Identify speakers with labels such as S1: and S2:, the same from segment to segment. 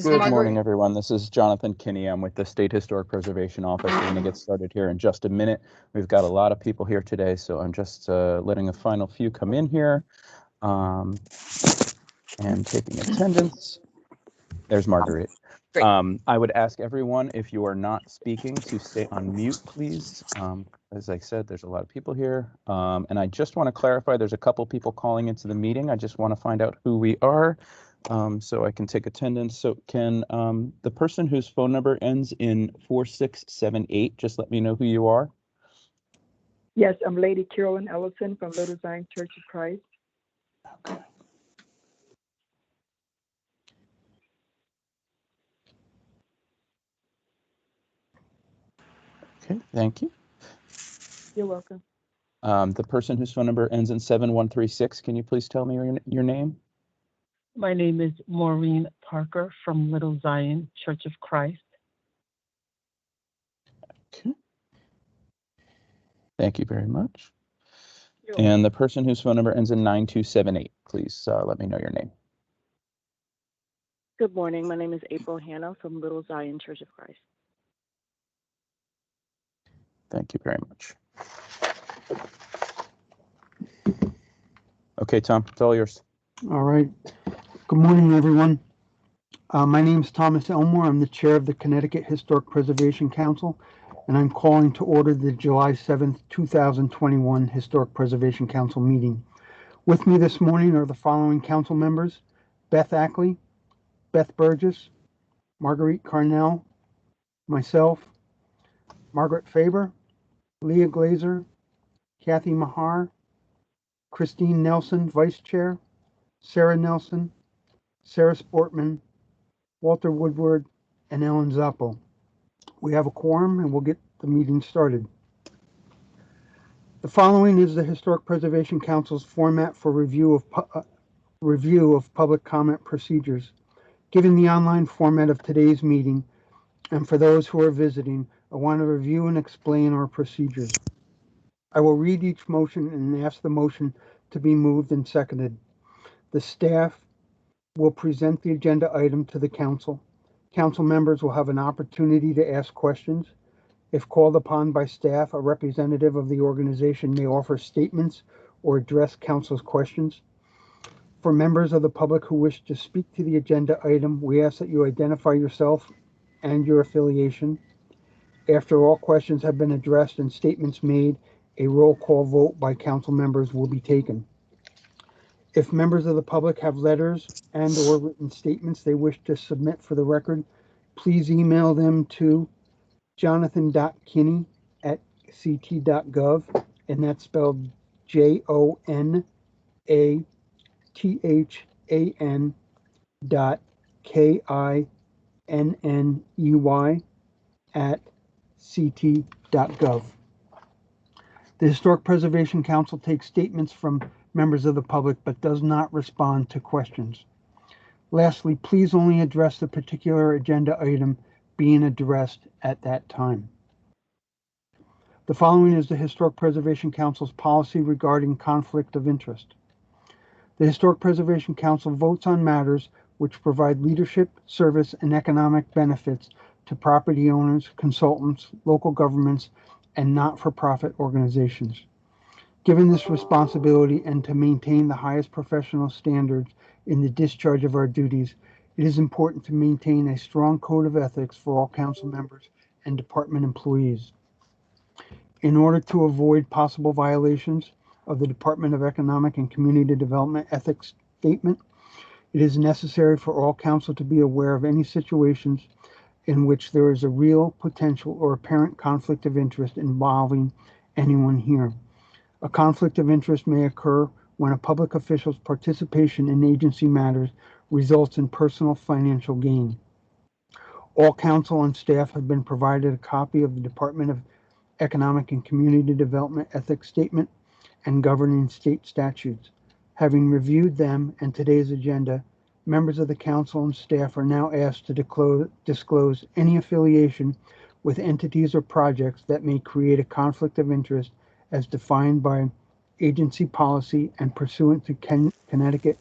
S1: Good morning, everyone. This is Jonathan Kinney. I'm with the State Historic Preservation Office. We're going to get started here in just a minute. We've got a lot of people here today, so I'm just letting a final few come in here and taking attendance. There's Marguerite. I would ask everyone, if you are not speaking, to stay on mute, please. As I said, there's a lot of people here. And I just want to clarify, there's a couple people calling into the meeting. I just want to find out who we are. So I can take attendance. So can the person whose phone number ends in 4678 just let me know who you are?
S2: Yes, I'm Lady Carolyn Ellison from Little Zion Church of Christ.
S1: Okay. Okay, thank you.
S2: You're welcome.
S1: The person whose phone number ends in 7136, can you please tell me your name?
S3: My name is Maureen Parker from Little Zion Church of Christ.
S1: Okay. Thank you very much.
S2: You're
S1: And the person whose phone number ends in 9278, please let me know your name.
S4: Good morning. My name is April Hanna from Little Zion Church of Christ.
S1: Thank you very much. Okay, Tom, it's all yours.
S5: All right. Good morning, everyone. My name is Thomas Elmore. I'm the chair of the Connecticut Historic Preservation Council, and I'm calling to order the July 7th, 2021 Historic Preservation Council meeting. With me this morning are the following council members: Beth Ackley, Beth Burgess, Marguerite Carnell, myself, Margaret Faber, Leah Glazer, Kathy Mahar, Christine Nelson, Vice Chair, Sarah Nelson, Sarah Sportman, Walter Woodward, and Ellen Zappo. We have a quorum and we'll get the meeting started. The following is the Historic Preservation Council's format for review of public comment procedures. Given the online format of today's meeting, and for those who are visiting, I want to review and explain our procedures. I will read each motion and ask the motion to be moved and seconded. The staff will present the agenda item to the council. Council members will have an opportunity to ask questions. If called upon by staff, a representative of the organization may offer statements or address council's questions. For members of the public who wish to speak to the agenda item, we ask that you identify yourself and your affiliation. After all questions have been addressed and statements made, a roll call vote by council members will be taken. If members of the public have letters and/or written statements they wish to submit for the record, please email them to jonathan.kinney@ct.gov, and that's spelled JONATHAN@ct.gov. The Historic Preservation Council takes statements from members of the public but does not respond to questions. Lastly, please only address the particular agenda item being addressed at that time. The following is the Historic Preservation Council's policy regarding conflict of interest. The Historic Preservation Council votes on matters which provide leadership, service, and economic benefits to property owners, consultants, local governments, and not-for-profit organizations. Given this responsibility and to maintain the highest professional standards in the discharge of our duties, it is important to maintain a strong code of ethics for all council members and department employees. In order to avoid possible violations of the Department of Economic and Community Development ethics statement, it is necessary for all council to be aware of any situations in which there is a real, potential, or apparent conflict of interest involving anyone here. A conflict of interest may occur when a public official's participation in agency matters results in personal financial gain. All council and staff have been provided a copy of the Department of Economic and Community Development ethics statement and governing state statutes. Having reviewed them and today's agenda, members of the council and staff are now asked to disclose any affiliation with entities or projects that may create a conflict of interest as defined by agency policy and pursuant to Connecticut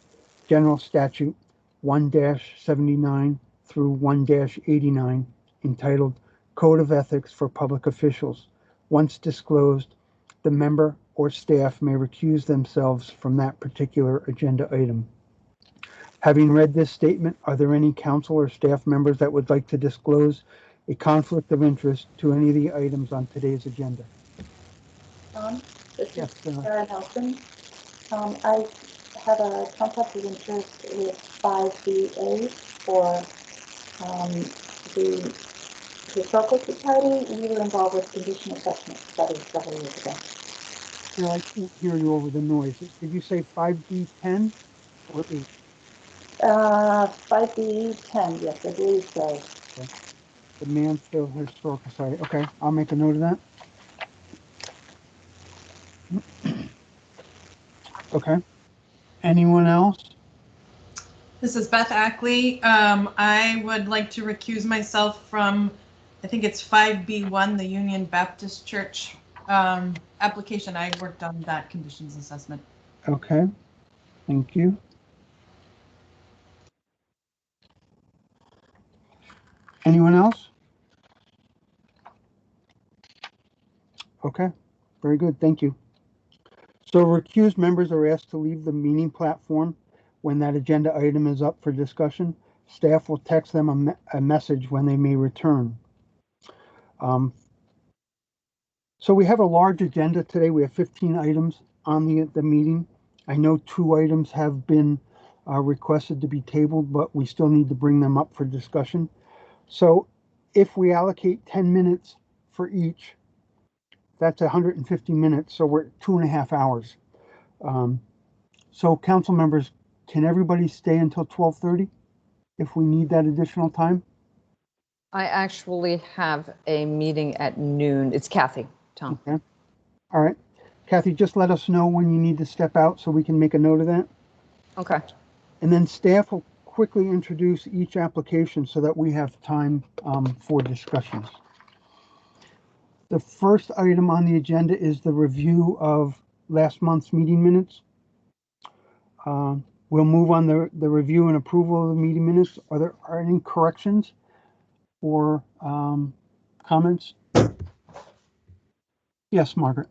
S5: General Statute 1-79 through 1-89 entitled Code of Ethics for Public Officials. Once disclosed, the member or staff may recuse themselves from that particular agenda item. Having read this statement, are there any council or staff members that would like to disclose a conflict of interest to any of the items on today's agenda?
S6: This
S5: Yes,
S6: is Sarah Nelson. I have a conflict of interest with 5BA for the Historical Society. We were involved with condition assessment studies several years ago.
S5: Here, I can't hear you over the noise. Did you say 5B10 or 8?
S6: 5B10, yes, I believe so.
S5: Okay. The Mansfield Historical Society. Okay, I'll make a note of that. Okay. Anyone else?
S7: This is Beth Ackley. I would like to recuse myself from, I think it's 5B1, the Union Baptist Church application. I worked on that conditions assessment.
S5: Okay, thank you. Anyone else? Okay, very good, thank you. So recused members are asked to leave the meeting platform when that agenda item is up for discussion. Staff will text them a message when they may return. So we have a large agenda today. We have 15 items on the meeting. I know 2 items have been requested to be tabled, but we still need to bring them up for discussion. So if we allocate 10 minutes for each, that's 150 minutes. So we're at 2.5 hours. So council members, can everybody stay until 12:30 if we need that additional time?
S8: I actually have a meeting at noon. It's Kathy, Tom.
S5: Okay. All right. Kathy, just let us know when you need to step out so we can make a note of that.
S8: Okay.
S5: And then staff will quickly introduce each application so that we have time for discussions. The first item on the agenda is the review of last month's meeting minutes. We'll move on the review and approval of the meeting minutes. Are there any corrections or comments? Yes, Margaret.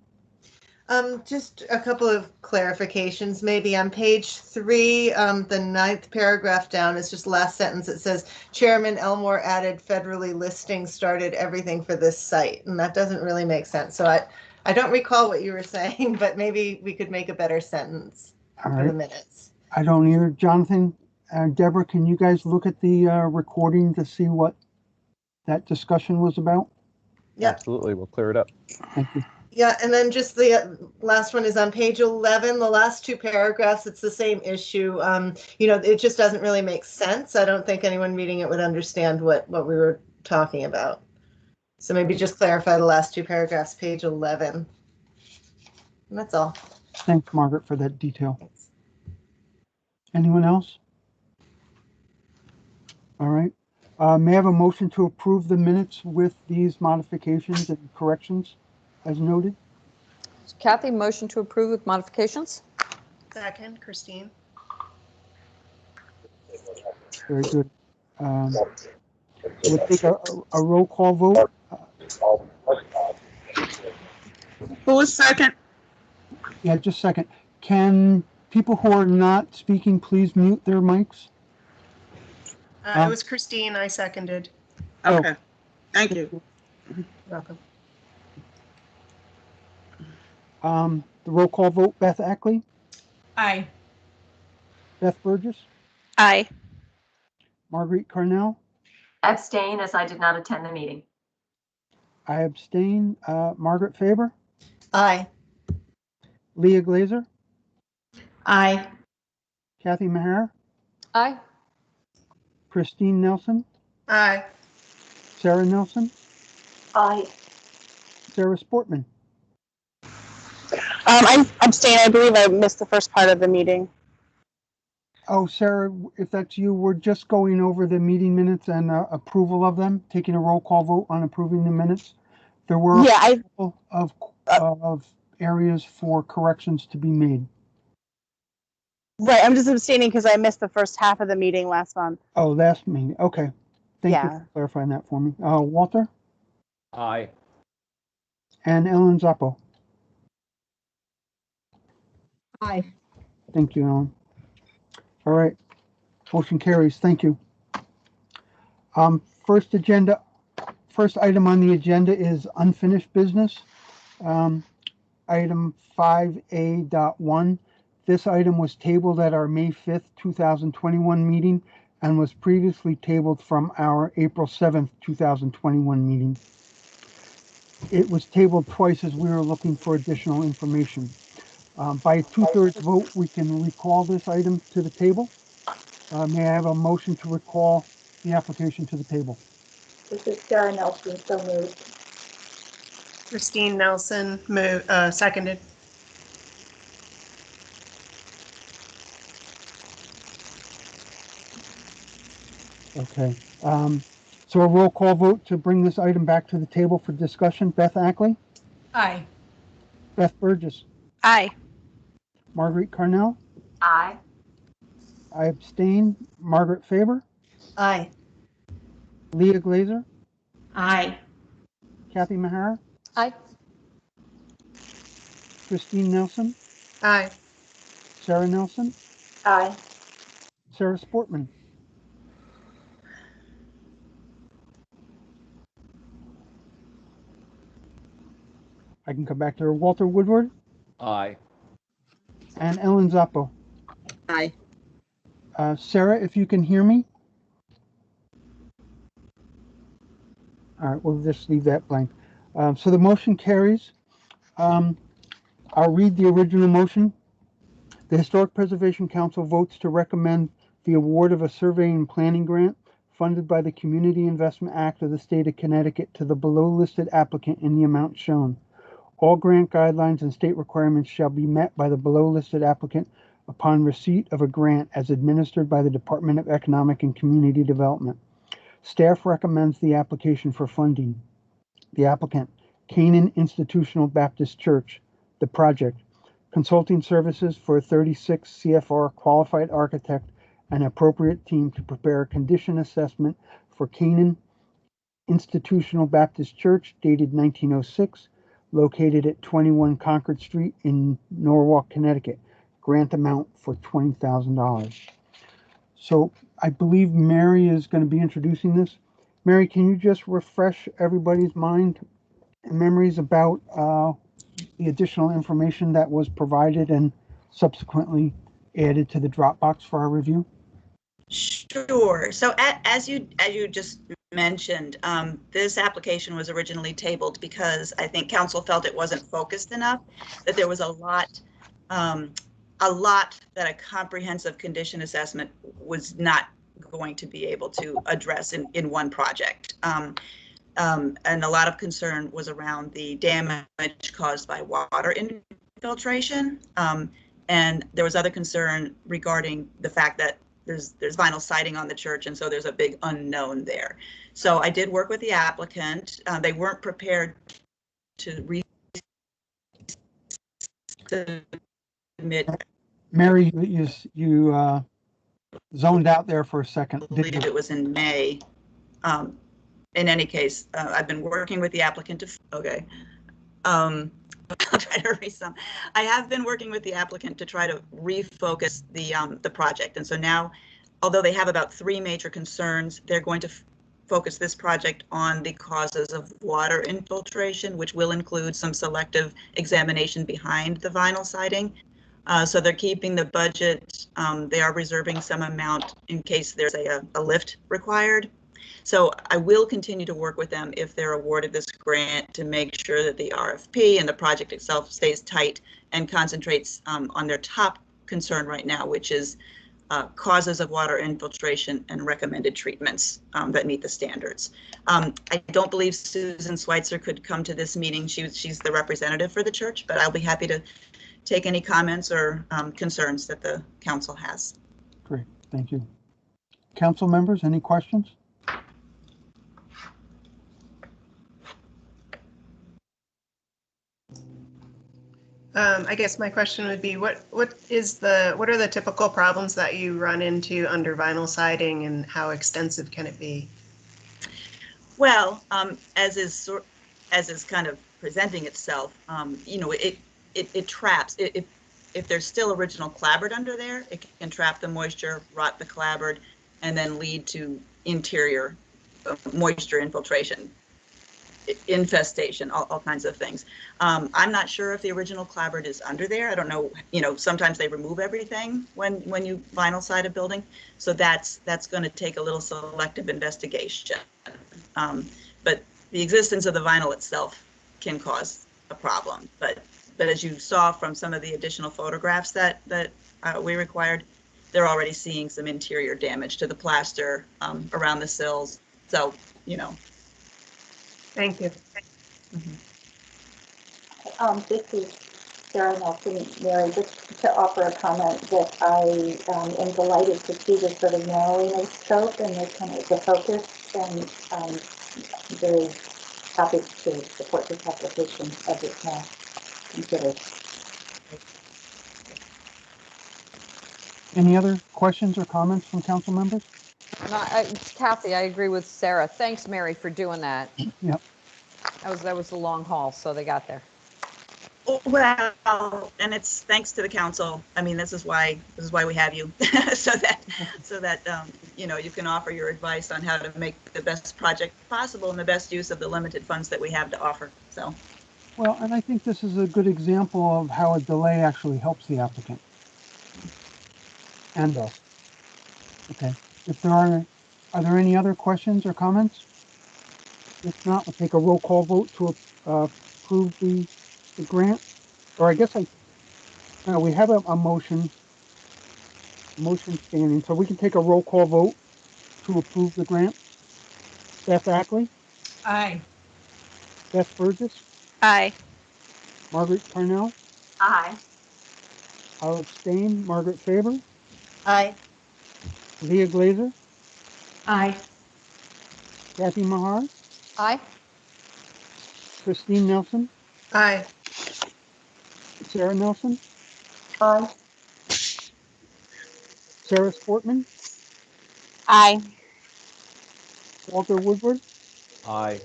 S9: Just a couple of clarifications, maybe on page 3, the 9th paragraph down, it's just last sentence. It says Chairman Elmore added federally listing started everything for this site, and that doesn't really make sense. So I don't recall what you were saying, but maybe we could make a better sentence for the minutes.
S5: I don't either. Jonathan and Deborah, can you guys look at the recording to see what that discussion was about?
S9: Yeah,
S1: Absolutely. We'll clear it up.
S5: Thank you.
S9: Yeah, and then just the last one is on page 11, the last 2 paragraphs, it's the same issue. You know, it just doesn't really make sense. I don't think anyone reading it would understand what we were talking about. So maybe just clarify the last 2 paragraphs, page 11. And that's all.
S5: Thanks, Margaret, for that detail. Thanks. Anyone else? All right. May I have a motion to approve the minutes with these modifications and corrections as noted?
S8: Kathy, motion to approve with modifications?
S9: Second, Christine.
S5: Very good. We'll take a roll call vote.
S10: Who was second?
S5: Yeah, just a second. Can people who are not speaking please mute their mics?
S9: It was Christine, I seconded.
S10: Okay, thank you.
S9: You're welcome.
S5: The roll call vote, Beth Ackley,
S7: Aye.
S5: Beth Burgess,
S4: Aye.
S5: Marguerite Carnell.
S11: Abstain, as I did not attend the meeting.
S5: I abstain. Margaret Faber,
S9: Aye.
S5: Leah Glazer,
S9: Aye.
S5: Kathy Maher,
S8: Aye.
S5: Christine Nelson,
S9: Aye.
S5: Sarah Nelson,
S11: Aye.
S5: Sarah Sportman.
S10: I abstain. I believe I missed the first part of the meeting.
S5: Oh, Sarah, if that's you, we're just going over the meeting minutes and approval of them, taking a roll call vote on approving the minutes. There were a couple of areas for corrections to be made.
S10: Right, I'm just abstaining because I missed the first half of the meeting last month.
S5: Oh, last meeting. Okay, Thank you
S8: Yeah.
S5: for clarifying that for me. Walter
S1: Aye.
S5: and Ellen Zoppo.
S10: Aye.
S5: Thank you, Ellen. All right. Motion carries. Thank you. First item on the agenda is unfinished business. Item 5A.1. This item was tabled at our May 5th, 2021 meeting and was previously tabled from our April 7th, 2021 meeting. It was tabled twice as we were looking for additional information. By a 2/3 vote, we can recall this item to the table. May I have a motion to recall the application to the table?
S6: This is Sarah Nelson, so moved.
S10: Christine Nelson, seconded.
S5: Okay. So a roll call vote to bring this item back to the table for discussion. Beth Ackley,
S7: Aye.
S5: Beth Burgess,
S10: Aye.
S5: Marguerite Carnell.
S11: Aye.
S5: I abstain. Margaret Faber,
S9: Aye.
S5: Leah Glazer,
S11: Aye.
S5: Kathy Mahara,
S8: Aye.
S5: Christine Nelson,
S10: Aye.
S5: Sarah Nelson,
S6: Aye.
S5: Sarah Sportman. I can come back to her. Walter Woodward
S1: Aye.
S5: and Ellen Zoppo.
S10: Aye.
S5: Sarah, if you can hear me. All right, we'll just leave that blank. So the motion carries. I'll read the original motion. The Historic Preservation Council votes to recommend the award of a survey and planning grant funded by the Community Investment Act of the State of Connecticut to the below listed applicant in the amount shown. All grant guidelines and state requirements shall be met by the below listed applicant upon receipt of a grant as administered by the Department of Economic and Community Development. Staff recommends the application for funding. The applicant, Canaan Institutional Baptist Church. The project, consulting services for a 36 CFR qualified architect and appropriate team to prepare a condition assessment for Canaan Institutional Baptist Church dated 1906, located at 21 Concord Street in Norwalk, Connecticut. Grant amount for $20,000. So I believe Mary is going to be introducing this. Mary, can you just refresh everybody's mind and memories about the additional information that was provided and subsequently added to the Dropbox for our review?
S12: Sure. So as you just mentioned, this application was originally tabled because I think council felt it wasn't focused enough, that there was a lot that a comprehensive condition assessment was not going to be able to address in one project. And a lot of concern was around the damage caused by water infiltration. And there was other concern regarding the fact that there's vinyl siding on the church, and so there's a big unknown there. So I did work with the applicant. They weren't prepared to resubmit.
S5: Mary, you zoned out there for a second.
S12: I believe it was in May. In any case, I've been working with the applicant okay. I'll try to resum. I have been working with the applicant to try to refocus the project. And so now, although they have about 3 major concerns, they're going to focus this project on the causes of water infiltration, which will include some selective examination behind the vinyl siding. So they're keeping the budget. They are reserving some amount in case there's a lift required. So I will continue to work with them if they're awarded this grant to make sure that the RFP and the project itself stays tight and concentrates on their top concern right now, which is causes of water infiltration and recommended treatments that meet the standards. I don't believe Susan Schweitzer could come to this meeting. She's the representative for the church, but I'll be happy to take any comments or concerns that the council has.
S5: Great, thank you. Council members, any questions?
S10: I guess my question would be, what are the typical problems that you run into under vinyl siding, and how extensive can it be?
S12: Well, as is kind of presenting itself, it traps. If there's still original clapboard under there, it can trap the moisture, rot the clapboard, and then lead to interior moisture infiltration, infestation, all kinds of things. I'm not sure if the original clapboard is under there. I don't know. Sometimes they remove everything when you vinyl side a building, so that's going to take a little selective investigation. But the existence of the vinyl itself can cause a problem. But as you saw from some of the additional photographs that we required, they're already seeing some interior damage to the plaster around the sills. So,
S10: Thank you.
S6: This is Sarah Nelson, Mary, just to offer a comment that I am delighted to see this sort of narrowing of scope and the kind of the focus, and I'm very happy to support this application as it's now considered.
S5: Any other questions or comments from council members?
S8: No, Kathy, I agree with Sarah. Thanks, Mary, for doing that.
S5: Yep.
S8: That was a long haul, so they got there.
S12: Well, and it's thanks to the council. I mean, this is why we have you, so that you can offer your advice on how to make the best project possible and the best use of the limited funds that we have to offer. So.
S5: Well, and I think this is a good example of how a delay actually helps the applicant and us. Okay. If there are there any other questions or comments? If not, we'll take a roll call vote to approve the grant. Or I guess we have a motion standing, so we can take a roll call vote to approve the grant. Beth Ackley?
S7: Aye.
S5: Beth Burgess?
S4: Aye.
S5: Margaret Parnell?
S11: Aye.
S5: I'll abstain. Margaret Faber?
S9: Aye.
S5: Leah Glazer?
S11: Aye.
S5: Kathy Mahar?
S8: Aye.
S5: Christine Nelson?
S10: Aye.
S5: Sarah Nelson?
S6: Aye.
S5: Sarah Sportman?
S4: Aye.
S5: Walter Woodward?
S1: Aye.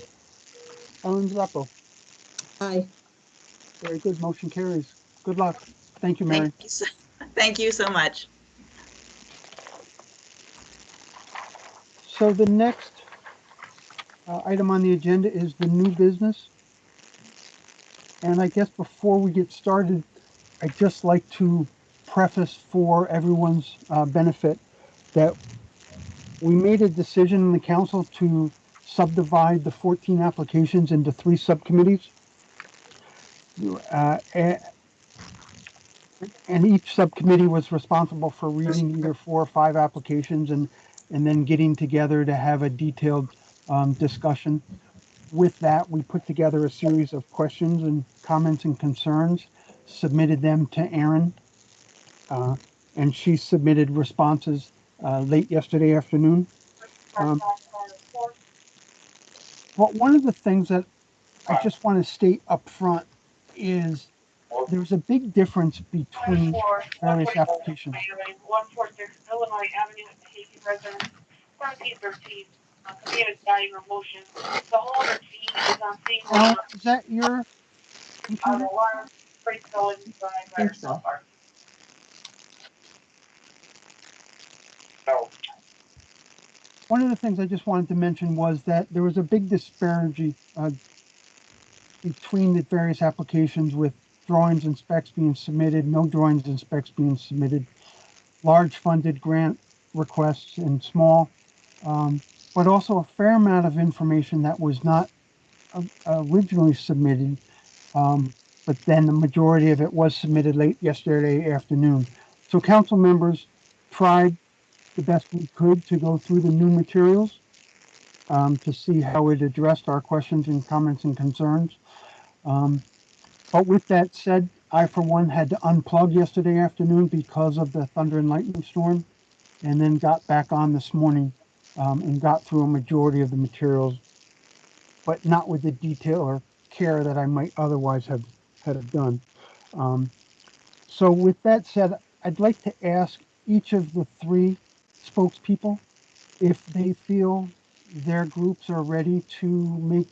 S5: Ellen Zappo?
S8: Aye.
S5: Very good. Motion carries. Good luck. Thank you, Mary.
S12: Thank you so much.
S5: So the next item on the agenda is the new business. And I guess before we get started, I'd just like to preface for everyone's benefit that we made a decision in the council to subdivide the 14 applications into 3 subcommittees. And each subcommittee was responsible for reading either 4 or 5 applications and then getting together to have a detailed discussion. With that, we put together a series of questions and comments and concerns, submitted them to Erin, and she submitted responses late yesterday afternoon. But one of the things that I just want to state up front is there's a big difference between various applications.
S13: 146 Illinois Avenue, Haiti residence, 1713. Committed by your motion. The holder fee is on thing.
S5: Alan, is that your computer? One of the things I just wanted to mention was that there was a big disparity between the various applications, with drawings and specs being submitted, no drawings and specs being submitted, large funded grant requests and small, but also a fair amount of information that was not originally submitted, but then the majority of it was submitted late yesterday afternoon. So council members tried the best we could to go through the new materials to see how it addressed our questions and comments and concerns. But with that said, I, for one, had to unplug yesterday afternoon because of the thunder and lightning storm, and then got back on this morning and got through a majority of the materials, but not with the detail or care that I might otherwise have done. So with that said, I'd like to ask each of the 3 spokespeople if they feel their groups are ready to make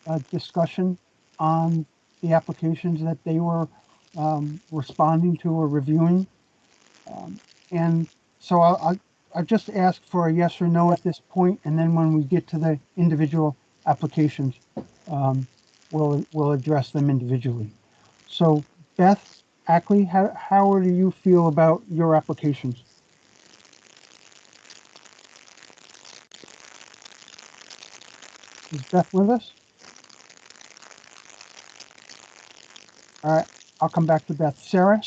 S5: a discussion on the applications that they were responding to or reviewing. And so I'll just ask for a yes or no at this point, and then when we get to the individual applications, we'll address them individually. So Beth Ackley, how do you feel about your applications? Is Beth with us? All right, I'll come back to Beth. Sarah?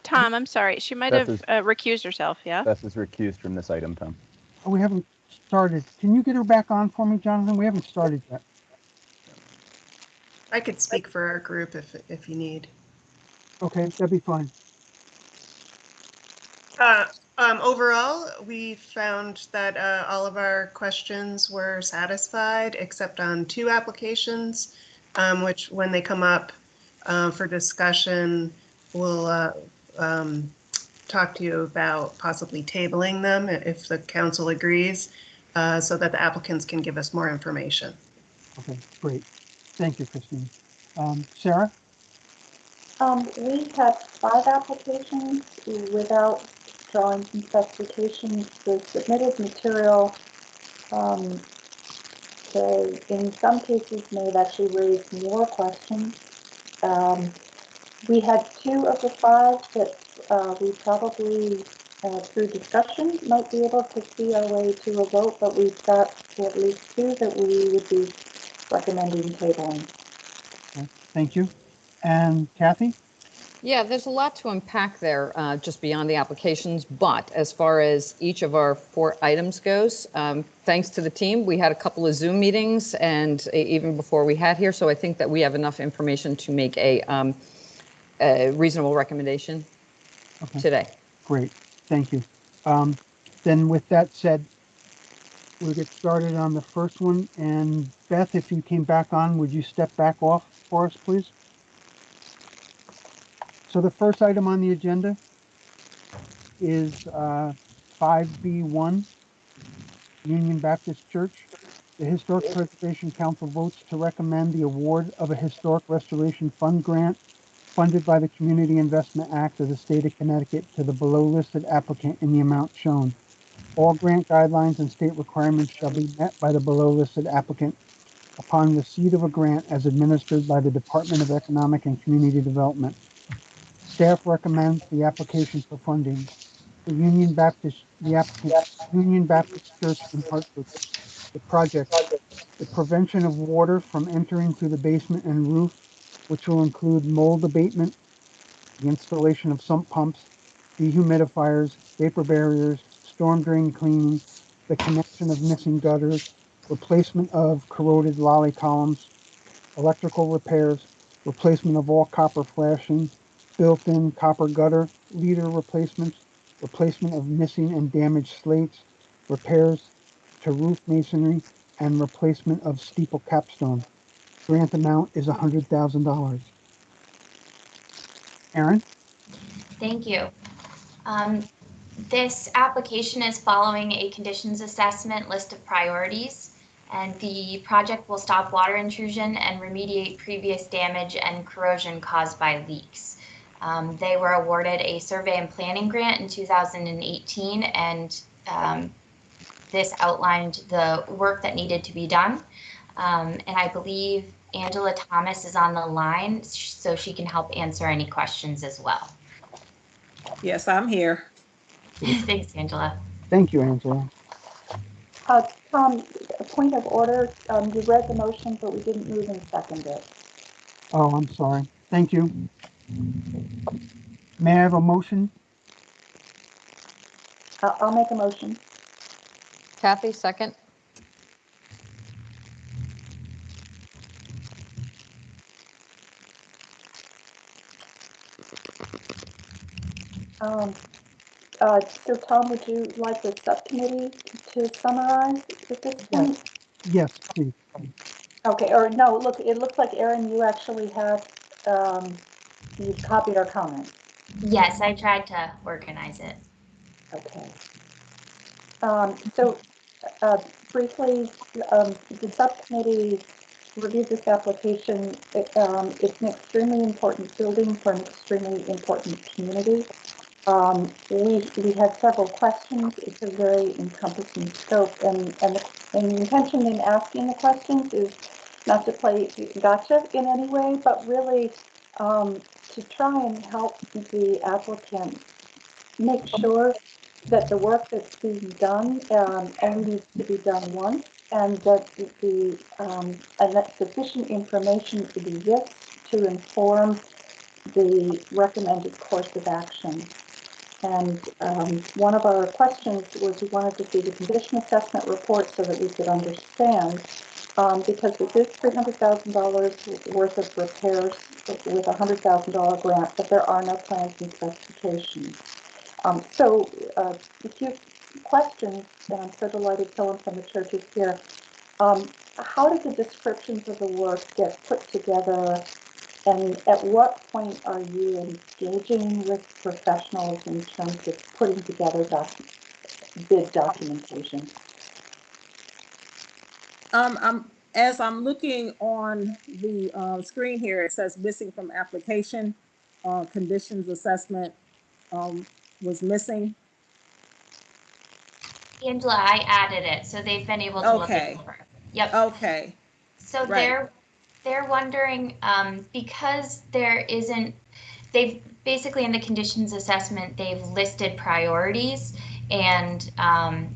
S14: Tom, I'm sorry. She might
S1: Beth
S14: have
S1: is-
S14: recused herself, yeah?
S1: Beth is recused from this item, Tom.
S5: Oh, we haven't started. Can you get her back on for me, Jonathan? We haven't started yet.
S10: I could speak for our group if you need.
S5: Okay, that'd be fine.
S10: Overall, we found that all of our questions were satisfied except on 2 applications, which when they come up for discussion, we'll talk to you about possibly tabling them if the council agrees, so that the applicants can give us more information.
S5: Okay, great. Thank you, Christine. Sarah?
S6: We had 5 applications without drawings and specifications. The submitted material, in some cases, may have actually raised more questions. We had 2 of the 5 that we probably, through discussion, might be able to see our way to a vote, but we've got at least 2 that we would be recommending tabling.
S5: Okay, thank you. And Kathy?
S8: Yeah, there's a lot to unpack there, just beyond the applications. But as far as each of our 4 items goes, thanks to the team, we had a couple of Zoom meetings, and even before we had here, so I think that we have enough information to make a reasonable recommendation today.
S5: Great, thank you. Then with that said, we'll get started on the first one. And Beth, if you came back on, would you step back off for us, please? So the first item on the agenda is 5B1, Union Baptist Church. The Historic Preservation Council votes to recommend the award of a Historic Restoration Fund grant funded by the Community Investment Act of the State of Connecticut to the below-listed applicant in the amount shown. All grant guidelines and state requirements shall be met by the below-listed applicant upon receipt of a grant as administered by the Department of Economic and Community Development. Staff recommends the application for funding. Union Baptist Church in Hartford. The project, the prevention of water from entering through the basement and roof, which will include mold abatement, the installation of sump pumps, dehumidifiers, vapor barriers, storm drain cleaning, the connection of missing gutters, replacement of corroded lolly columns, electrical repairs, replacement of all copper flashing, built-in copper gutter, leader replacements, replacement of missing and damaged slates, repairs to roof masonry, and replacement of steeple capstone. Grant amount is $100,000. Aaron?
S15: Thank you. This application is following a conditions assessment list of priorities, and the project will stop water intrusion and remediate previous damage and corrosion caused by leaks. They were awarded a survey and planning grant in 2018, and this outlined the work that needed to be done. And I believe Angela Thomas is on the line, so she can help answer any questions as well.
S16: Yes, I'm here.
S15: Thanks, Angela.
S5: Thank you, Angela.
S6: Tom, a point of order. You read the motion, but we didn't move and second it.
S5: Oh, I'm sorry. Thank you. May I have a motion?
S6: I'll make a motion.
S8: Kathy, second.
S6: So Tom, would you like the subcommittee to summarize at this point?
S5: Yes, please.
S6: Okay, or no, look, it looks like Erin, you actually had, you copied our comment.
S15: Yes, I tried to organize it.
S6: Okay. So briefly, the subcommittee reviewed this application. It's an extremely important building for an extremely important community. We had several questions. It's a very encompassing scope, and the intention in asking the questions is not to play gotcha in any way, but really to try and help the applicant make sure that the work that's being done only needs to be done once, and that and that sufficient information exists to inform the recommended course of action. And one of our questions was we wanted to see the condition assessment report so that we could understand, because this is $300,000 worth of repairs with a $100,000 grant, but there are no plans and specifications. So a few questions, and I'm so delighted Philip from the church is here. How did the descriptions of the work get put together, and at what point are you engaging with professionals in terms of putting together bid documentation?
S16: As I'm looking on the screen here, it says missing from application, conditions assessment was missing.
S15: Angela, I added it, so they've been able to look it over. Yep.
S16: Okay.
S15: So they're wondering, because there isn't, they've basically in the conditions assessment, they've listed priorities and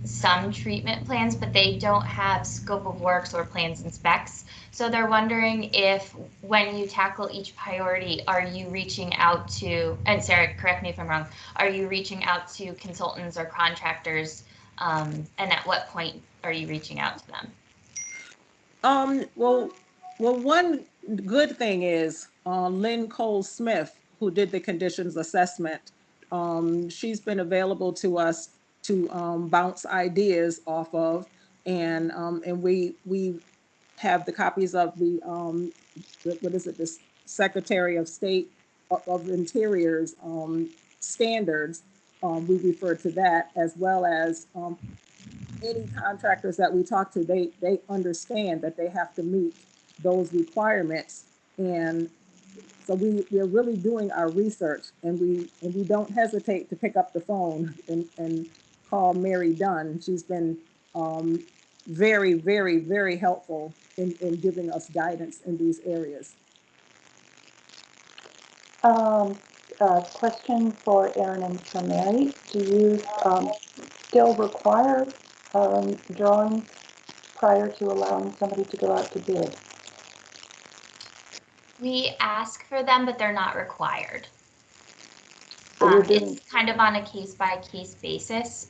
S15: some treatment plans, but they don't have scope of works or plans and specs. So they're wondering if when you tackle each priority, are you reaching out to, and Sarah, correct me if I'm wrong, are you reaching out to consultants or contractors, and at what point are you reaching out to them?
S16: Well, one good thing is Lynn Cole Smith, who did the conditions assessment, she's been available to us to bounce ideas off of, and we have the copies of the what is it, the Secretary of State of Interior's standards. We refer to that, as well as any contractors that we talk to, they understand that they have to meet those requirements. And so we're really doing our research, and we don't hesitate to pick up the phone and call Mary Dunn. She's been very, very, very helpful in giving us guidance in these areas.
S6: Question for Aaron and for Mary. Do you still require drawings prior to allowing somebody to go out to bid?
S15: We ask for them, but they're not required.
S6: So
S15: it's kind of on a case-by-case basis.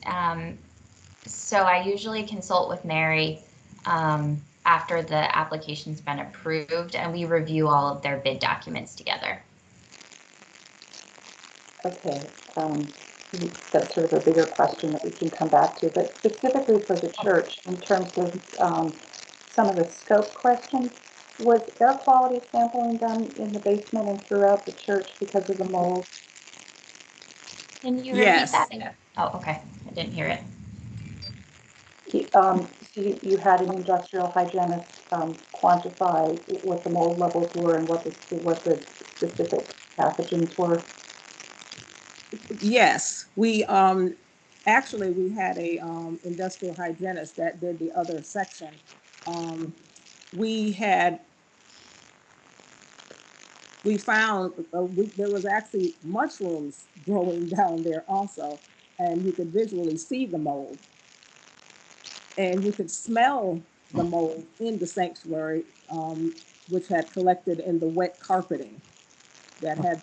S15: So I usually consult with Mary after the application's been approved, and we review all of their bid documents together.
S6: Okay, that's sort of a bigger question that we can come back to, but specifically for the church, in terms of some of the scope questions, was air quality sampling done in the basement and throughout the church because of the mold?
S15: Can you repeat that? Oh, okay, I didn't hear it.
S6: So you had an industrial hygienist quantify what the mold levels were and what the specific pathogens were?
S16: Yes, we actually we had a industrial hygienist that did the other section. We found there was actually mushrooms growing down there also, and you could visually see the mold, and you could smell the mold in the sanctuary, which had collected in the wet carpeting that had,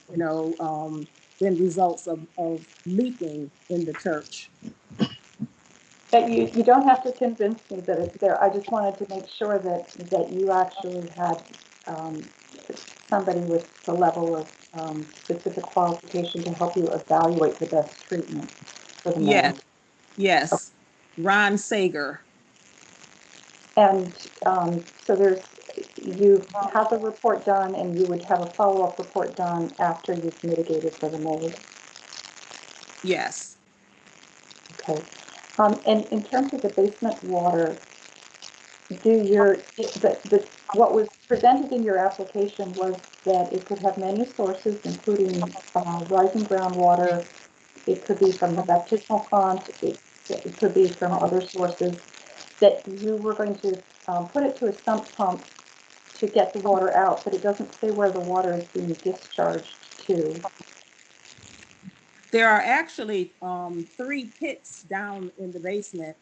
S16: been results of leaking in the church.
S6: But you don't have to convince me that it's there. I just wanted to make sure that you actually had somebody with the level of specific qualification to help you evaluate the best treatment for the mold.
S16: Yes, Ron Sager.
S6: And so you have a report done, and you would have a follow-up report done after you've mitigated for the mold.
S16: Yes.
S6: Okay. And in terms of the basement water, what was presented in your application was that it could have many sources, including rising groundwater. It could be from the baptismal font. It could be from other sources. That you were going to put it to a sump pump to get the water out, but it doesn't say where the water is being discharged to.
S16: There are actually 3 pits down in the basement.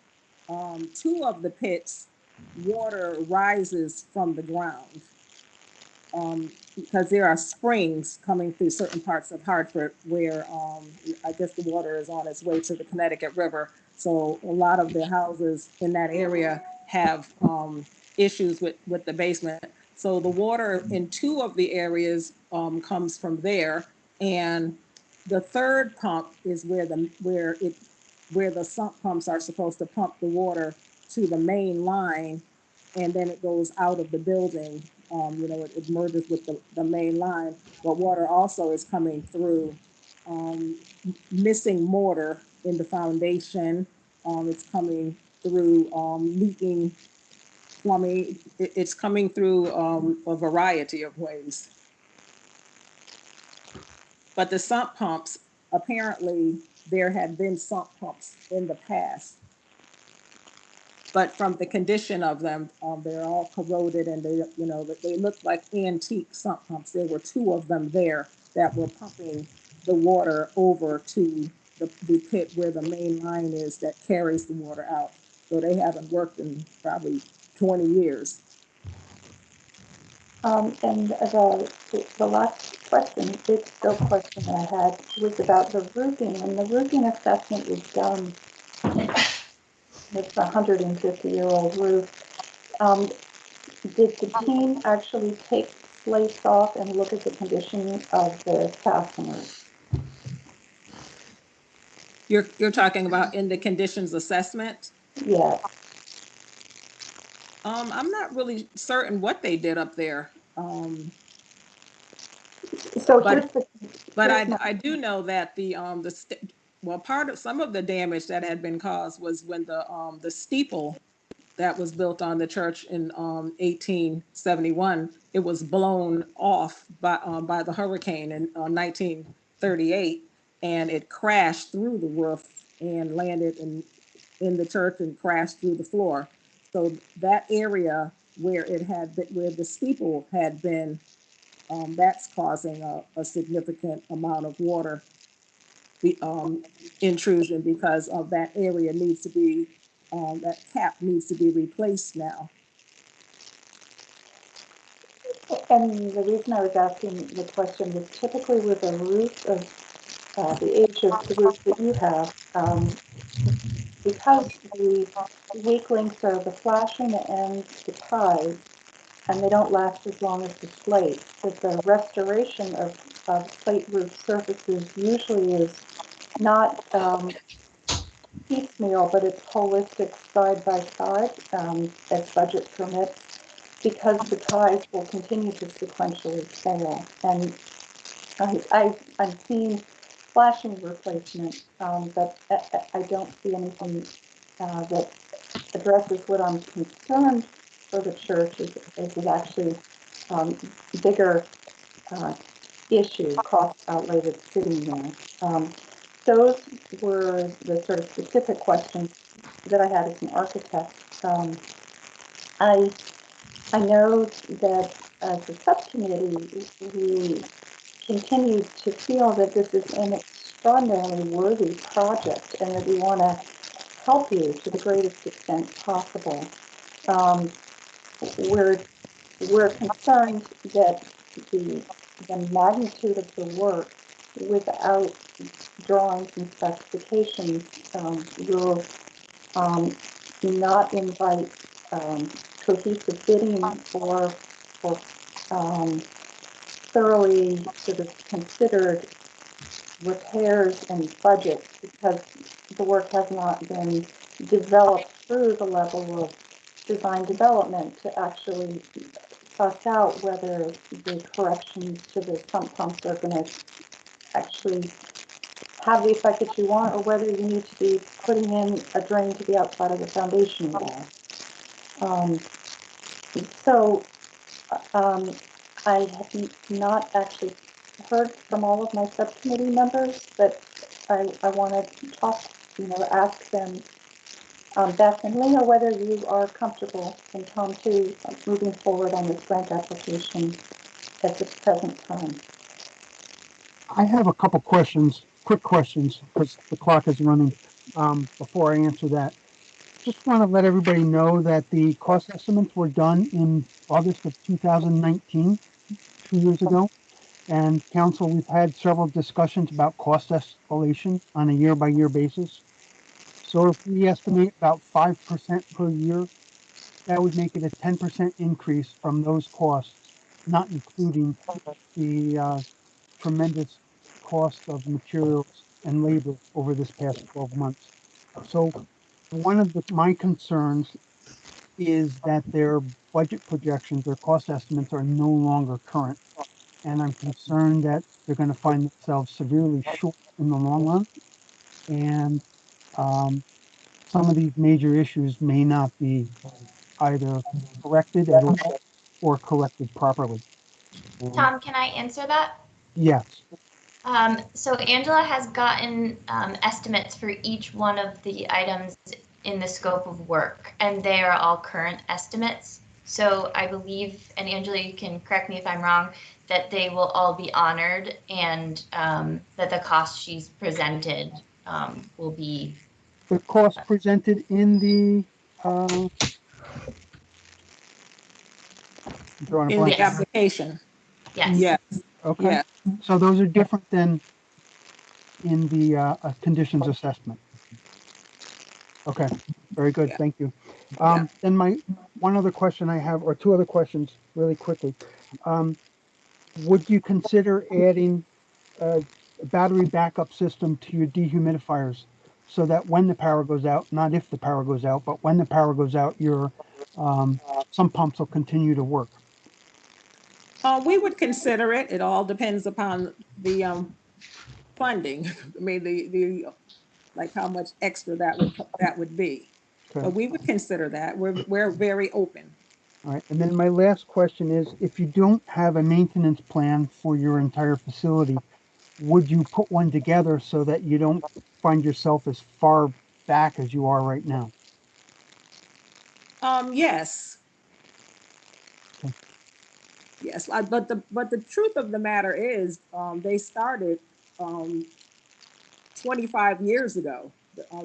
S16: 2 of the pits, water rises from the ground because there are springs coming through certain parts of Hartford where I guess the water is on its way to the Connecticut River. So a lot of the houses in that area have issues with the basement. So the water in 2 of the areas comes from there, and the 3rd pump is where the sump pumps are supposed to pump the water to the main line, and then it goes out of the building. It merges with the main line, but water also is coming through missing mortar in the foundation. It's coming through leaking plumbing. It's coming through a variety of ways. But the sump pumps, apparently there had been sump pumps in the past, but from the condition of them, they're all corroded and they look like antique sump pumps. There were 2 of them there that were pumping the water over to the pit where the main line is that carries the water out. So they haven't worked in probably 20 years.
S6: And the last question, big scope question I had was about the roofing. And the roofing assessment was done. It's a 150-year-old roof. Did the team actually take slates off and look at the condition of the fasteners?
S16: You're talking about in the conditions assessment?
S6: Yes.
S16: I'm not really certain what they did up there. I do know that part of some of the damage that had been caused was when the steeple that was built on the church in 1871, it was blown off by the hurricane in 1938, and it crashed through the roof and landed in the church and crashed through the floor. So that area where the steeple had been, that's causing a significant amount of water intrusion because of that area needs to be, that cap needs to be replaced now.
S6: And the reason I was asking the question was typically with a roof of the age of the roof that you have, because the weak links are the flashing and the ties, and they don't last as long as the slate. But the restoration of slate roof surfaces usually is not piecemeal, but it's holistic side by side as budget permits, because the ties will continue to sequentially fail. And I'm seeing flashing replacement, but I don't see anything that addresses what I'm concerned for the church is actually bigger issue, cost outlay that's sitting there. Those were the sort of specific questions that I had as an architect. I know that as a subcommittee, we continue to feel that this is an extraordinarily worthy project and that we want to help you to the greatest extent possible. We're concerned that the magnitude of the work without drawings and specifications will not invite cohesive bidding or thoroughly sort of considered repairs and budgets, because the work has not been developed through the level of design development to actually suss out whether the corrections to the sump pumps are going to actually have the effect that you want, or whether you need to be putting in a drain to the outside of the foundation wall. So I have not actually heard from all of my subcommittee members, but I want to talk, ask them, Beth and Lena, whether you are comfortable, and Tom too, moving forward on this grant application at the present time.
S5: I have a couple questions, quick questions, because the clock is running. Before I answer that, just want to let everybody know that the cost estimates were done in August of 2019, 2 years ago. And council, we've had several discussions about cost escalation on a year-by-year basis. So if we estimate about 5% per year, that would make it a 10% increase from those costs, not including the tremendous cost of materials and labor over this past 12 months. So one of my concerns is that their budget projections, their cost estimates are no longer current. And I'm concerned that they're going to find themselves severely short in the long run. And some of these major issues may not be either corrected at all or corrected properly.
S15: Tom, can I answer that?
S5: Yes.
S15: So Angela has gotten estimates for each one of the items in the scope of work, and they are all current estimates. So I believe, and Angela, you can correct me if I'm wrong, that they will all be honored, and that the cost she's presented will be.
S5: The cost presented in the
S16: In the application.
S15: Yes.
S16: Yes.
S5: Okay.
S16: Yeah.
S5: So those are different than in the conditions assessment. Okay. Very good.
S16: Yeah.
S5: Thank you. Then my one other question I have, or two other questions really quickly. Would you consider adding a battery backup system to your dehumidifiers so that when the power goes out, not if the power goes out, but when the power goes out, your some pumps will continue to work?
S16: We would consider it. It all depends upon the funding. I mean, the like how much extra that would be.
S5: Okay.
S16: But we would consider that. We're very open.
S5: All right. And then my last question is, if you don't have a maintenance plan for your entire facility, would you put one together so that you don't find yourself as far back as you are right now?
S16: Yes.
S5: Okay.
S16: Yes, but the truth of the matter is, they started 25 years ago.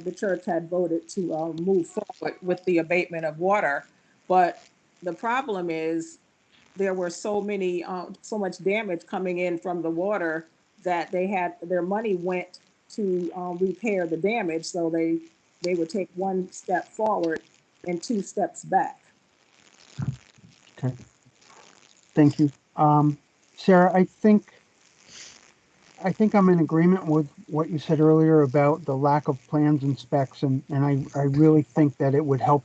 S16: The church had voted to move forward with the abatement of water, but the problem is there were so much damage coming in from the water that their money went to repair the damage. So they would take one step forward and two steps back.
S5: Okay. Thank you. Sarah, I think I'm in agreement with what you said earlier about the lack of plans and specs, and I really think that it would help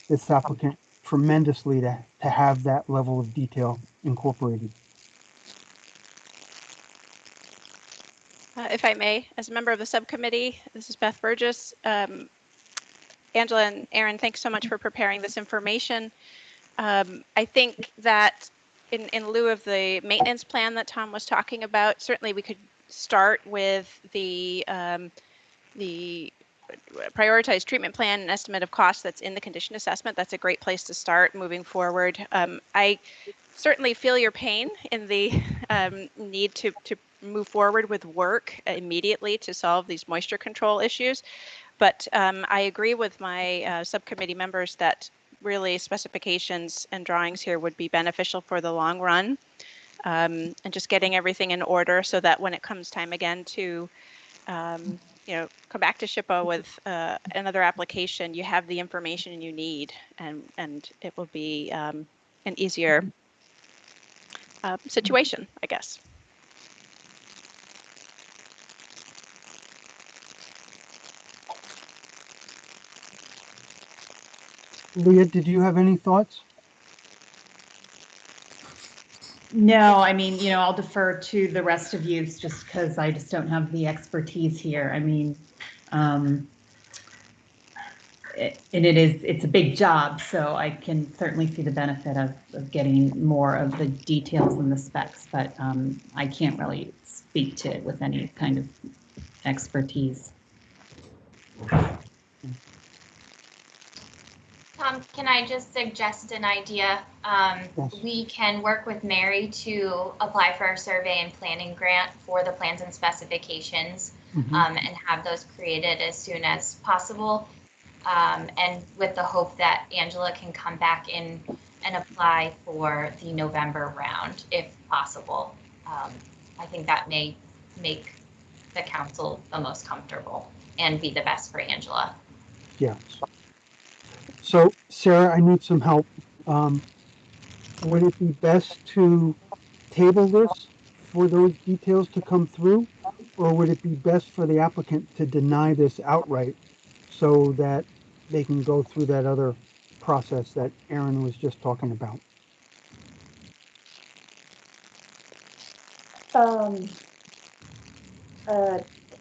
S5: this applicant tremendously to have that level of detail incorporated.
S14: If I may, as a member of the subcommittee, this is Beth Burgess. Angela and Aaron, thanks so much for preparing this information. I think that in lieu of the maintenance plan that Tom was talking about, certainly we could start with the prioritized treatment plan and estimate of cost that's in the condition assessment. That's a great place to start moving forward. I certainly feel your pain in the need to move forward with work immediately to solve these moisture control issues. But I agree with my subcommittee members that really specifications and drawings here would be beneficial for the long run, and just getting everything in order so that when it comes time again to come back to SHPO with another application, you have the information you need, and it will be an easier situation, I guess.
S5: Leah, did you have any thoughts?
S11: No, I mean, I'll defer to the rest of you just because I just don't have the expertise here. I mean, it's a big job, so I can certainly see the benefit of getting more of the details and the specs, but I can't really speak to it with any kind of expertise.
S15: Tom, can I just suggest an idea?
S5: Yes.
S15: We can work with Mary to apply for our survey and planning grant for the plans and specifications, and have those created as soon as possible. And with the hope that Angela can come back in and apply for the November round, if possible. I think that may make the council the most comfortable and be the best for Angela.
S5: Yes. So, Sarah, I need some help. Would it be best to table this for those details to come through? Or would it be best for the applicant to deny this outright so that they can go through that other process that Aaron was just talking about?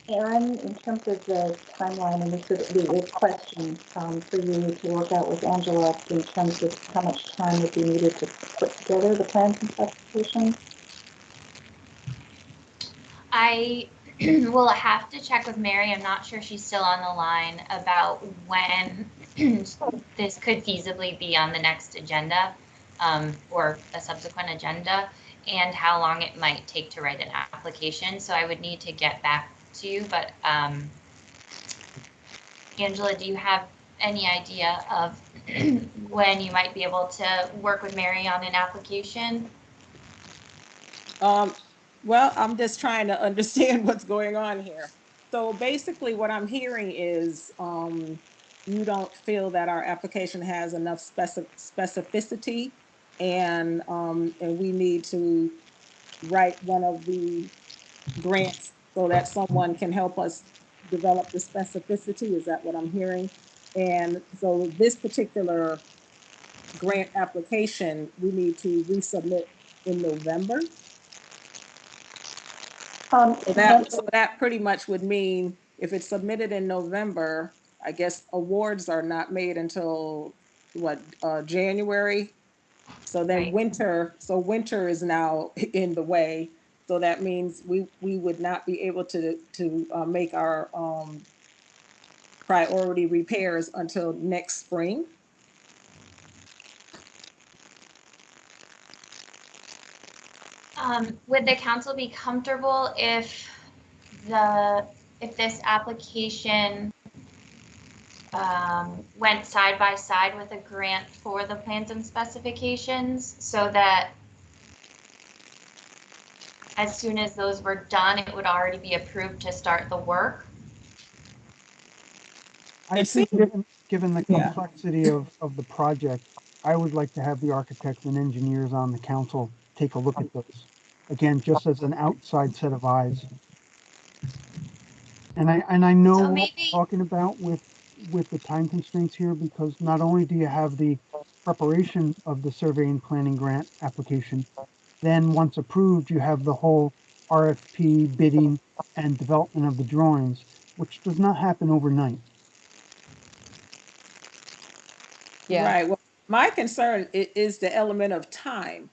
S6: Aaron, in terms of the timeline, and this would be a question for you to work out with Angela in terms of how much time would be needed to put together the plans and specifications.
S15: I will have to check with Mary. I'm not sure she's still on the line about when this could feasibly be on the next agenda, or a subsequent agenda, and how long it might take to write an application. So I would need to get back to you, but Angela, do you have any idea of when you might be able to work with Mary on an application?
S16: Well, I'm just trying to understand what's going on here. So basically what I'm hearing is you don't feel that our application has enough specificity, and we need to write one of the grants so that someone can help us develop the specificity. Is that what I'm hearing? And so this particular grant application, we need to resubmit in November. So that pretty much would mean if it's submitted in November, I guess awards are not made until what, January? So then winter is now in the way. So that means we would not be able to make our priority repairs until next spring.
S15: Would the council be comfortable if this application went side by side with a grant for the plans and specifications, so that as soon as those were done, it would already be approved to start the work?
S5: I think given the complexity of the project, I would like to have the architects and engineers on the council take a look at those. Again, just as an outside set of eyes. And I know what we're talking about with the time constraints here, because not only do you have the preparation of the survey and planning grant application, then once approved, you have the whole RFP bidding and development of the drawings, which does not happen overnight.
S16: Yeah. Right. Well, my concern is the element of time.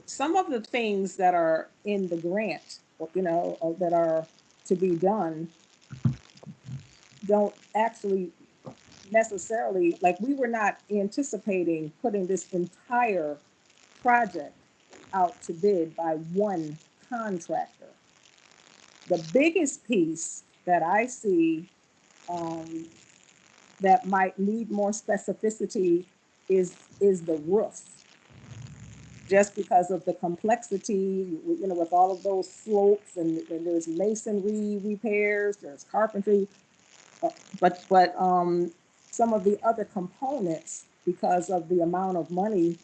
S16: Some of the things that are in the grant, that are to be done, don't actually necessarily, like, we were not anticipating putting this entire project out to bid by one contractor. The biggest piece that I see that might need more specificity is the roof. Just because of the complexity, with all of those slopes, and there's masonry repairs, there's carpentry, but some of the other components, because of the amount of money,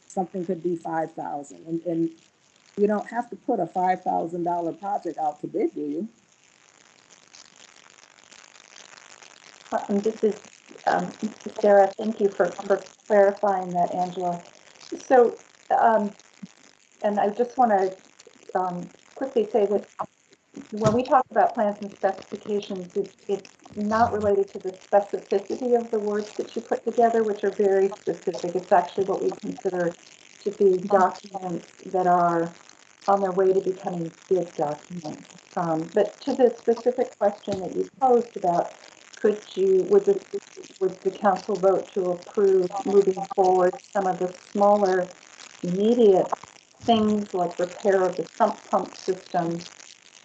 S16: something could be $5,000, and you don't have to put a $5,000 project out to bid, do you?
S6: This is Sarah. Thank you for clarifying that, Angela. So, and I just want to quickly say that when we talk about plans and specifications, not related to the specificity of the words that you put together, which are very specific. It's actually what we consider to be documents that are on their way to becoming big documents. But to the specific question that you posed about, would the council vote to approve moving forward some of the smaller immediate things like repair of the sump pump system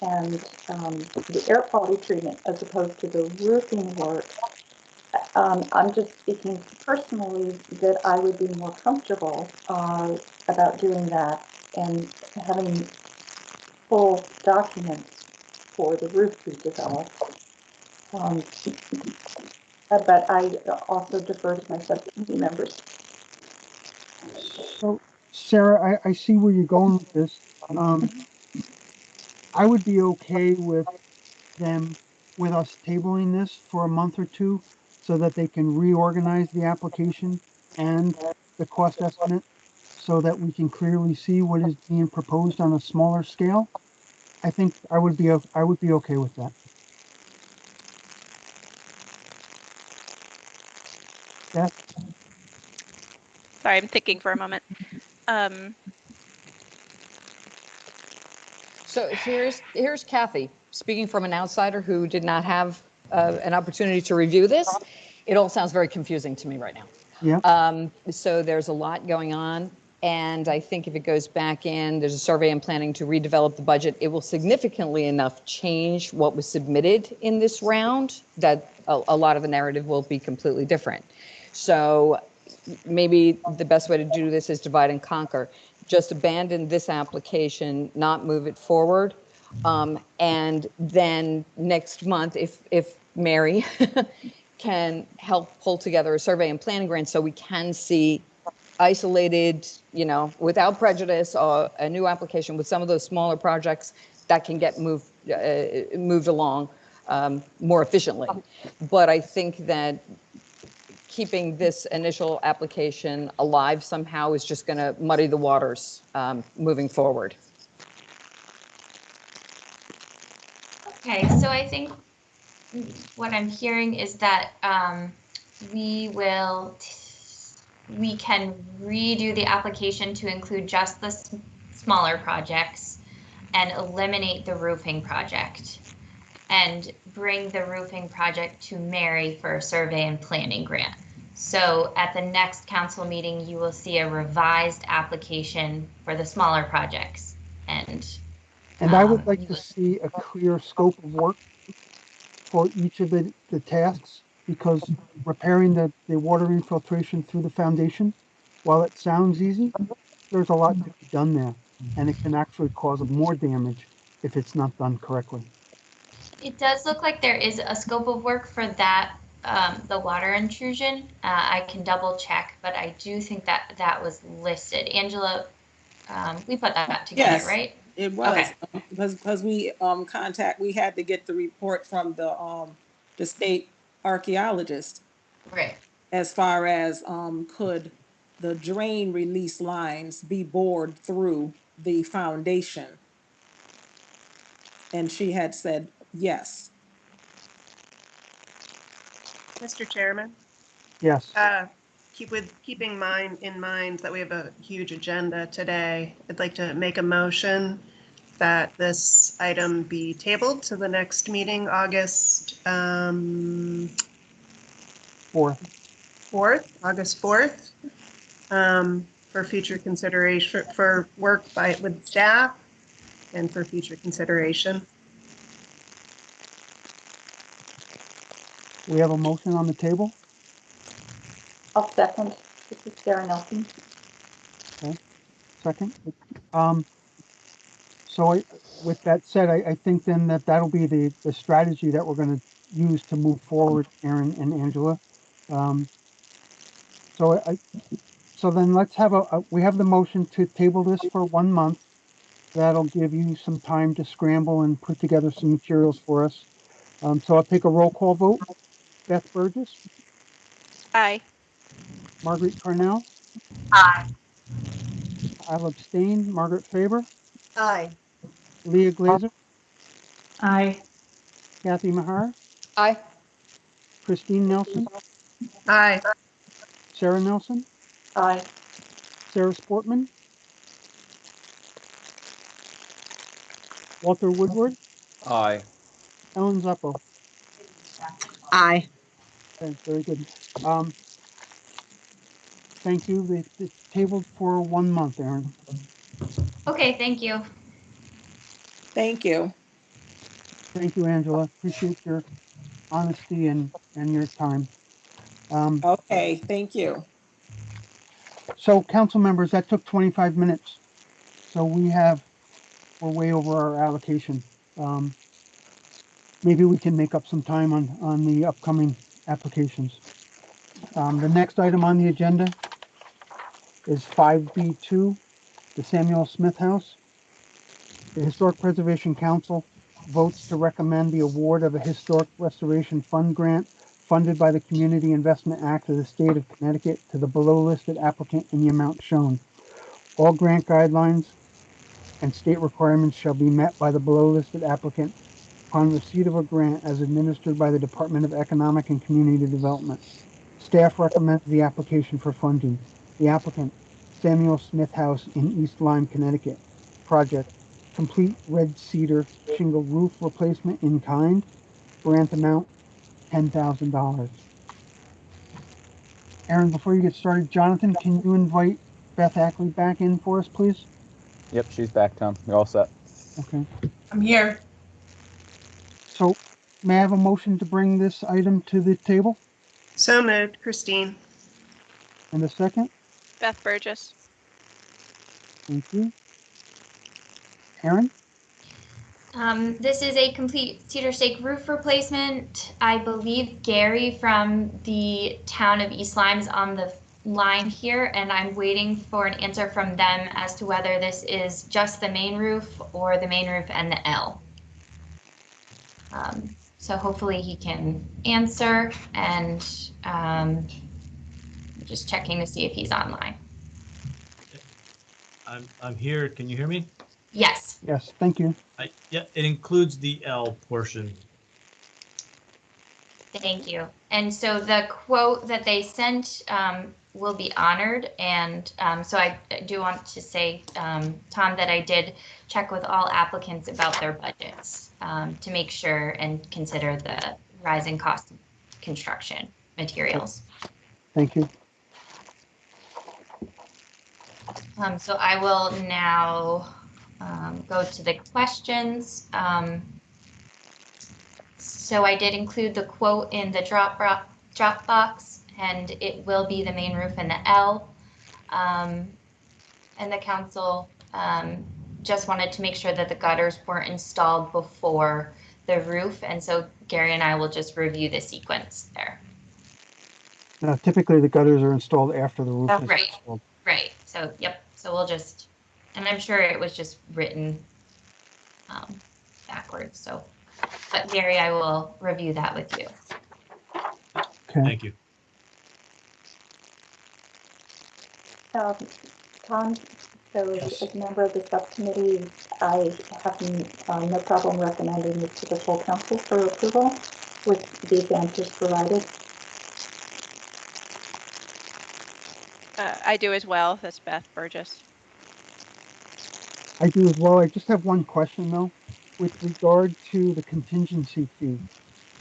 S6: and the air quality treatment as opposed to the roofing work? I'm just speaking personally that I would be more comfortable about doing that and having full documents for the roof to develop. But I also defer to my subcommittee members.
S5: So, Sarah, I see where you're going with this. I would be okay with us tabling this for a month or two so that they can reorganize the application and the cost estimate so that we can clearly see what is being proposed on a smaller scale. I think I would be okay with that. Beth?
S14: Sorry, I'm thinking for a moment.
S8: So here's Kathy, speaking from an outsider who did not have an opportunity to review this. It all sounds very confusing to me right now.
S5: Yeah.
S8: So there's a lot going on. And I think if it goes back in, there's a survey and planning to redevelop the budget, it will significantly enough change what was submitted in this round that a lot of the narrative will be completely different. So maybe the best way to do this is divide and conquer. Just abandon this application, not move it forward. And then next month, if Mary can help pull together a survey and planning grant so we can see isolated, without prejudice, a new application with some of those smaller projects that can get moved along more efficiently. But I think that keeping this initial application alive somehow is just going to muddy the waters moving forward.
S15: Okay, so I think what I'm hearing is that we can redo the application to include just the smaller projects and eliminate the roofing project and bring the roofing project to Mary for a survey and planning grant. So at the next council meeting, you will see a revised application for the smaller projects. And
S5: I would like to see a clear scope of work for each of the tasks, because repairing the water infiltration through the foundation, while it sounds easy, there's a lot to be done there, and it can actually cause more damage if it's not done correctly.
S15: it does look like there is a scope of work for that, the water intrusion. I can double check, but I do think that that was listed. Angela, we put that together,
S16: Yes,
S15: right?
S16: it was,
S15: Okay.
S16: because we we had to get the report from the state archaeologist.
S15: Right.
S16: As far as could the drain release lines be bored through the foundation? And she had said yes.
S10: Mr. Chairman?
S5: Yes.
S10: Keeping in mind that we have a huge agenda today, I'd like to make a motion that this item be tabled to the next meeting, August 4th, for future consideration, for work with staff and for future consideration.
S5: We have a motion on the table.
S6: I'll second. This is Sarah Nelson.
S5: Okay, second. So with that said, I think then that'll be the strategy that we're going to use to move forward, Aaron and Angela. So then let's have we have the motion to table this for 1 month. That'll give you some time to scramble and put together some materials for us. So I'll take a roll call vote. Beth Burgess?
S14: Aye.
S5: Margaret Carnell?
S15: Aye.
S5: I'll abstain. Margaret Faber?
S9: Aye.
S5: Leah Glazer?
S11: Aye.
S5: Kathy Mahar?
S8: Aye.
S5: Christine Nelson,
S10: Aye.
S5: Sarah Nelson,
S2: Aye.
S5: Sarah Sportman, Walter Woodward,
S1: Aye.
S5: Ellen Zeppo.
S9: Aye.
S5: Okay, very good. Thank you. It's tabled for 1 month, Aaron.
S15: Okay, thank you.
S16: Thank you.
S5: Thank you, Angela. Appreciate your honesty and your time.
S16: Okay, thank you.
S5: So council members, that took 25 minutes. So we're way over our allocation. Maybe we can make up some time on the upcoming applications. The next item on the agenda is 5B2, the Samuel Smith House. The Historic Preservation Council votes to recommend the award of a Historic Restoration Fund grant funded by the Community Investment Act of the State of Connecticut to the below listed applicant in the amount shown. All grant guidelines and state requirements shall be met by the below listed applicant upon receipt of a grant as administered by the Department of Economic and Community Development. Staff recommends the application for funding. The applicant, Samuel Smith House in East Lyme, Connecticut. Project, complete red cedar shingle roof replacement in kind. Grant amount, $10,000. Aaron, before you get started, Jonathan, can you invite Beth Ackley back in for us, please?
S1: Yep, she's back, Tom. You're all set.
S5: Okay.
S7: I'm here.
S5: So may I have a motion to bring this item to the table?
S10: So moved, Christine.
S5: And a second?
S14: Beth Burgess.
S5: Thank you. Aaron?
S15: This is a complete cedar stake roof replacement. I believe Gary from the town of East Lyme is on the line here, and I'm waiting for an answer from them as to whether this is just the main roof or the main roof and the L. So hopefully he can answer, and just checking to see if he's online.
S17: I'm here. Can you hear me?
S15: Yes.
S5: Yes, thank you.
S17: Yeah, it includes the L portion.
S15: Thank you. And so the quote that they sent will be honored. And so I do want to say, Tom, that I did check with all applicants about their budgets to make sure and consider the rising cost of construction materials.
S5: Thank you.
S15: So I will now go to the questions. So I did include the quote in the Dropbox, and it will be the main roof and the L. And the council just wanted to make sure that the gutters weren't installed before the roof, and so Gary and I will just review the sequence there.
S5: Typically the gutters are installed after the roof is
S15: Right,
S5: installed.
S15: right. So, yep. So we'll just, and I'm sure it was just written backwards. So, but Gary, I will review that with you.
S5: Okay.
S17: Thank you.
S6: Tom, so as a member of the subcommittee, I have no problem recommending this to the full council for approval with the advantages provided.
S14: I do as well. That's Beth Burgess.
S5: I do as well. I just have one question though. With regard to the contingency fee,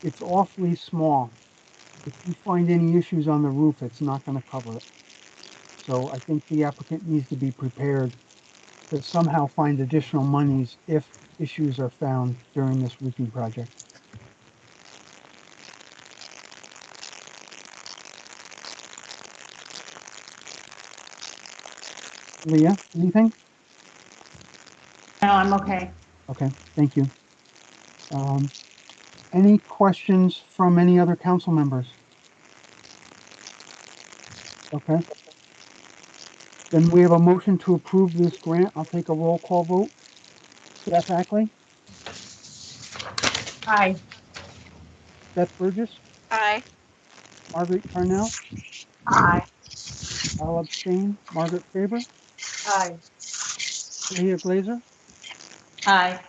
S5: it's awfully small. If you find any issues on the roof, it's not going to cover it. So I think the applicant needs to be prepared to somehow find additional monies if issues are found during this roofing project. Leah, anything?
S11: No, I'm okay.
S5: Okay, thank you. Any questions from any other council members? Okay. Then we have a motion to approve this grant. I'll take a roll call vote. Beth Ackley?
S3: Aye.
S5: Beth Burgess?
S14: Aye.
S5: Margaret Carnell?
S2: Aye.
S5: I'll abstain. Margaret Faber?
S2: Aye.
S5: Leah Glazer?
S11: Aye.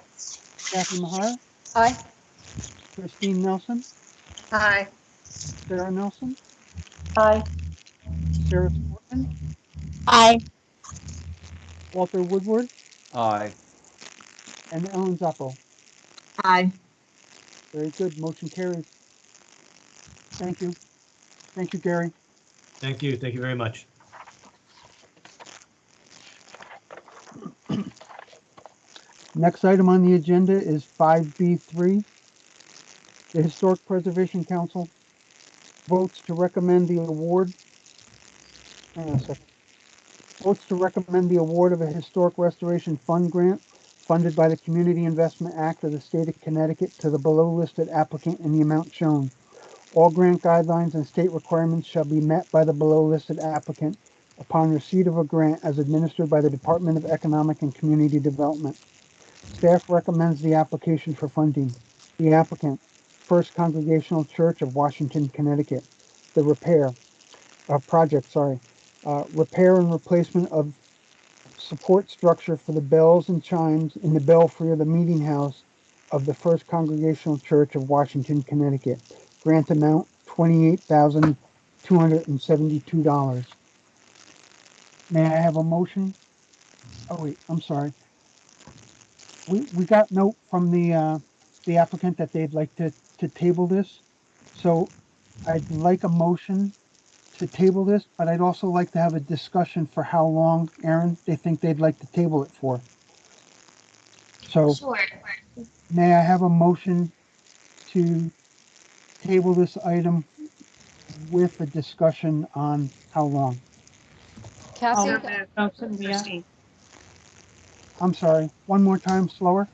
S5: Kathy Mahara?
S2: Aye.
S5: Christine Nelson?
S10: Aye.
S5: Sarah Nelson,
S6: Aye.
S5: Sarah Sportman,
S6: Aye.
S5: Walter Woodward,
S18: Aye.
S5: and Ellen Zoppo.
S6: Aye.
S5: Very good. Motion carries. Thank you. Thank you, Gary.
S17: Thank you. Thank you very much.
S5: Next item on the agenda is 5B3. The Historic Preservation Council votes to recommend the award. Hang on a second. Votes to recommend the award of a Historic Restoration Fund grant funded by the Community Investment Act of the State of Connecticut to the below listed applicant in the amount shown. All grant guidelines and state requirements shall be met by the below listed applicant upon receipt of a grant as administered by the Department of Economic and Community Development. Staff recommends the application for funding. The applicant, First Congregational Church of Washington, Connecticut. The repair and replacement of support structure for the bells and chimes in the belfry of the meeting house of the First Congregational Church of Washington, Connecticut. Grant amount $28,272. May I have a motion? Oh wait, I'm sorry. We got note from the applicant that they'd like to table this. So I'd like a motion to table this, but I'd also like to have a discussion for how long, Aaron, they think they'd like to table it for. So
S15: Sure.
S5: may I have a motion to table this item with a discussion on how long?
S8: Kathy,
S10: Christine.
S5: I'm sorry, one more time, slower.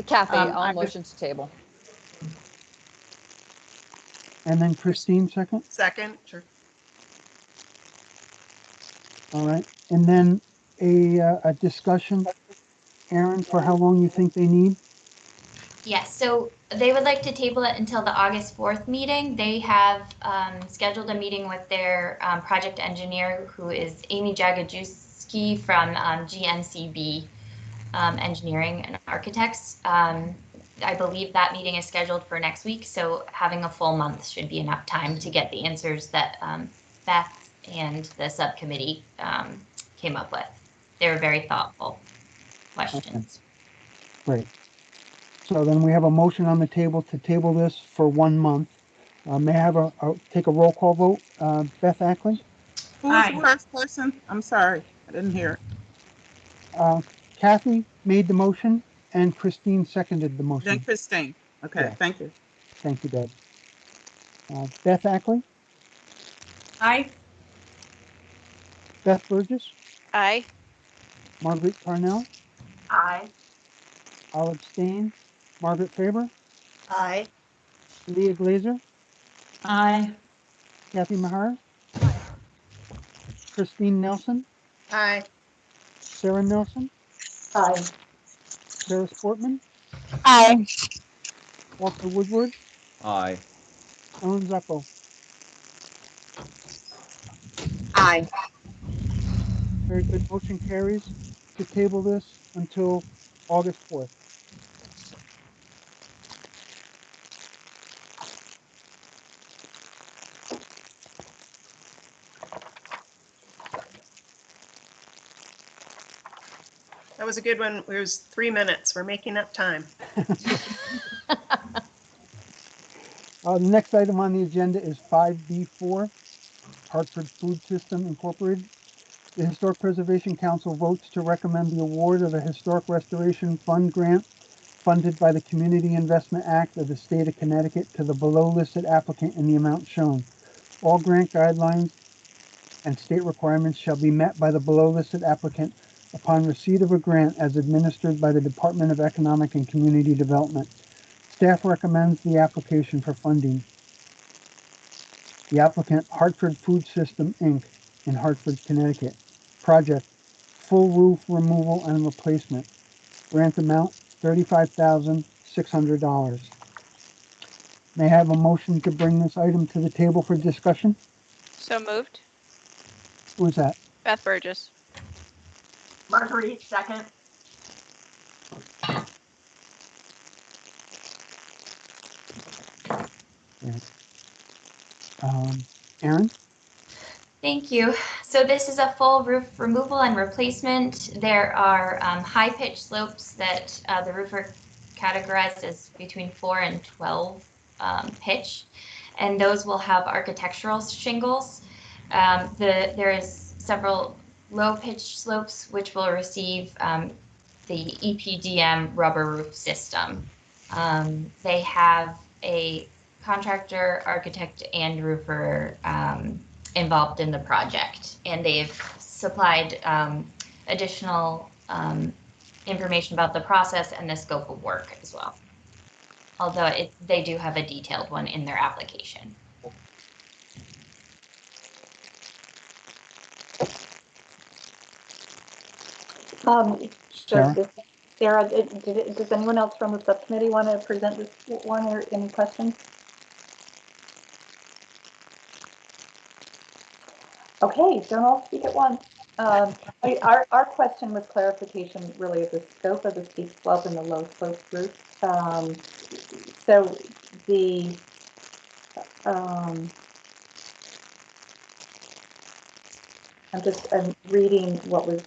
S8: Kathy,
S10: I
S8: I'll
S10: would-
S8: motion to table.
S5: And then Christine second.
S10: Second, sure.
S5: All right. And then a discussion, Aaron, for how long you think they need?
S15: Yes, so they would like to table it until the August 4th meeting. They have scheduled a meeting with their project engineer, who is Amy Jagajewski from GNCB Engineering and Architects. I believe that meeting is scheduled for next week, so having a full month should be enough time to get the answers that Beth and the subcommittee came up with. They were very thoughtful questions.
S5: Great. So then we have a motion on the table to table this for 1 month. May I have take a roll call vote? Beth Ackley?
S19: Who was the first person? I'm sorry, I didn't hear it.
S5: Kathy made the motion and Christine seconded the
S19: Then
S5: motion.
S19: Christine. Okay,
S5: Yeah.
S19: thank you.
S5: Thank you, Deb. Beth Ackley?
S7: Aye.
S5: Beth Burgess?
S14: Aye.
S5: Margaret Carnell?
S6: Aye.
S5: I'll abstain. Margaret Faber?
S9: Aye.
S5: Leah Glazer?
S11: Aye.
S5: Kathy Mahar? Christine Nelson?
S10: Aye.
S5: Sarah Nelson?
S6: Aye.
S5: Sarah Sportman?
S6: Aye.
S5: Walter Woodward?
S18: Aye.
S5: Ellen Zeppo?
S6: Aye.
S5: Very good. Motion carries to table this until August 4th.
S10: That was a good one. It was 3 minutes. We're making up time.
S5: The next item on the agenda is 5B4, Hartford Food System Incorporated. The Historic Preservation Council votes to recommend the award of a Historic Restoration Fund grant funded by the Community Investment Act of the State of Connecticut to the below listed applicant in the amount shown. All grant guidelines and state requirements shall be met by the below listed applicant upon receipt of a grant as administered by the Department of Economic and Community Development. Staff recommends the application for funding. The applicant, Hartford Food System, Inc. in Hartford, Connecticut. Project, full roof removal and replacement. Grant amount, $35,600. May I have a motion to bring this item to the table for discussion?
S14: So moved.
S5: Who is that?
S14: Beth Burgess.
S6: Marguerite, second.
S5: Yeah. Erin?
S15: Thank you. So this is a full roof removal and replacement. There are high pitch slopes that the roofer categorized as between 4 and 12 pitch, and those will have architectural shingles. There is several low pitch slopes which will receive the EPDM rubber roof system. They have a contractor, architect, and roofer involved in the project, and they've supplied additional information about the process and the scope of work as well. Although they do have a detailed one in their application.
S6: Sarah, does anyone else from the subcommittee want to present this one or any questions? Okay, don't all speak at once. Our question was clarification really of the scope of the steep slope and the low slope roof. So the I'm reading what was.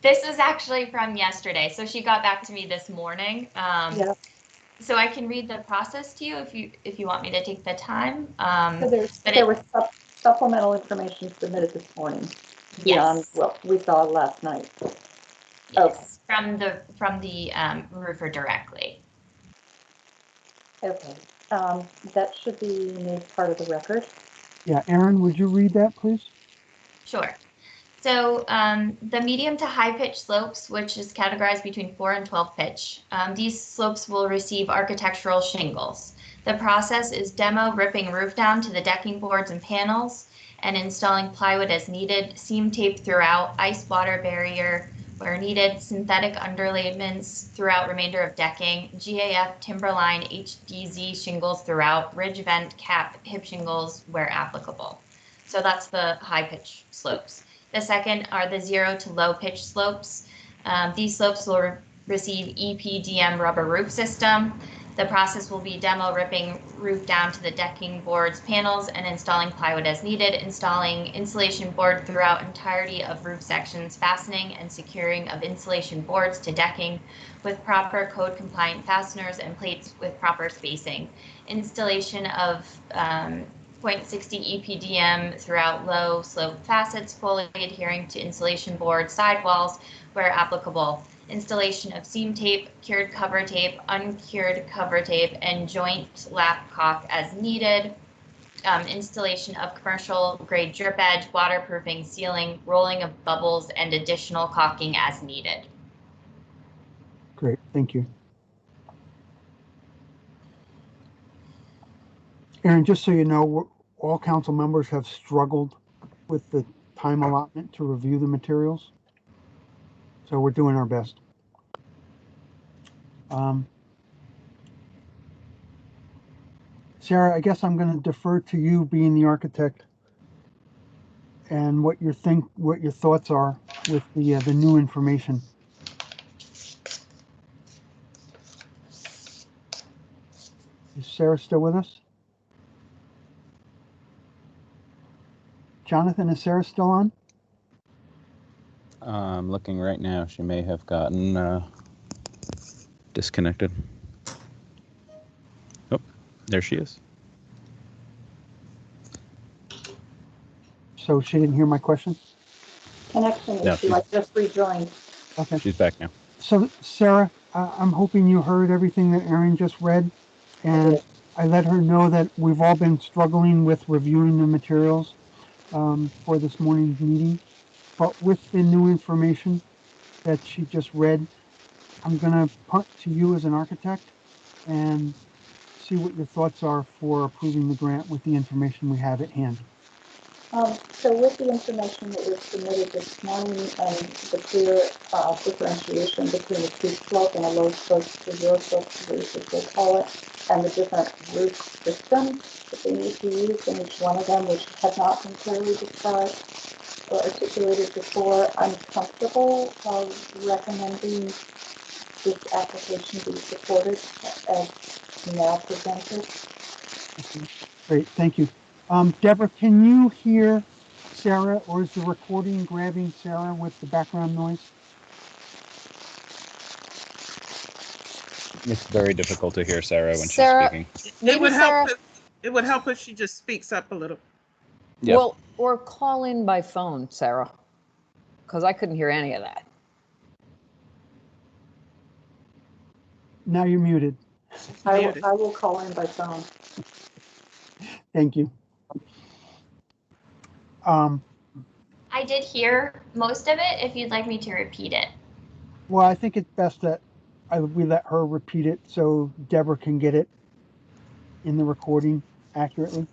S15: This is actually from yesterday. So she got back to me this morning. Yeah. So I can read the process to you if you want me to take the time.
S6: So there was supplemental information submitted this morning beyond what we saw last night.
S15: Yes, okay. From the roofer directly.
S6: Okay, that should be made part of the record.
S5: Yeah, Erin, would you read that, please?
S15: Sure. So the medium to high pitch slopes, which is categorized between 4 and 12 pitch, these slopes will receive architectural shingles. The process is demo ripping roof down to the decking boards and panels and installing plywood as needed, seam tape throughout, ice water barrier where needed, synthetic underlayments throughout remainder of decking, GAF timberline HDZ shingles throughout, ridge vent cap hip shingles where applicable. So that's the high pitch slopes. The second are the 0 to low pitch slopes. These slopes will receive EPDM rubber roof system. The process will be demo ripping roof down to the decking boards, panels, and installing plywood as needed, installing insulation board throughout entirety of roof sections, fastening and securing of insulation boards to decking with proper code compliant fasteners and plates with proper spacing, installation of 0.60 EPDM throughout low slope facets, fully adhering to insulation board sidewalls where applicable, installation of seam tape, cured cover tape, uncured cover tape, and joint lap caulk as needed, installation of commercial grade drip edge, waterproofing, sealing, rolling of bubbles, and additional caulking as needed.
S5: Great, thank you. Erin, just so you know, all council members have struggled with the time allotment to review the materials. So we're doing our best. Sarah, I guess I'm going to defer to you being the architect and what your thoughts are with the new information. Is Sarah still with us? Jonathan, is Sarah still on?
S1: I'm looking right now. She may have gotten disconnected. Oh, there she is.
S5: So she didn't hear my question?
S6: Connection issue. I just rejoined.
S5: Okay.
S1: She's back now.
S5: So Sarah, I'm hoping you heard everything that Erin just read, and I let her know that we've all been struggling with reviewing the materials for this morning's meeting. But with the new information that she just read, I'm going to punt to you as an architect and see what your thoughts are for approving the grant with the information we have at hand.
S6: So with the information that was submitted this morning and the clear differentiation between a steep slope and a low slope to zero slope roof, as they call it, and the different roof systems that they need to use in each one of them, which have not been clearly described or articulated before, I'm comfortable recommending this application be supported as now presented.
S5: Great, thank you. Deborah, can you hear Sarah, or is the recording grabbing Sarah with the background noise?
S1: It's very difficult to hear Sarah when
S8: Sarah,
S1: she's speaking.
S19: It would
S8: Sarah,
S19: help. It would help if she just speaks up a little.
S1: Yep.
S8: well, or call in by phone, Sarah, because I couldn't hear any of that.
S5: Now you're muted.
S2: I will call in by phone.
S5: Thank you.
S15: I did hear most of it, if you'd like me to repeat it.
S5: Well, I think it's best that we let her repeat it so Deborah can get it in the recording accurately.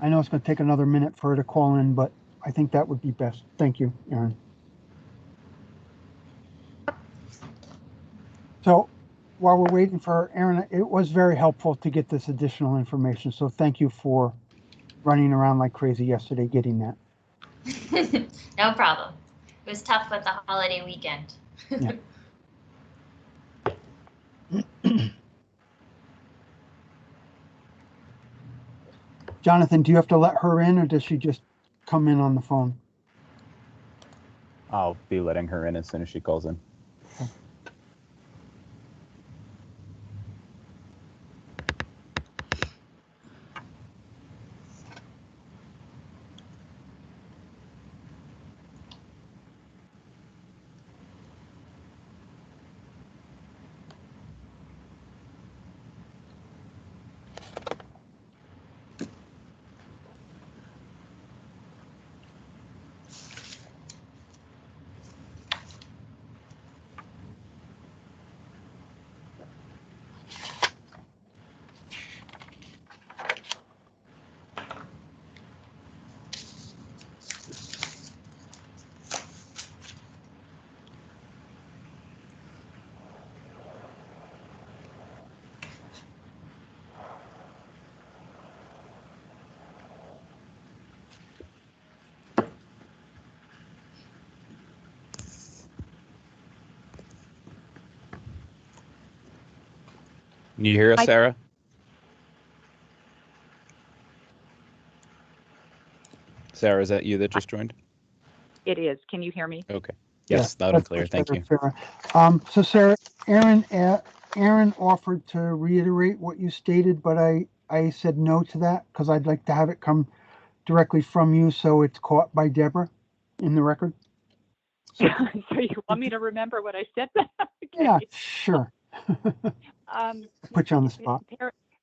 S5: I know it's going to take another minute for her to call in, but I think that would be best. Thank you, Aaron. So while we're waiting for Aaron, it was very helpful to get this additional information. So thank you for running around like crazy yesterday getting that.
S15: No problem. It was tough with the holiday weekend.
S5: Yeah. Jonathan, do you have to let her in, or does she just come in on the phone?
S1: I'll be letting her in as soon as she calls in. Can you hear us, Sarah? Sarah, is that you that just joined?
S18: It is. Can you hear me?
S1: Okay. Yes, loud and clear. Thank you.
S5: Sarah. So Sarah, Aaron offered to reiterate what you stated, but I said no to that because I'd like to have it come directly from you so it's caught by Deborah in the record.
S18: So you want me to remember what I said? Okay.
S5: Yeah, sure. Put you on the spot.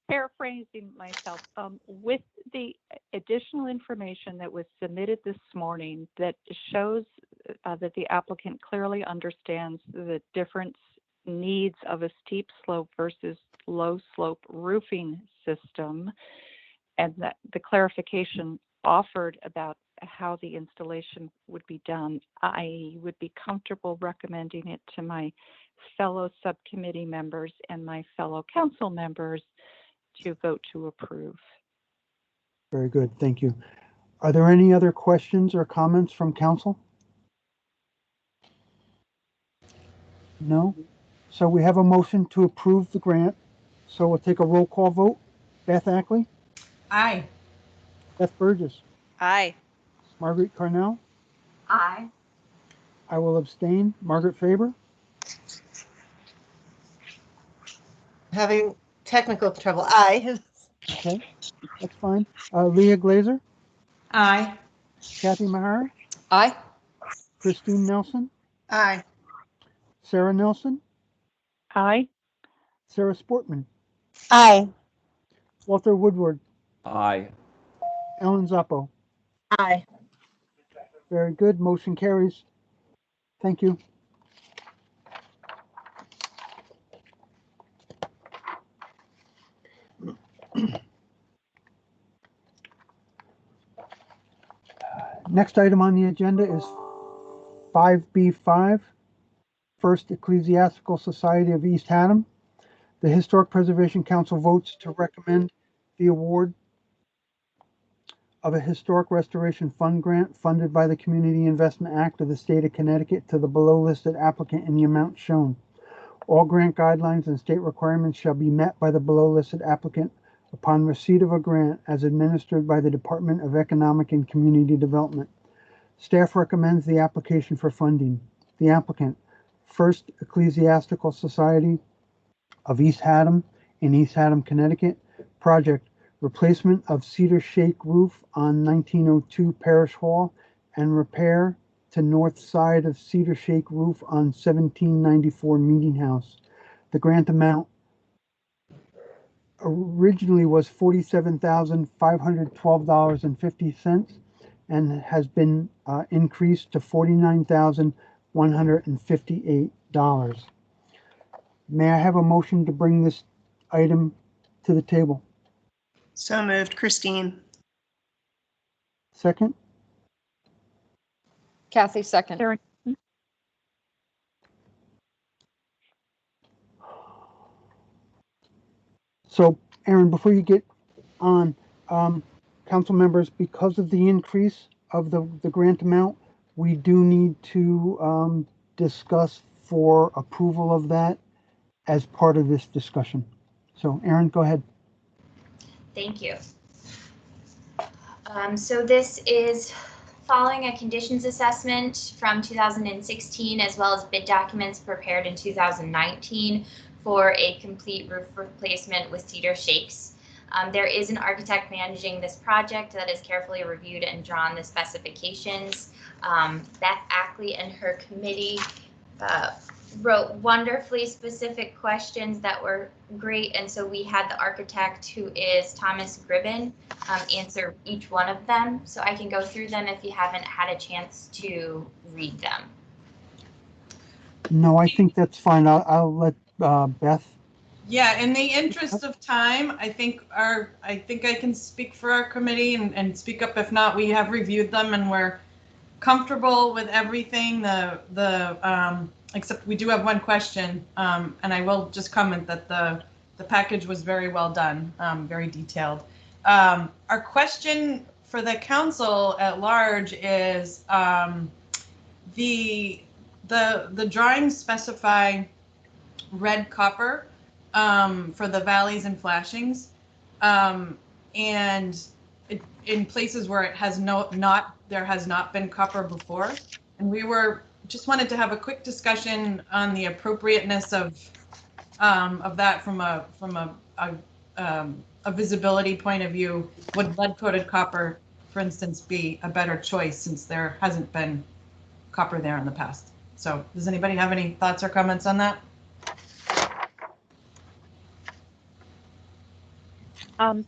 S18: Paraphrasing myself, with the additional information that was submitted this morning that shows that the applicant clearly understands the different needs of a steep slope versus low slope roofing system, and that the clarification offered about how the installation would be done, I would be comfortable recommending it to my fellow subcommittee members and my fellow council members to vote to approve.
S5: Very good. Thank you. Are there any other questions or comments from council? No? So we have a motion to approve the grant. So we'll take a roll call vote. Beth Ackley?
S7: Aye.
S5: Beth Burgess?
S14: Aye.
S5: Margaret Carnell?
S15: Aye.
S5: I will abstain. Margaret Faber?
S9: Having technical trouble. Aye.
S5: Okay, that's fine. Leah Glazer?
S7: Aye.
S5: Kathy Mahara?
S8: Aye.
S5: Christine Nelson?
S9: Aye.
S5: Sarah Nelson?
S18: Aye.
S5: Sarah Sportman?
S9: Aye.
S5: Walter Woodward?
S1: Aye.
S5: Ellen Zappo?
S9: Aye.
S5: Very good. Motion carries. Thank you. Next item on the agenda is 5B5, First Ecclesiastical Society of East Haddam. The Historic Preservation Council votes to recommend the award of a Historic Restoration Fund grant funded by the Community Investment Act of the State of Connecticut to the below listed applicant in the amount shown. All grant guidelines and state requirements shall be met by the below listed applicant upon receipt of a grant as administered by the Department of Economic and Community Development. Staff recommends the application for funding. The applicant, First Ecclesiastical Society of East Haddam in East Haddam, Connecticut. Project, replacement of cedar shake roof on 1902 Parish Hall and repair to north side of cedar shake roof on 1794 Meeting House. The grant amount originally was $47,512.50 and has been increased to $49,158. May I have a motion to bring this item to the table?
S10: So moved. Christine.
S5: Second?
S8: Kathy, second.
S18: Sarah.
S5: So, Aaron, before you get on, council members, because of the increase of the grant amount, we do need to discuss for approval of that as part of this discussion. So, Aaron, go ahead.
S15: Thank you. So this is following a conditions assessment from 2016, as well as bid documents prepared in 2019 for a complete roof replacement with cedar shakes. There is an architect managing this project that has carefully reviewed and drawn the specifications. Beth Ackley and her committee wrote wonderfully specific questions that were great, and so we had the architect, who is Thomas Gribben, answer each one of them. So I can go through them if you haven't had a chance to read them.
S5: No, I think that's fine. I'll let Beth.
S7: Yeah, in the interest of time, I think I can speak for our committee and speak up if not. We have reviewed them and we're comfortable with everything. Except we do have one question, and I will just comment that the package was very well done, very detailed. Our question for the council at large is the drawings specify red copper for the valleys and flashings, and in places where it has there has not been copper before, and we just wanted to have a quick discussion on the appropriateness of that from a visibility point of view. Would lead-coated copper, for instance, be a better choice since there hasn't been copper there in the past? So does anybody have any thoughts or comments on that?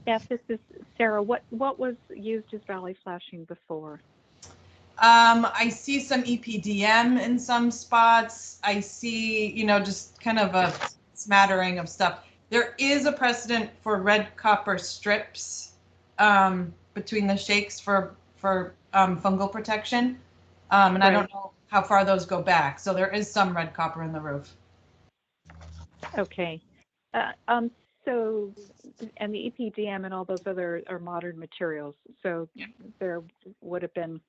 S18: Beth, this is Sarah. What was used as valley flashing before?
S7: I see some EPDM in some spots. I see, just kind of a smattering of stuff. There is a precedent for red copper strips between the shakes for fungal protection. And right. I don't know how far those go back. So there is some red copper in the roof.
S18: Okay. So, and the EPDM and all those other are modern materials. So yeah. There would have been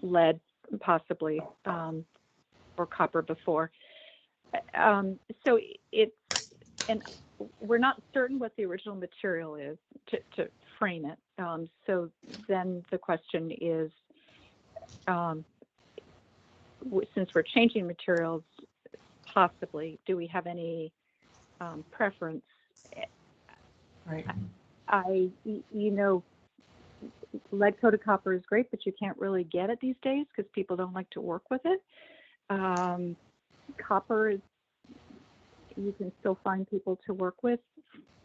S18: lead possibly or copper before. So and we're not certain what the original material is to frame it. So then the question is, since we're changing materials, possibly, do we have any preference?
S7: Right.
S18: Lead-coated copper is great, but you can't really get it these days because people don't like to work with it. Copper is, you can still find people to work with.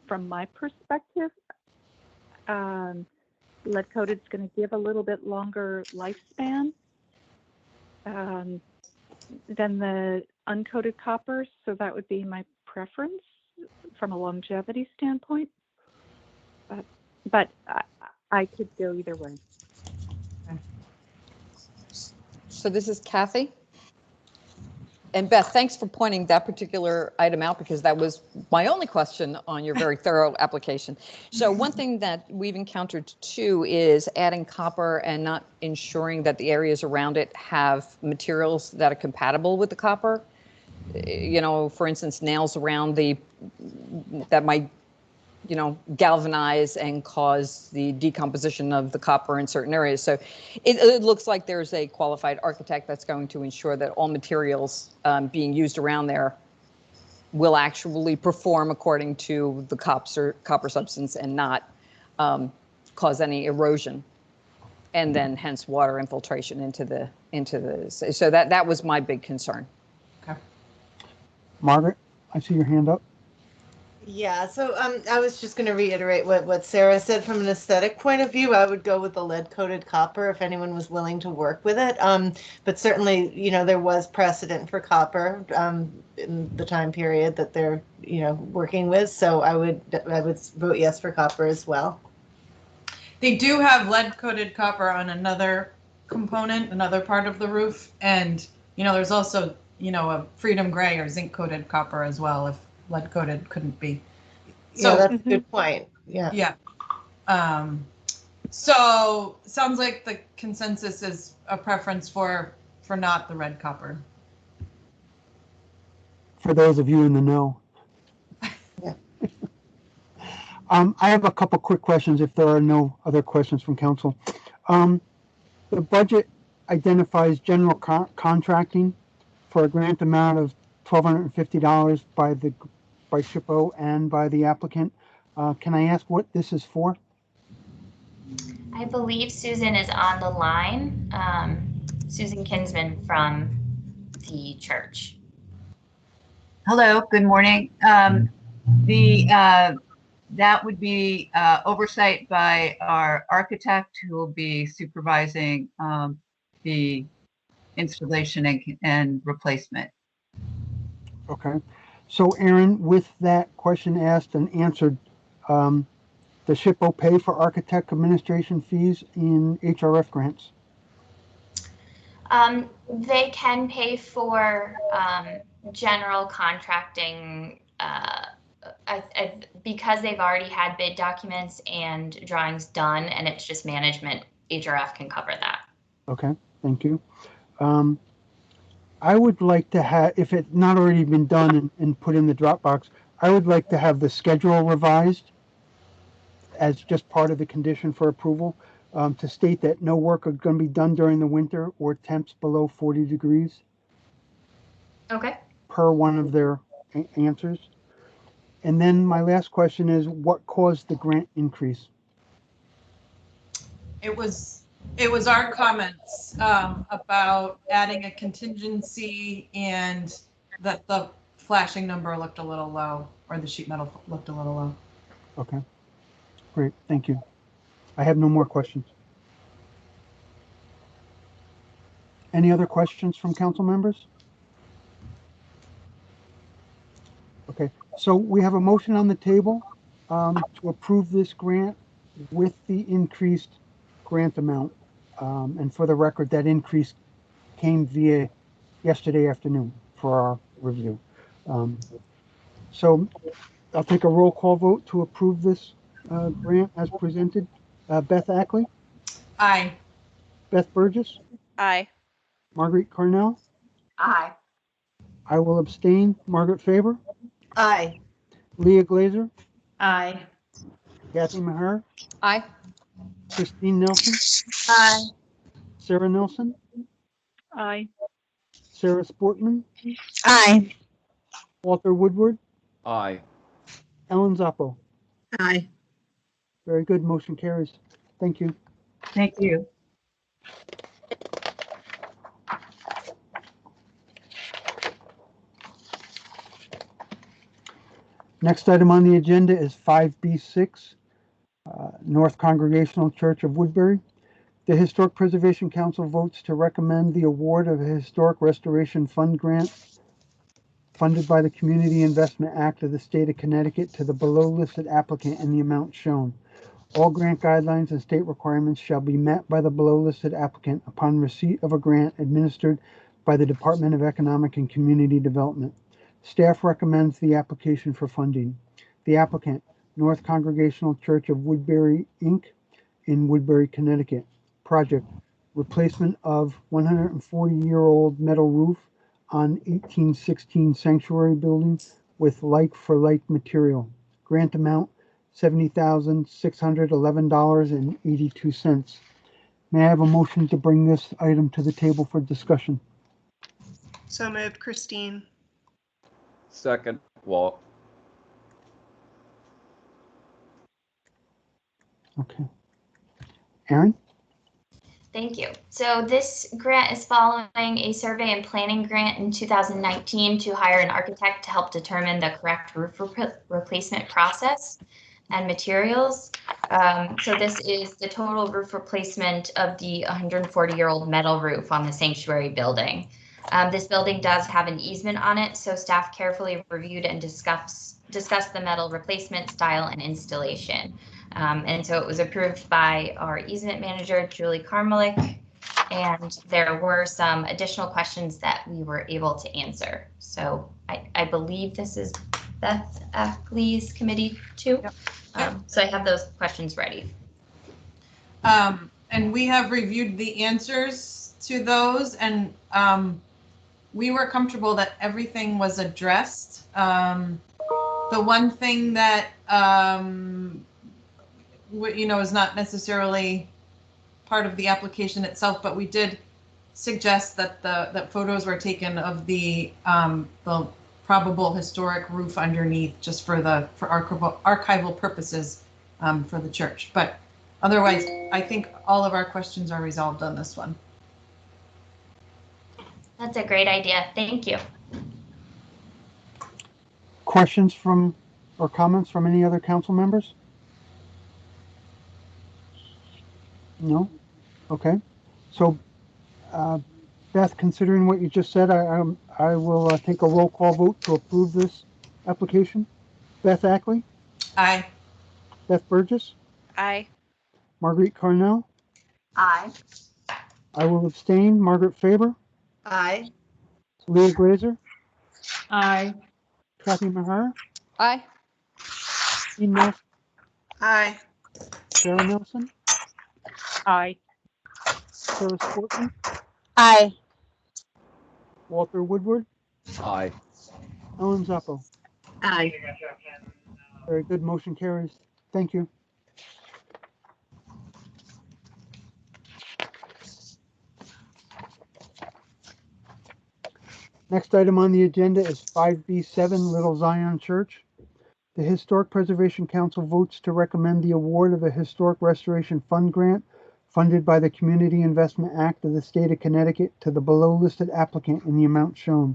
S18: From my perspective, lead-coated is going to give a little bit longer lifespan than the uncoated copper, so that would be my preference from a longevity standpoint. But I could go either way.
S8: So this is Kathy. And Beth, thanks for pointing that particular item out because that was my only question on your very thorough application. So one thing that we've encountered too is adding copper and not ensuring that the areas around it have materials that are compatible with the copper. For instance, nails around that might galvanize and cause the decomposition of the copper in certain areas. So it looks like there's a qualified architect that's going to ensure that all materials being used around there will actually perform according to the copper substance and not cause any erosion, and then hence water infiltration into the so that was my big concern.
S7: Okay.
S5: Margaret, I see your hand up.
S9: Yeah, so I was just going to reiterate what Sarah said. From an aesthetic point of view, I would go with the lead-coated copper if anyone was willing to work with it. But certainly, there was precedent for copper in the time period that they're, working with. So I would vote yes for copper as well.
S7: They do have lead-coated copper on another component, another part of the roof, and there's also a Freedom Gray or zinc-coated copper as well if lead-coated couldn't be.
S9: So that's a good point. Yeah.
S7: Yeah. So sounds like the consensus is a preference for not the red copper.
S5: For those of you in the know.
S9: Yeah.
S5: I have a couple quick questions if there are no other questions from council. The budget identifies general contracting for a grant amount of $1,250 by SHPO and by the applicant. Can I ask what this is for?
S15: I believe Susan is on the line. Susan Kinsman from the church.
S20: Hello, good morning. That would be oversight by our architect who will be supervising the installation and replacement.
S5: Okay. So Aaron, with that question asked and answered, does SHPO pay for architect administration fees in HRF grants?
S15: They can pay for general contracting because they've already had bid documents and drawings done, and it's just management. HRF can cover that.
S5: Okay, thank you. I would like to have, if it's not already been done and put in the Dropbox, I would like to have the schedule revised as just part of the condition for approval, to state that no work is going to be done during the winter or temps below 40 degrees.
S15: Okay.
S5: Per one of their answers. And then my last question is, what caused the grant increase?
S7: It was our comments about adding a contingency and that the flashing number looked a little low, or the sheet metal looked a little low.
S5: Okay, great, thank you. I have no more questions. Any other questions from council members? Okay, so we have a motion on the table to approve this grant with the increased grant amount. And for the record, that increase came via yesterday afternoon for our review. So I'll take a roll call vote to approve this grant as presented. Beth Ackley?
S7: Aye.
S5: Beth Burgess?
S14: Aye.
S5: Marguerite Cornell?
S20: Aye.
S5: I will abstain. Margaret Faber?
S9: Aye.
S5: Leah Glazer?
S11: Aye.
S5: Kathy Maher?
S8: Aye.
S5: Christine Nelson?
S20: Aye.
S5: Sarah Nelson?
S18: Aye.
S5: Sarah Sportman?
S20: Aye.
S5: Walter Woodward?
S1: Aye.
S5: Ellen Zappo?
S20: Aye.
S5: Very good. Motion carries. Thank you.
S20: Thank you.
S5: Next item on the agenda is 5B6, North Congregational Church of Woodbury. The Historic Preservation Council votes to recommend the award of a Historic Restoration Fund grant funded by the Community Investment Act of the State of Connecticut to the below listed applicant in the amount shown. All grant guidelines and state requirements shall be met by the below listed applicant upon receipt of a grant administered by the Department of Economic and Community Development. Staff recommends the application for funding. The applicant, North Congregational Church of Woodbury, Inc., in Woodbury, Connecticut. Project, replacement of 140-year-old metal roof on 1816 sanctuary building with like-for-like material. Grant amount, $70,611.82. May I have a motion to bring this item to the table for discussion?
S10: So moved, Christine.
S1: Second, Walt.
S5: Okay. Aaron?
S15: Thank you. So this grant is following a survey and planning grant in 2019 to hire an architect to help determine the correct roof replacement process and materials. So this is the total roof replacement of the 140-year-old metal roof on the sanctuary building. This building does have an easement on it, so staff carefully reviewed and discussed the metal replacement style and installation. And so it was approved by our easement manager, Julie Karmelik, and there were some additional questions that we were able to answer. So I believe this is Beth Ackley's committee too. So I have those questions ready.
S7: And we have reviewed the answers to those, and we were comfortable that everything was addressed. The one thing that is not necessarily part of the application itself, but we did suggest that that photos were taken of the probable historic roof underneath, just for archival purposes for the church. But otherwise, I think all of our questions are resolved on this one.
S15: That's a great idea. Thank you.
S5: Questions from or comments from any other council members? No? Okay. So, Beth, considering what you just said, I will take a roll call vote to approve this application. Beth Ackley?
S7: Aye.
S5: Beth Burgess?
S14: Aye.
S5: Marguerite Carnell?
S12: Aye.
S5: I will abstain. Margaret Faber?
S9: Aye.
S5: Leah Glazer?
S11: Aye.
S5: Kathy Maher?
S8: Aye.
S5: Dean Nelson?
S10: Aye.
S5: Sarah Nelson?
S18: Aye.
S5: Sarah Sportman?
S20: Aye.
S5: Walter Woodward?
S1: Aye.
S5: Ellen Zappo?
S20: Aye.
S5: Very good. Motion carries. Thank you. Next item on the agenda is 5B7 Little Zion Church. The Historic Preservation Council votes to recommend the award of a Historic Restoration Fund grant funded by the Community Investment Act of the State of Connecticut to the below listed applicant in the amount shown.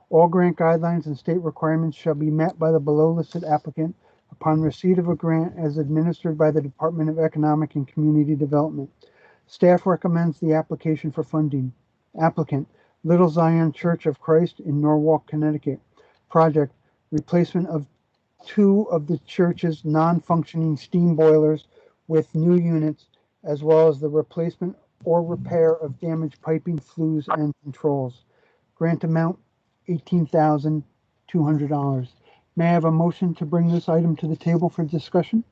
S5: All grant guidelines and state requirements shall be met by the below listed applicant upon receipt of a grant as administered by the Department of Economic and Community Development. Staff recommends the application for funding. Applicant, Little Zion Church of Christ in Norwalk, Connecticut. Project, replacement of 2 of the church's non-functioning steam boilers with new units, as well as the replacement or repair of damaged piping, flues, and controls. Grant amount $18,200. May I have a motion to bring this item to the table for discussion?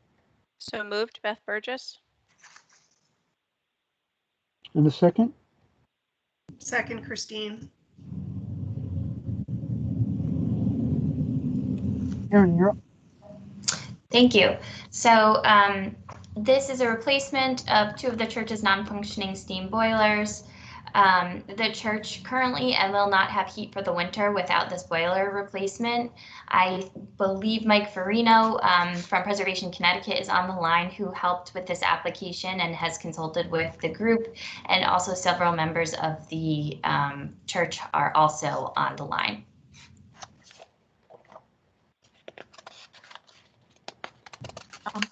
S14: So moved, Beth Burgess.
S5: And a second?
S10: Second, Christine.
S5: Aaron, you're up.
S15: Thank you. So this is a replacement of 2 of the church's non-functioning steam boilers. The church currently will not have heat for the winter without this boiler replacement. I believe Mike Farino from Preservation Connecticut is on the line, who helped with this application and has consulted with the group, and also several members of the church are also on the line.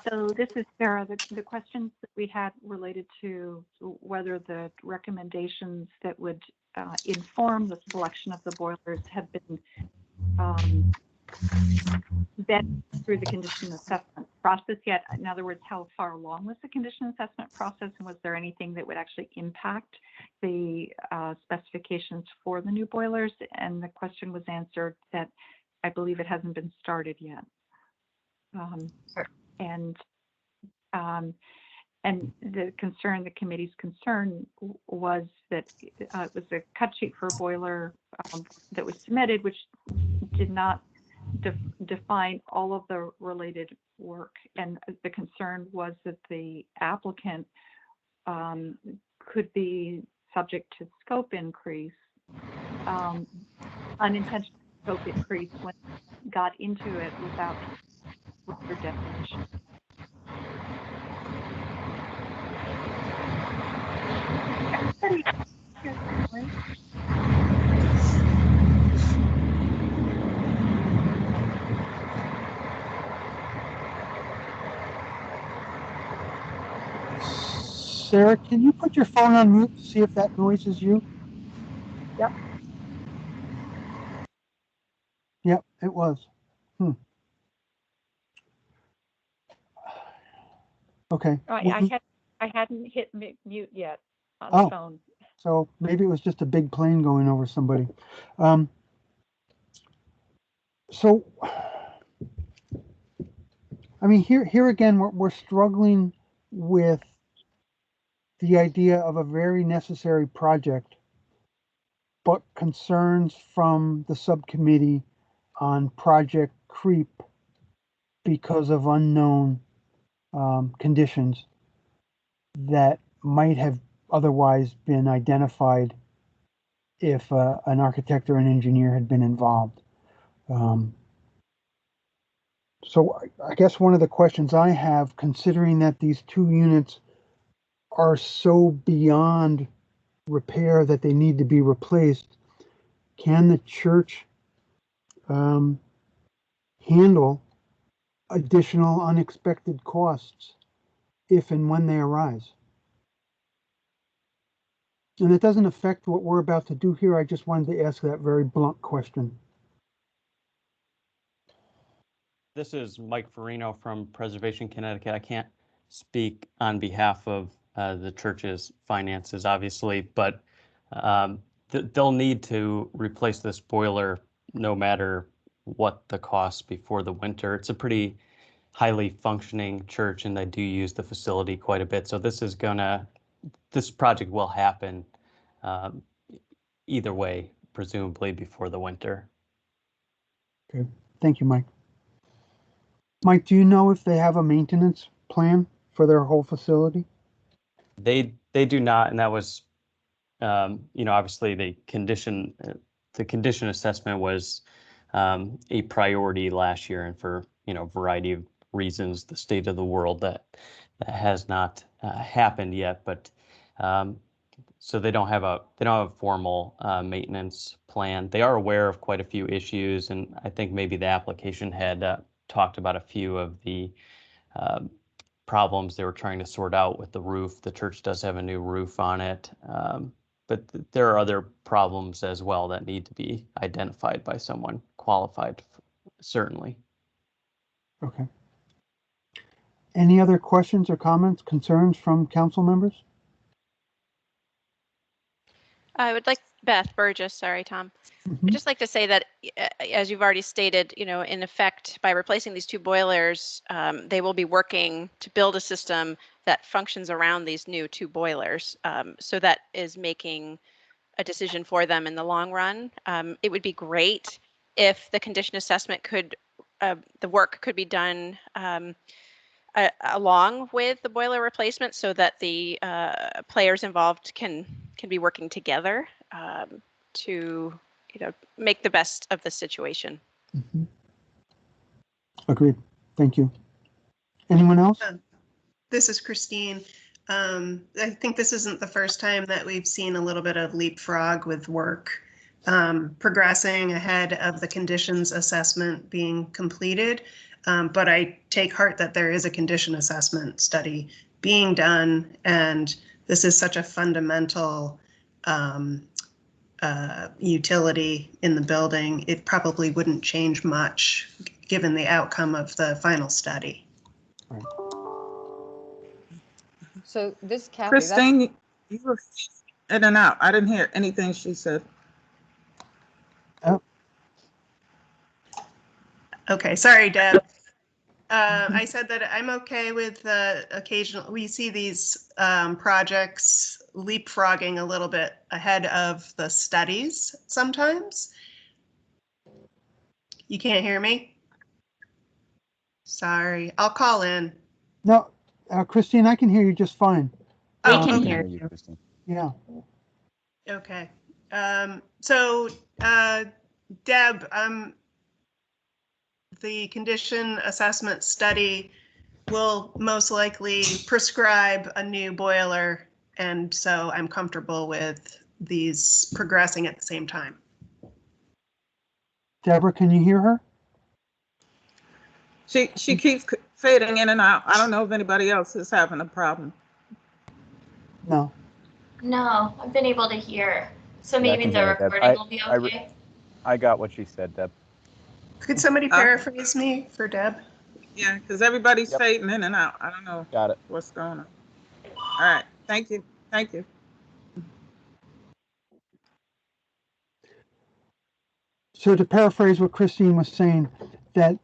S18: So this is Sarah. The questions that we had related to whether the recommendations that would inform the selection of the boilers have been vetted through the condition assessment process yet. In other words, how far along was the condition assessment process, and was there anything that would actually impact the specifications for the new boilers? And the question was answered that I believe it hasn't been started yet. And the committee's concern was that it was a cut sheet for a boiler that was submitted, which did not define all of the related work. And the concern was that the applicant could be subject to scope increase, unintentional scope increase when it got into it without further definition.
S5: Sarah, can you put your phone on mute to see if that noise is you?
S18: Yep.
S5: Yep, it was. Okay.
S18: I hadn't hit mute yet on the phone.
S5: So maybe it was just a big plane going over somebody. So, I mean, here again, we're struggling with the idea of a very necessary project, but concerns from the subcommittee on project creep because of unknown conditions that might have otherwise been identified if an architect or an engineer had been involved. So I guess one of the questions I have, considering that these two units are so beyond repair that they need to be replaced, can the church handle additional unexpected costs if and when they arise? And it doesn't affect what we're about to do here. I just wanted to ask that very blunt question.
S21: This is Mike Farino from Preservation Connecticut. I can't speak on behalf of the church's finances, obviously, but they'll need to replace this boiler no matter what the cost before the winter. It's a pretty highly functioning church, and they do use the facility quite a bit. So this project will happen either way, presumably before the winter.
S5: Okay, thank you, Mike. Mike, do you know if they have a maintenance plan for their whole facility?
S21: They do not, and that was, obviously the condition assessment was a priority last year, and for a variety of reasons, the state of the world, that has not happened yet. But so they don't have a formal maintenance plan. They are aware of quite a few issues, and I think maybe the application had talked about a few of the problems they were trying to sort out with the roof. The church does have a new roof on it, but there are other problems as well that need to be identified by someone qualified, certainly.
S5: Okay. Any other questions or comments, concerns from council members?
S14: I would like, Beth Burgess, sorry, Tom. I'd just like to say that, as you've already stated, in effect, by replacing these two boilers, they will be working to build a system that functions around these new two boilers. So that is making a decision for them in the long run. It would be great if the condition assessment the work could be done along with the boiler replacement, so that the players involved can be working together to make the best of the situation.
S5: Mm-hmm. Agreed. Thank you. Anyone else?
S10: This is Christine. I think this isn't the first time that we've seen a little bit of leapfrog with work progressing ahead of the conditions assessment being completed. But I take heart that there is a condition assessment study being done, and this is such a fundamental utility in the building. It probably wouldn't change much given the outcome of the final study.
S5: Right.
S8: So this, Kathy,
S19: Christine, you were in and out. I didn't hear anything she said.
S5: Oh.
S10: Okay, sorry, Deb. I said that I'm okay with we see these projects leapfrogging a little bit ahead of the studies sometimes. You can't hear me? Sorry, I'll call in.
S5: No, Christine, I can hear you just fine.
S10: We
S5: Um,
S10: can
S1: hear you, Christine.
S5: Yeah.
S10: Okay. So, Deb, the condition assessment study will most likely prescribe a new boiler, and so I'm comfortable with these progressing at the same time.
S5: Deborah, can you hear her?
S19: She keeps fading in and out. I don't know if anybody else is having a problem.
S5: No.
S15: No, I've been able to hear. So
S1: Yeah, I
S15: maybe
S1: can
S15: the
S1: hear you, Deb.
S15: recording will be okay.
S1: I got what she said, Deb.
S10: Could somebody paraphrase me for Deb?
S19: Yeah, because everybody's fading in and out. I don't know
S1: Got it.
S19: what's going on. All right. Thank you. Thank you.
S5: So to paraphrase what Christine was saying, that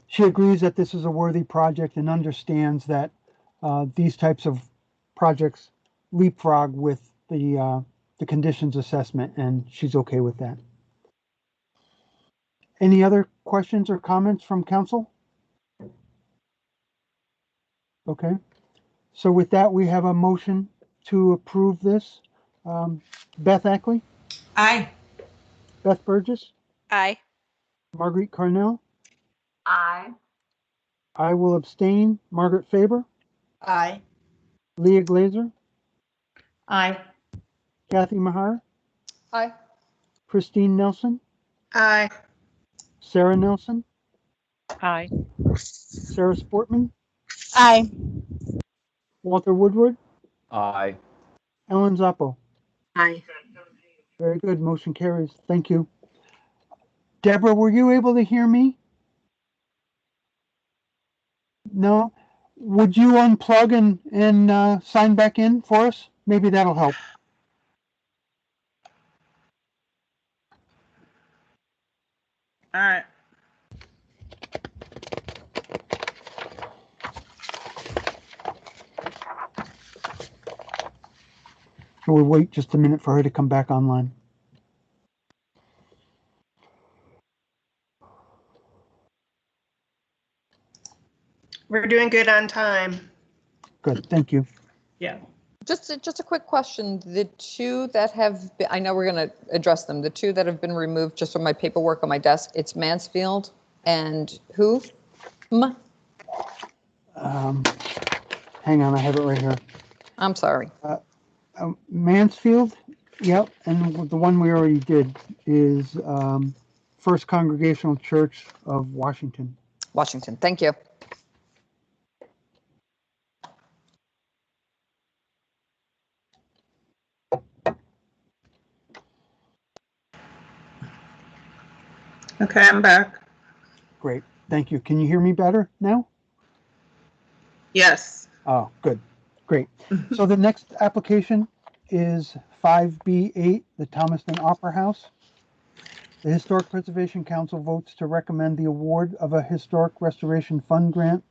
S5: she agrees that this is a worthy project and understands that these types of projects leapfrog with the conditions assessment, and she's okay with that. Any other questions or comments from council? Okay. So with that, we have a motion to approve this. Beth Ackley?
S7: Aye.
S5: Beth Burgess?
S14: Aye.
S5: Marguerite Carnell?
S15: Aye.
S5: I will abstain. Margaret Faber?
S9: Aye.
S5: Leah Glazer?
S11: Aye.
S5: Kathy Mahar?
S8: Aye.
S5: Christine Nelson?
S10: Aye.
S5: Sarah Nelson?
S18: Aye.
S5: Sarah Sportman?
S20: Aye.
S5: Walter Woodward?
S1: Aye.
S5: Ellen Zappo?
S20: Aye.
S5: Very good. Motion carries. Thank you. Deborah, were you able to hear me? No? Would you unplug and sign back in for us? Maybe that'll help.
S19: All right.
S5: We'll wait just a minute for her to come back online.
S10: We're doing good on time.
S5: Good. Thank you.
S11: Yeah.
S8: Just a quick question. The two that have been, I know we're going to address them. The two that have been removed just from my paperwork on my desk, it's Mansfield and who?
S5: Hang on, I have it right here.
S8: I'm sorry.
S5: Mansfield, yep, and the one we already did is First Congregational Church of Washington.
S8: Washington. Thank you.
S19: Okay, I'm back.
S5: Great. Thank you. Can you hear me better now?
S19: Yes.
S5: Oh, good. Great. So the next application is 5B8, the Thomaston Opera House. The Historic Preservation Council votes to recommend the award of a Historic Restoration Fund grant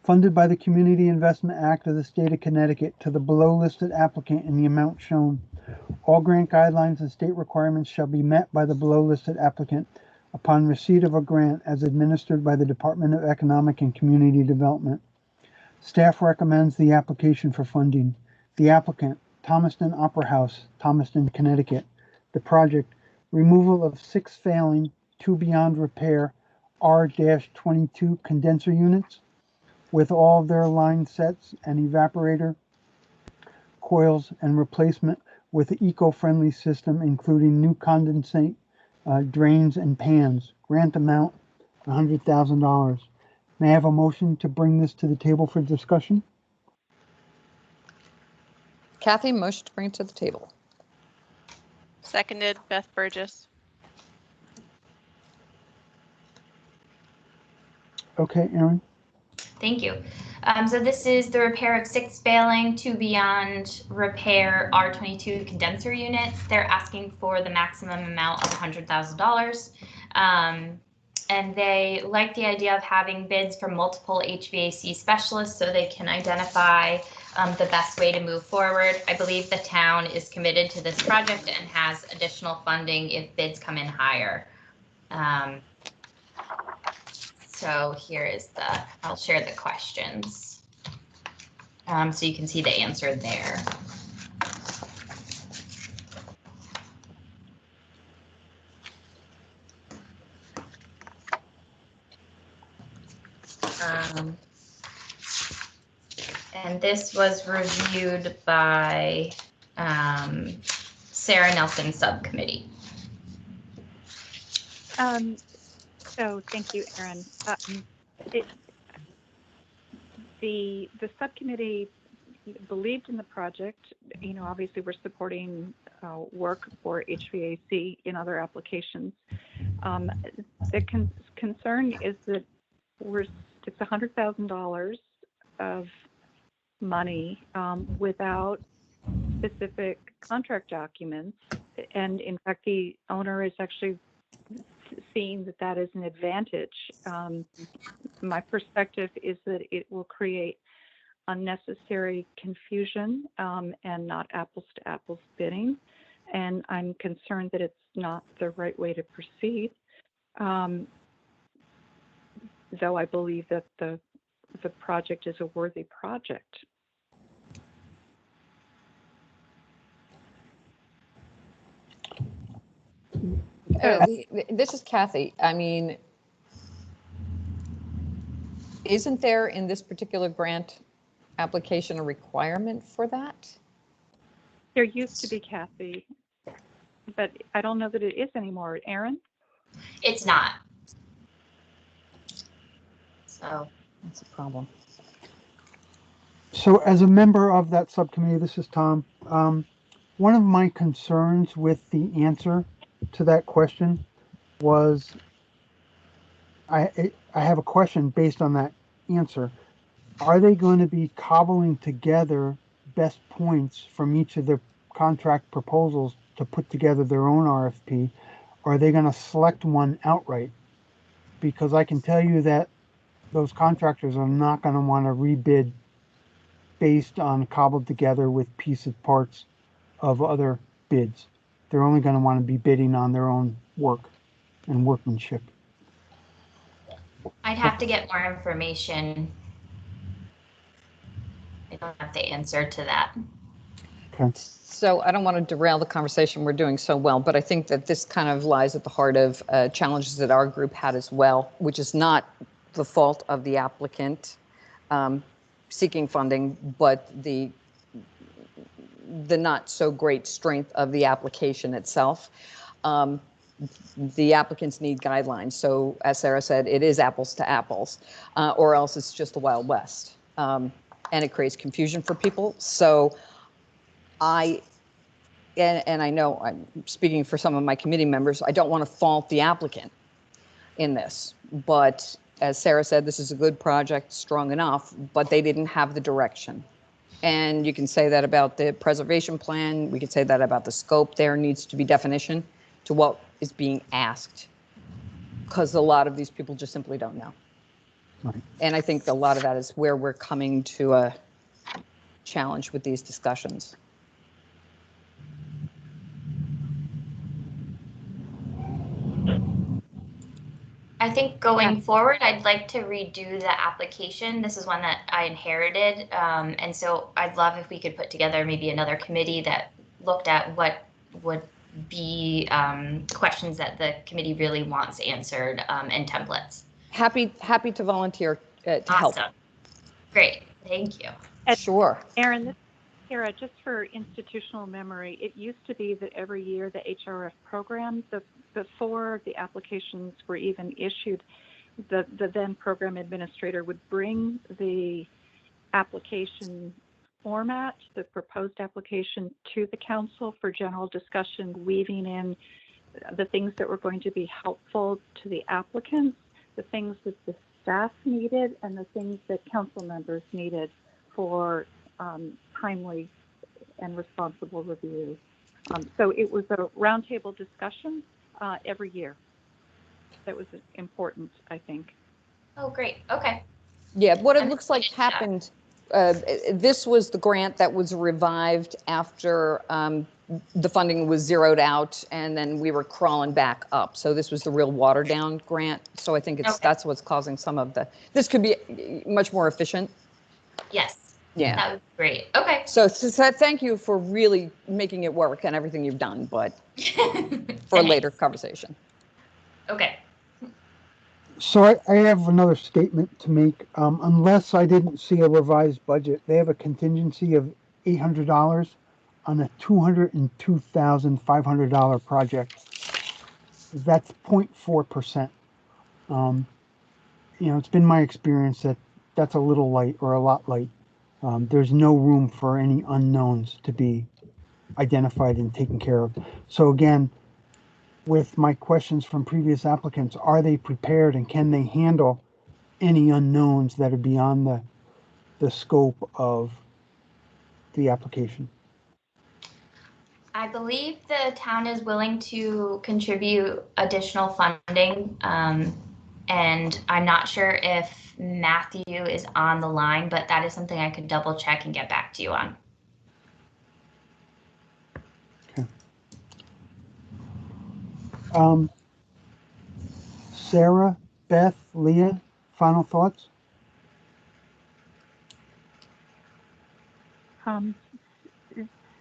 S5: funded by the Community Investment Act of the State of Connecticut to the below listed applicant in the amount shown. All grant guidelines and state requirements shall be met by the below listed applicant upon receipt of a grant as administered by the Department of Economic and Community Development. Staff recommends the application for funding. The applicant, Thomaston Opera House, Thomaston, Connecticut. The project, removal of 6 failing, 2 beyond repair R-22 condenser units with all of their line sets and evaporator coils and replacement with an eco-friendly system, including new condensate drains and pans. Grant amount $100,000. May I have a motion to bring this to the table for discussion?
S8: Kathy, motion to bring it to the table.
S14: Seconded, Beth Burgess.
S5: Okay, Aaron.
S15: Thank you. So this is the repair of 6 failing, 2 beyond repair R-22 condenser units. They're asking for the maximum amount of $100,000. And they like the idea of having bids from multiple HVAC specialists so they can identify the best way to move forward. I believe the town is committed to this project and has additional funding if bids come in higher. So here is I'll share the questions. So you can see the answer there. And this was reviewed by Sarah Nelson Subcommittee.
S18: So thank you, Erin. The subcommittee believed in the project. You know, obviously we're supporting work for HVAC in other applications. The concern is that it's $100,000 of money without specific contract documents, and in fact, the owner is actually seeing that is an advantage. My perspective is that it will create unnecessary confusion and not apples to apples bidding. And I'm concerned that it's not the right way to proceed. Though I believe that the project is a worthy project.
S8: This is Kathy. I mean, isn't there in this particular grant application a requirement for that?
S18: There used to be, Kathy, but I don't know that it is anymore. Erin?
S15: It's not. So
S8: that's a problem.
S5: So as a member of that subcommittee, this is Tom. One of my concerns with the answer to that question was, I have a question based on that answer. Are they going to be cobbling together best points from each of the contract proposals to put together their own RFP? Or are they going to select one outright? Because I can tell you that those contractors are not going to want to rebid based on cobbled together with pieces parts of other bids. They're only going to want to be bidding on their own work and workmanship.
S15: I'd have to get more information. I don't have the answer to that.
S5: Okay.
S8: So I don't want to derail the conversation. We're doing so well, but I think that this kind of lies at the heart of challenges that our group had as well, which is not the fault of the applicant seeking funding, but the not so great strength of the application itself. The applicants need guidelines. So as Sarah said, it is apples to apples, or else it's just the Wild West. And it creates confusion for people. So and I know I'm speaking for some of my committee members, I don't want to fault the applicant in this, but as Sarah said, this is a good project, strong enough, but they didn't have the direction. And you can say that about the preservation plan. We could say that about the scope. There needs to be definition to what is being asked, because a lot of these people just simply don't know.
S5: Right.
S8: And I think a lot of that is where we're coming to a challenge with these discussions.
S15: I think going forward, I'd like to redo the application. This is one that I inherited. And so I'd love if we could put together maybe another committee that looked at what would be questions that the committee really wants answered and templates.
S8: Happy to volunteer to help.
S15: Awesome. Great. Thank you.
S8: Sure.
S18: Erin, this is Sarah, just for institutional memory, it used to be that every year the HRF program, before the applications were even issued, the then program administrator would bring the application format, the proposed application, to the council for general discussion, weaving in the things that were going to be helpful to the applicants, the things that the staff needed, and the things that council members needed for timely and responsible review. So it was a roundtable discussion every year. That was important, I think.
S15: Oh, great. Okay.
S8: Yeah, what it looks like happened, this was the grant that was revived after the funding was zeroed out and then we were crawling back up. So this was the real watered down grant. So I think that's what's causing some of this could be much more efficient.
S15: Yes.
S8: Yeah.
S15: That would be great. Okay.
S8: So thank you for really making it work and everything you've done, but for a later conversation.
S15: Okay.
S5: So I have another statement to make. Unless I didn't see a revised budget, they have a contingency of $800 on a $202,500 project. That's 0.4%. It's been my experience that that's a little light or a lot light. There's no room for any unknowns to be identified and taken care of. So again, with my questions from previous applicants, are they prepared and can they handle any unknowns that are beyond the scope of the application?
S15: I believe the town is willing to contribute additional funding. And I'm not sure if Matthew is on the line, but that is something I could double check and get back to you on.
S5: Okay. Sarah, Beth, Leah, final thoughts?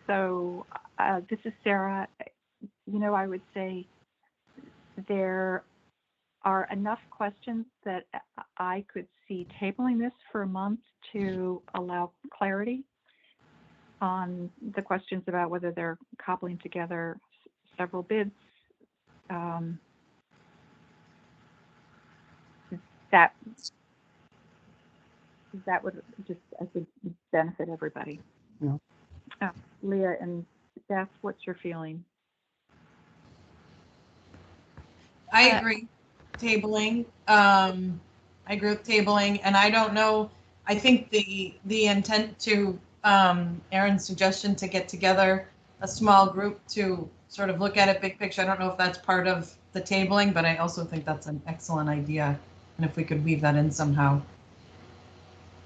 S18: So this is Sarah. I would say there are enough questions that I could see tabling this for a month to allow clarity on the questions about whether they're cobbling together several bids. That would just, I think, benefit everybody.
S5: Yeah.
S18: Leah and Beth, what's your feeling?
S7: I agree. Tabling. I agree with tabling, and I don't know. I think the intent to Aaron's suggestion to get together a small group to sort of look at it big picture. I don't know if that's part of the tabling, but I also think that's an excellent idea, and if we could weave that in somehow.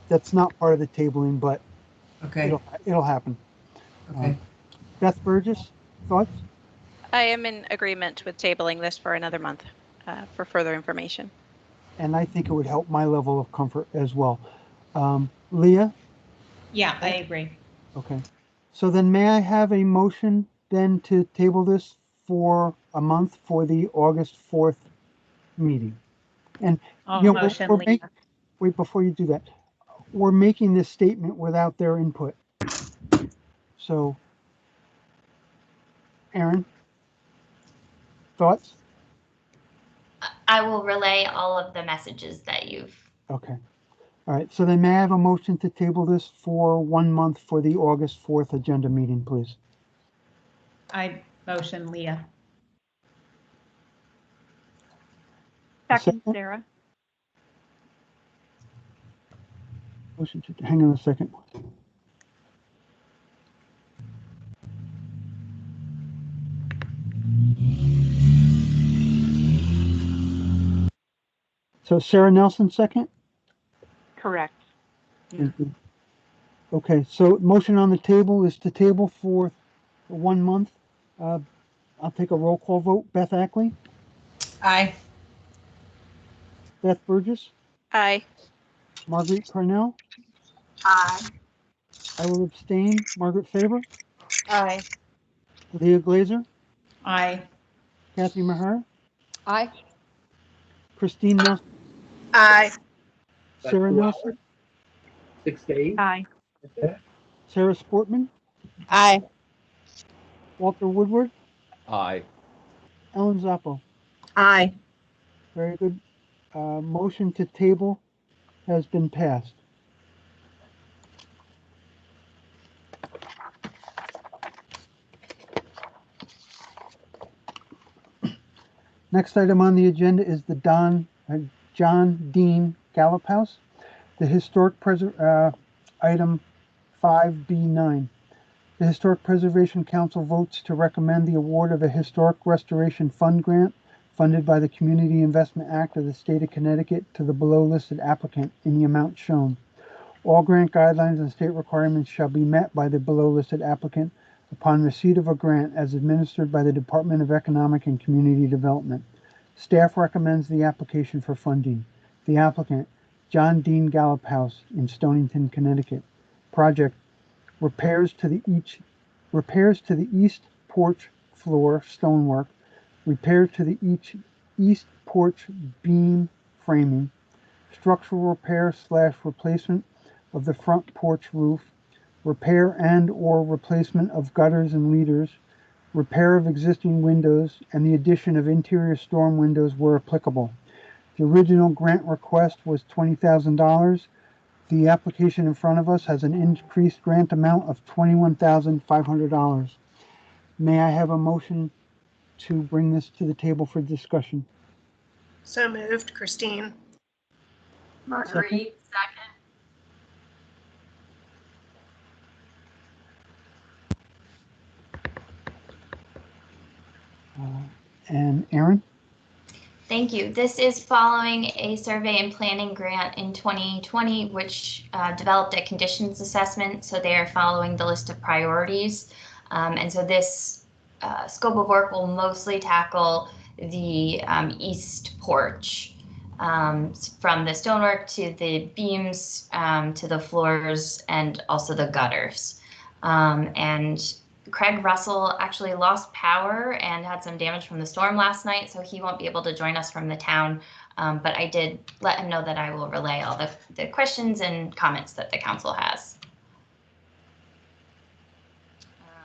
S5: That's not part of the tabling, but
S7: okay,
S5: it'll happen.
S7: Okay.
S5: Beth Burgess, thoughts?
S14: I am in agreement with tabling this for another month for further information.
S5: And I think it would help my level of comfort as well. Leah?
S11: Yeah, I agree.
S5: Okay. So then may I have a motion then to table this for a month for the August 4th meeting? And
S11: Motion, Leah.
S5: wait, before you do that, we're making this statement without their input. So, Aaron, thoughts?
S15: I will relay all of the messages that you've.
S5: Okay. All right. So then may I have a motion to table this for 1 month for the August 4th agenda meeting, please?
S11: I motion, Leah.
S18: Second, Sarah.
S5: Motion to, hang on a second. So Sarah Nelson, second?
S18: Correct.
S5: Thank you. Okay, so motion on the table is to table for 1 month. I'll take a roll call vote. Beth Ackley?
S7: Aye.
S5: Beth Burgess?
S14: Aye.
S5: Marguerite Cornell?
S20: Aye.
S5: I will abstain. Margaret Faber?
S20: Aye.
S5: Leah Glazer?
S11: Aye.
S5: Kathy Maher?
S8: Aye.
S5: Christine Nelson?
S20: Aye.
S5: Sarah Nelson?
S4: 6 to 8.
S18: Aye.
S5: Sarah Sportman?
S20: Aye.
S5: Walter Woodward?
S4: Aye.
S5: Ellen Zappo?
S20: Aye.
S5: Very good. Motion to table has been passed. Next item on the agenda is the John Dean Gallup House. The historic item 5B9. The Historic Preservation Council votes to recommend the award of a Historic Restoration Fund grant funded by the Community Investment Act of the State of Connecticut to the below listed applicant in the amount shown. All grant guidelines and state requirements shall be met by the below listed applicant upon receipt of a grant as administered by the Department of Economic and Community Development. Staff recommends the application for funding. The applicant, John Dean Gallup House in Stonington, Connecticut. Project repairs to the east porch floor stonework, repair to the east porch beam framing, structural repair / replacement of the front porch roof, repair and or replacement of gutters and leaders, repair of existing windows, and the addition of interior storm windows where applicable. The original grant request was $20,000. The application in front of us has an increased grant amount of $21,500. May I have a motion to bring this to the table for discussion?
S10: So moved, Christine.
S15: Marguerite, second.
S5: And Aaron?
S15: Thank you. This is following a survey and planning grant in 2020, which developed a conditions assessment. So they are following the list of priorities. And so this scope of work will mostly tackle the east porch, from the stonework to the beams, to the floors, and also the gutters. And Craig Russell actually lost power and had some damage from the storm last night, so he won't be able to join us from the town. But I did let him know that I will relay all the questions and comments that the council has.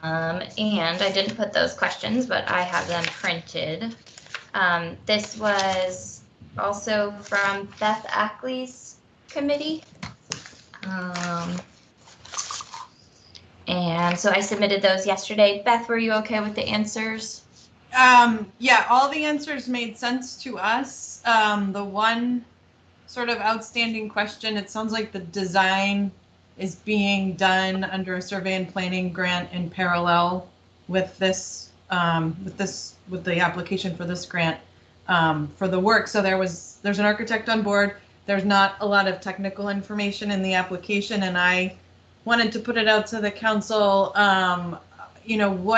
S15: And I didn't put those questions, but I have them printed. This was also from Beth Ackley's committee. And so I submitted those yesterday. Beth, were you okay with the answers?
S7: Yeah, all the answers made sense to us. The one sort of outstanding question, it sounds like the design is being done under a survey and planning grant in parallel with this, with the application for this grant for the work. So there's an architect on board. There's not a lot of technical information in the application, and I wanted to put it out to the council. You know,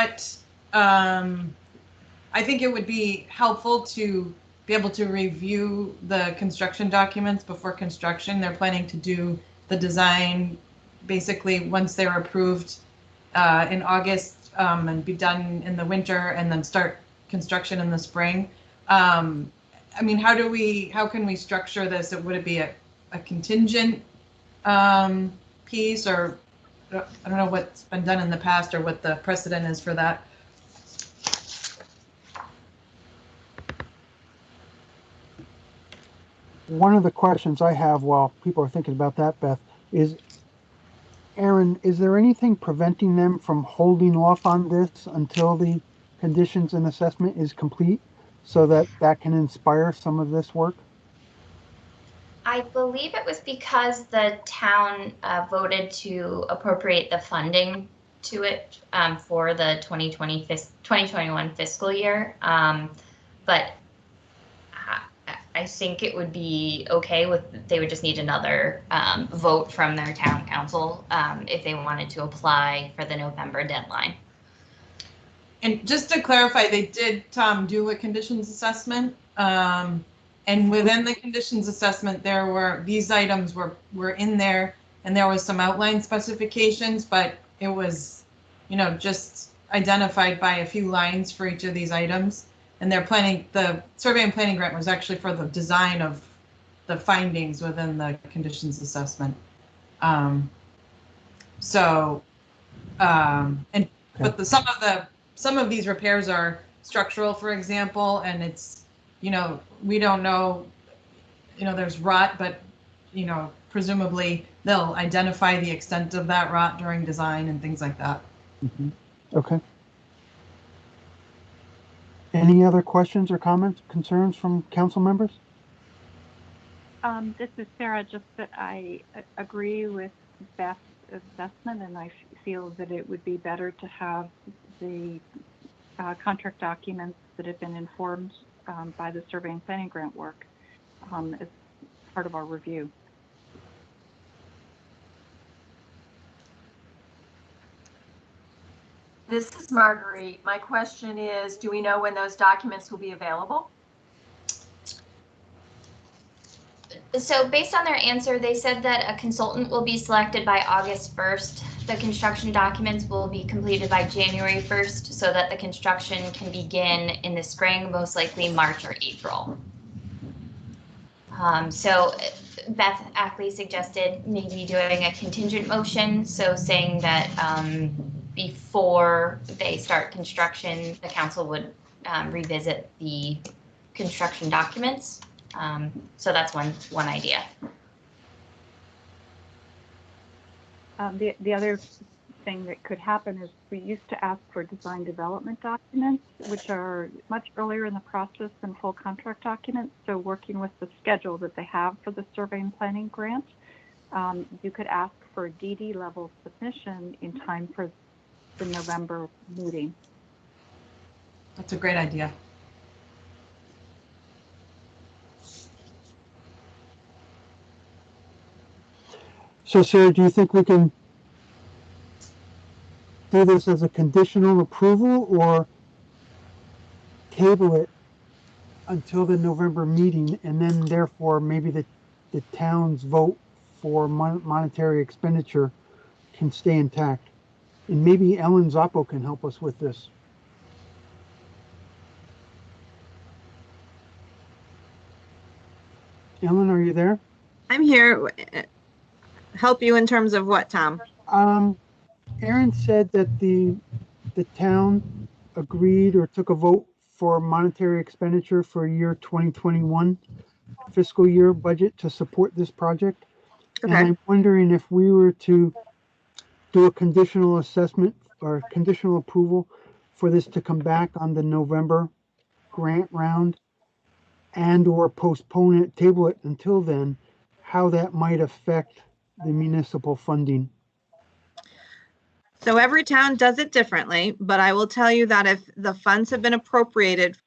S7: I think it would be helpful to be able to review the construction documents before construction. They're planning to do the design basically once they're approved in August, and be done in the winter, and then start construction in the spring. I mean, how can we structure this? Would it be a contingent piece, or I don't know what's been done in the past or what the precedent is for that?
S5: One of the questions I have while people are thinking about that, Beth, is, Aaron, is there anything preventing them from holding off on this until the conditions and assessment is complete so that that can inspire some of this work?
S15: I believe it was because the town voted to appropriate the funding to it for the 2021 fiscal year. But I think it would be okay they would just need another vote from their town council if they wanted to apply for the November deadline.
S7: And just to clarify, they did, Tom, do a conditions assessment. And within the conditions assessment, these items were in there, and there was some outline specifications, but it was, you know, just identified by a few lines for each of these items. And the survey and planning grant was actually for the design of the findings within the conditions assessment. But some of these repairs are structural, for example, and it's, you know, we don't know, you know, there's rot, but, you know, presumably they'll identify the extent of that rot during design and things like that.
S5: Mm-hmm. Okay. Any other questions or comments, concerns from council members?
S18: This is Sarah. Just that I agree with Beth's assessment, and I feel that it would be better to have the contract documents that have been informed by the survey and planning grant work as part of our review.
S13: This is Marguerite. My question is, do we know when those documents will be available?
S15: So based on their answer, they said that a consultant will be selected by August 1st. The construction documents will be completed by January 1st so that the construction can begin in the spring, most likely March or April. So Beth Ackley suggested maybe doing a contingent motion, so saying that before they start construction, the council would revisit the construction documents. So that's one idea.
S18: The other thing that could happen is we used to ask for design development documents, which are much earlier in the process than full contract documents. So working with the schedule that they have for the survey and planning grant, you could ask for a DD level submission in time for the November meeting.
S7: That's a great idea.
S5: So Sarah, do you think we can do this as a conditional approval or table it until the November meeting and then therefore maybe the town's vote for monetary expenditure can stay intact? And maybe Ellen Zoppo can help us with this. Ellen, are you there?
S20: I'm here. Help you in terms of what, Tom?
S5: Aaron said that the town agreed or took a vote for monetary expenditure for year 2021 fiscal year budget to support this project.
S20: Okay.
S5: And I'm wondering if we were to do a conditional assessment or conditional approval for this to come back on the November grant round and or postpone it, table it until then, how that might affect the municipal funding.
S20: So every town does it differently, but I will tell you that if the funds have been appropriated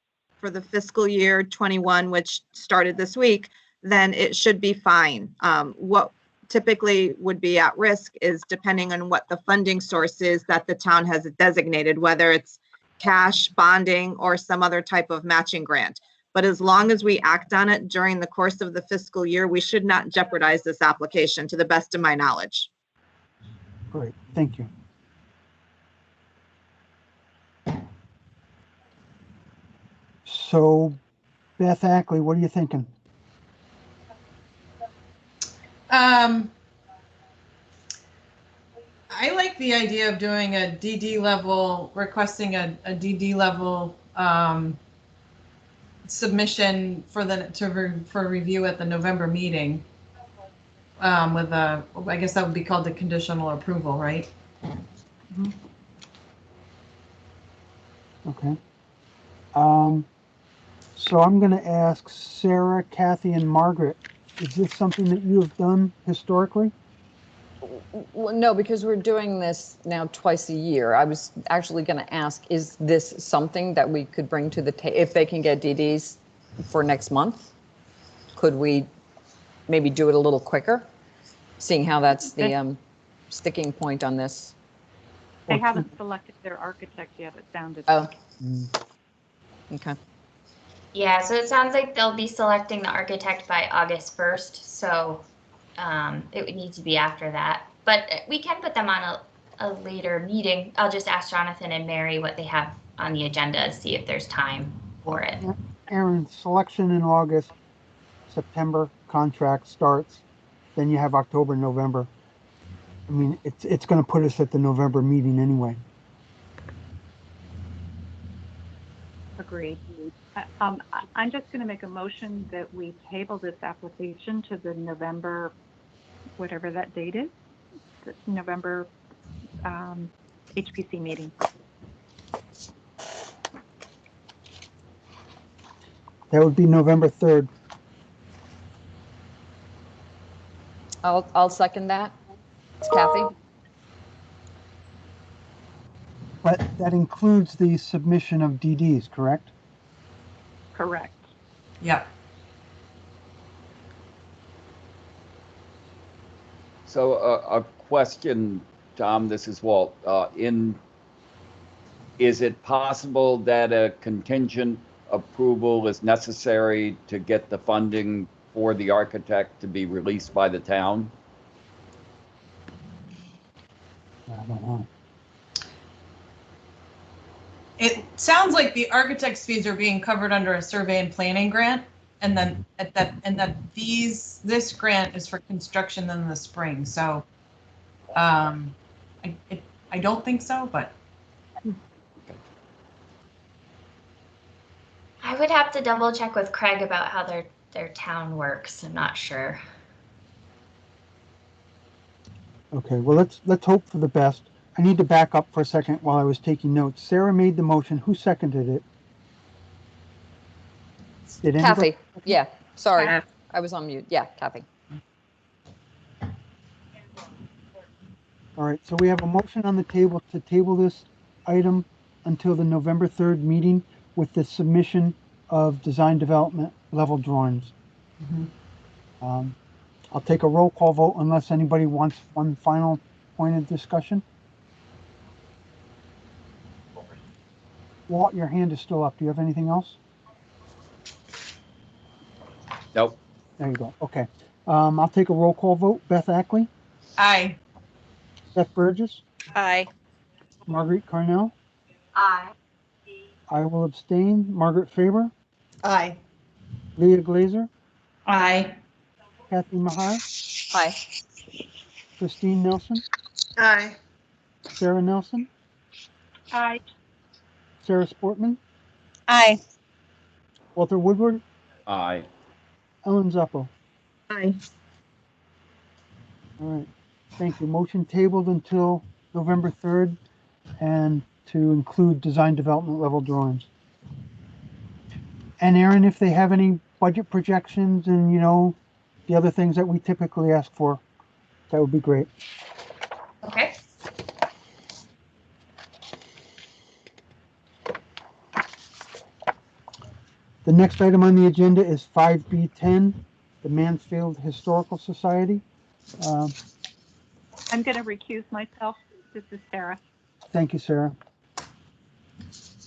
S20: for the fiscal year 21, which started this week, then it should be fine. What typically would be at risk is depending on what the funding source is that the town has designated, whether it's cash, bonding, or some other type of matching grant. But as long as we act on it during the course of the fiscal year, we should not jeopardize this application, to the best of my knowledge.
S5: Great, thank you. So, Beth Ackley, what are you thinking?
S7: I like the idea of doing a DD level, requesting a DD level submission for review at the November meeting. With a, I guess that would be called the conditional approval, right?
S5: Mm-hmm. Okay. So I'm going to ask Sarah, Kathy, and Margaret, is this something that you have done historically?
S8: Well, no, because we're doing this now twice a year. I was actually going to ask, is this something that we could bring to the table if they can get DDs for next month? Could we maybe do it a little quicker, seeing how that's the sticking point on this?
S18: They haven't selected their architect yet, it sounded.
S8: Oh, okay.
S15: Yeah, so it sounds like they'll be selecting the architect by August 1st. So it would need to be after that. But we can put them on a later meeting. I'll just ask Jonathan and Mary what they have on the agenda to see if there's time for it.
S5: Aaron, selection in August, September, contract starts, then you have October, November. I mean, it's going to put us at the November meeting anyway.
S18: Agreed. I'm just going to make a motion that we table this application to the November, whatever that date is, the November HPC meeting.
S5: That would be November 3rd.
S8: I'll second that. It's Kathy.
S5: But that includes the submission of DDs, correct?
S18: Correct.
S7: Yep.
S22: So a question, Tom, this is Walt. In
S16: is it possible that a contingent approval is necessary to get the funding for the architect to be released by the town?
S5: I don't know.
S7: It sounds like the architect's fees are being covered under a survey and planning grant, and then this grant is for construction in the spring. So, I don't think so, but
S15: I would have to double check with Craig about how their town works. I'm not sure.
S5: Okay, well, let's hope for the best. I need to back up for a second while I was taking notes. Sarah made the motion. Who seconded it? Did anybody?
S8: Kathy, yeah, sorry, I was on mute. Yeah, Kathy.
S5: All right, so we have a motion on the table to table this item until the November 3rd meeting with the submission of design development level drawings. I'll take a roll call vote unless anybody wants one final point of discussion. Walt, your hand is still up. Do you have anything else?
S16: Nope.
S5: There you go. Okay. I'll take a roll call vote. Beth Ackley?
S7: Aye.
S5: Beth Burgess?
S14: Aye.
S5: Marguerite Carnell?
S13: Aye.
S5: I will abstain. Margaret Faber?
S9: Aye.
S5: Leah Glazer?
S11: Aye.
S5: Kathy Mahar?
S8: Aye.
S5: Christine Nelson?
S10: Aye.
S5: Sarah Nelson?
S18: Aye.
S5: Sarah Sportman?
S18: Aye.
S5: Walter Woodward?
S16: Aye.
S5: Ellen Zuppo?
S20: Aye.
S5: All right. Thank you. Motion tabled until November 3rd and to include design development level drawings. And Aaron, if they have any budget projections and, the other things that we typically ask for, that would be great.
S15: Okay.
S5: The next item on the agenda is 5B10, the Mansfield Historical Society.
S18: I'm going to recuse myself. This is Sarah.
S5: Thank you, Sarah.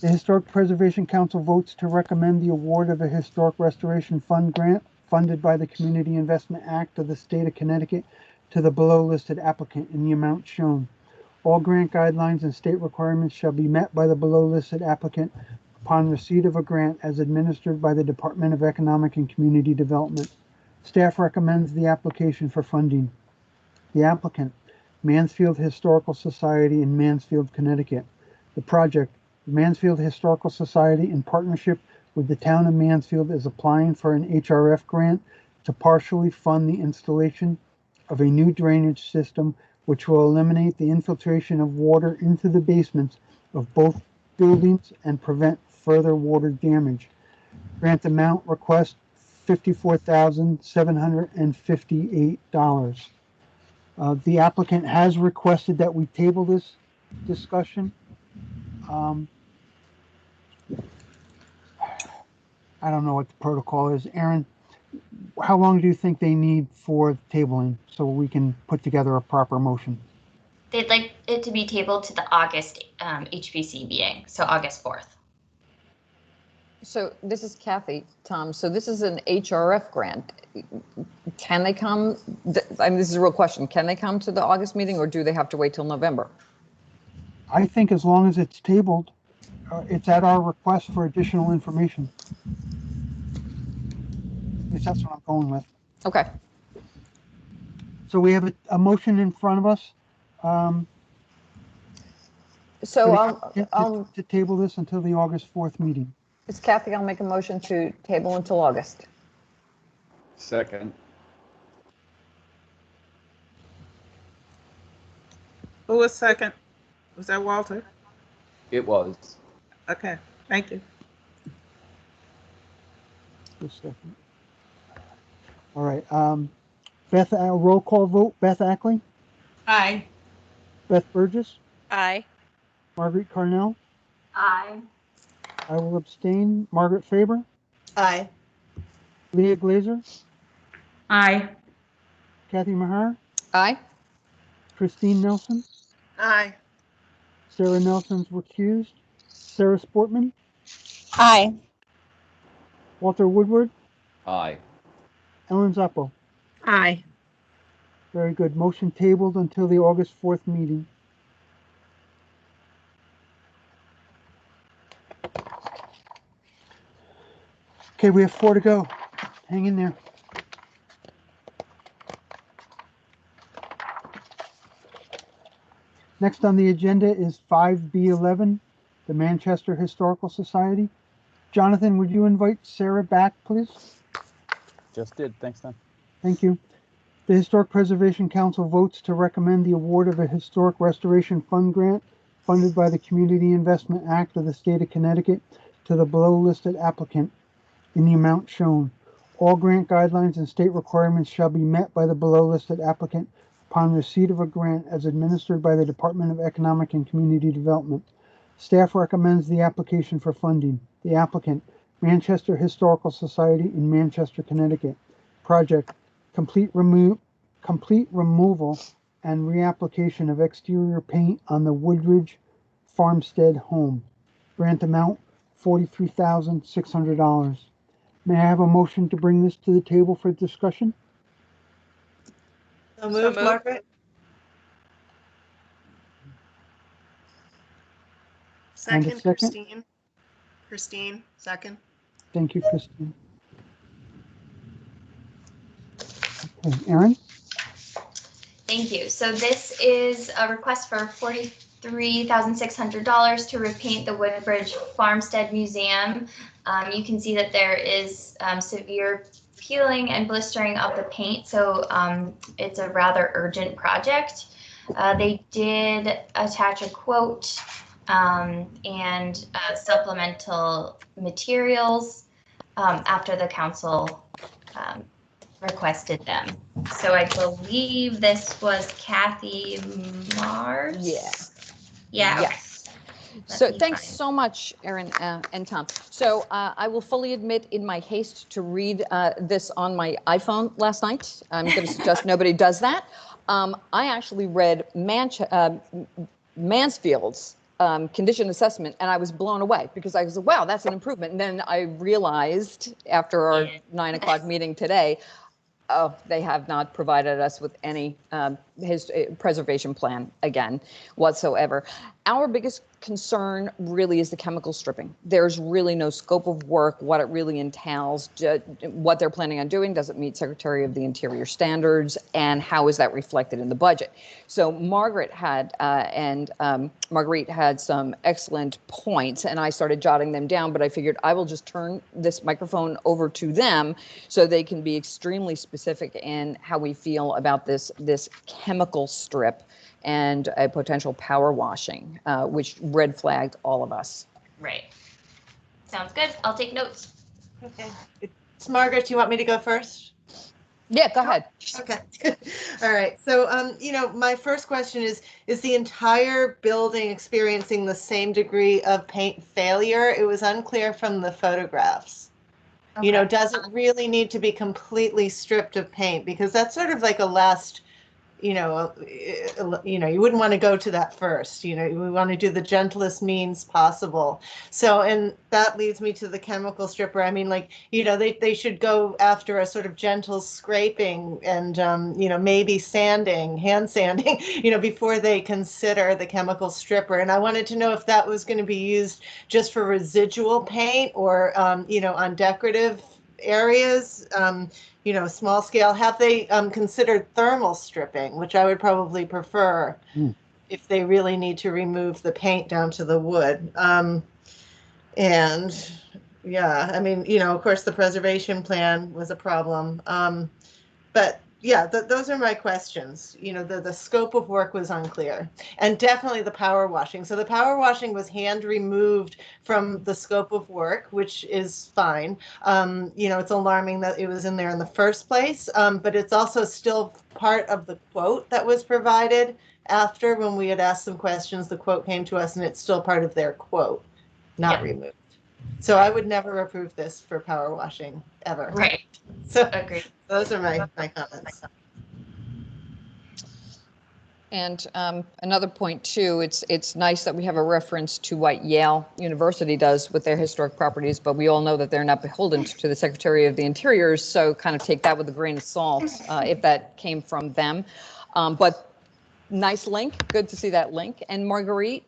S5: The Historic Preservation Council votes to recommend the award of a Historic Restoration Fund grant funded by the Community Investment Act of the State of Connecticut to the below listed applicant in the amount shown. All grant guidelines and state requirements shall be met by the below listed applicant upon receipt of a grant as administered by the Department of Economic and Community Development. Staff recommends the application for funding. The applicant, Mansfield Historical Society in Mansfield, Connecticut. The project, the Mansfield Historical Society, in partnership with the town of Mansfield, is applying for an HRF grant to partially fund the installation of a new drainage system which will eliminate the infiltration of water into the basements of both buildings and prevent further water damage. Grant amount request $54,758. The applicant has requested that we table this discussion. I don't know what the protocol is. Aaron, how long do you think they need for tabling so we can put together a proper motion?
S15: They'd like it to be tabled to the August HPC meeting, so August 4th.
S8: So this is Kathy, Tom. So this is an HRF grant. Can they come? I mean, this is a real question. Can they come to the August meeting or do they have to wait till November?
S5: I think as long as it's tabled, it's at our request for additional information. At least that's what I'm going with.
S8: Okay.
S5: So we have a motion in front of us. To table this until the August 4th meeting.
S8: It's Kathy. I'll make a motion to table until August.
S16: Second.
S19: Who was second? Was that Walter?
S16: It was.
S19: Okay, thank you.
S5: Just a second. All right. Beth, roll call vote. Beth Ackley?
S7: Aye.
S5: Beth Burgess?
S14: Aye.
S5: Marguerite Carnell?
S13: Aye.
S5: I will abstain. Margaret Faber?
S9: Aye.
S5: Leah Glazer?
S11: Aye.
S5: Kathy Mahar?
S8: Aye.
S5: Christine Nelson?
S10: Aye.
S5: Sarah Nelson's recused. Sarah Sportman,
S20: Aye.
S5: Walter Woodward,
S16: Aye.
S5: Ellen Zeppo.
S20: Aye.
S5: Very good. Motion tabled until the August 4th meeting. Okay, we have 4 to go. Hang in there. Next on the agenda is 5B11, the Manchester Historical Society. Jonathan, would you invite Sarah back, please?
S1: Just did. Thanks, Tom.
S5: Thank you. The Historic Preservation Council votes to recommend the award of a Historic Restoration Fund grant funded by the Community Investment Act of the State of Connecticut to the below listed applicant in the amount shown. All grant guidelines and state requirements shall be met by the below listed applicant upon receipt of a grant as administered by the Department of Economic and Community Development. Staff recommends the application for funding. The applicant, Manchester Historical Society in Manchester, Connecticut. Project, complete removal and reapplication of exterior paint on the Woodridge Farmstead home. Grant amount, $43,600. May I have a motion to bring this to the table for discussion?
S9: So moved, Margaret?
S5: And a
S10: Second,
S5: second?
S10: Christine. Christine, second.
S5: Thank you, Christine. Okay, Erin?
S15: Thank you. So this is a request for $43,600 to repaint the Woodbridge Farmstead Museum. You can see that there is severe peeling and blistering of the paint, so it's a rather urgent project. They did attach a quote and supplemental materials after the council requested them. So I believe this was Kathy Mars?
S8: Yeah.
S15: Yeah.
S8: Yes. So thanks so much, Erin and Tom. So I will fully admit in my haste to read this on my iPhone last night, I'm going to suggest nobody does that. I actually read Mansfield's condition assessment, and I was blown away because I was like, wow, that's an improvement. And then I realized after our 9 o'clock meeting today, oh, they have not provided us with any preservation plan again whatsoever. Our biggest concern really is the chemical stripping. There's really no scope of work, what it really entails, what they're planning on doing, does it meet Secretary of the Interior standards, and how is that reflected in the budget? So Margaret had Marguerite had some excellent points, and I started jotting them down, but I figured I will just turn this microphone over to them so they can be extremely specific in how we feel about this chemical strip and a potential power washing, which red flagged all of us.
S15: Right. Sounds good. I'll take notes.
S9: Okay. It's Margaret, do you want me to go first?
S8: Yeah, go ahead.
S9: Okay. All right. So, my first question is the entire building experiencing the same degree of paint failure? It was unclear from the photographs. Okay. Does it really need to be completely stripped of paint? Because that's sort of like a last, you wouldn't want to go to that first. We want to do the gentlest means possible. So, and that leads me to the chemical stripper. I mean, they should go after a sort of gentle scraping and, maybe sanding, hand sanding, before they consider the chemical stripper. And I wanted to know if that was going to be used just for residual paint or, on decorative areas. Small scale. Have they considered thermal stripping, which I would probably prefer if they really need to remove the paint down to the wood. Of course, the preservation plan was a problem. But yeah, those are my questions. The scope of work was unclear, and definitely the power washing. So the power washing was hand removed from the scope of work, which is fine. It's alarming that it was in there in the first place, but it's also still part of the quote that was provided after. When we had asked some questions, the quote came to us, and it's still part of their quote, not removed. So I would never approve this for power washing ever.
S15: Right.
S9: So
S15: agreed.
S9: Those are my comments.
S8: And another point too, it's nice that we have a reference to what Yale University does with their historic properties, but we all know that they're not beholden to the Secretary of the Interior, so kind of take that with a grain of salt if that came from them. But nice link, good to see that link. And Marguerite?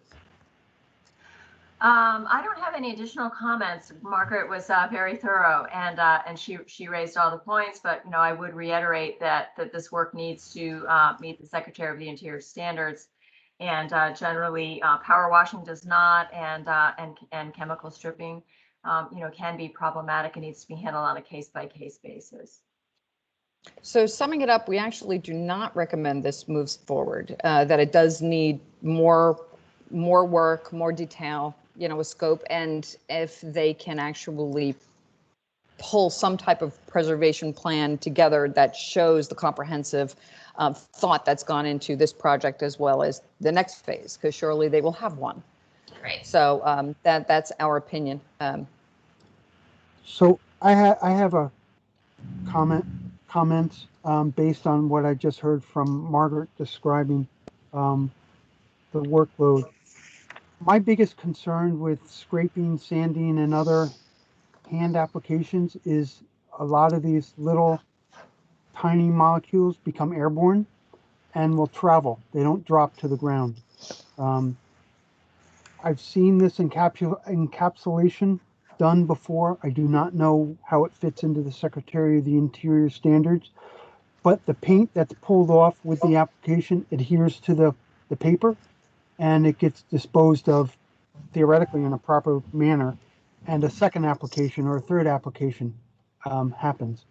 S13: I don't have any additional comments. Margaret was very thorough, and she raised all the points. But I would reiterate that this work needs to meet the Secretary of the Interior standards, and generally power washing does not, and chemical stripping, can be problematic and needs to be handled on a case-by-case basis.
S8: So summing it up, we actually do not recommend this moves forward. That it does need more work, more detail, a scope, and if they can actually pull some type of preservation plan together that shows the comprehensive thought that's gone into this project as well as the next phase, because surely they will have one.
S15: Right.
S8: So that's our opinion.
S5: So I have a comments based on what I just heard from Margaret describing the workload. My biggest concern with scraping, sanding, and other hand applications is a lot of these little tiny molecules become airborne and will travel. They don't drop to the ground. I've seen this encapsulation done before. I do not know how it fits into the Secretary of the Interior standards, but the paint that's pulled off with the application adheres to the paper, and it gets disposed of theoretically in a proper manner, and a second application or a third application happens.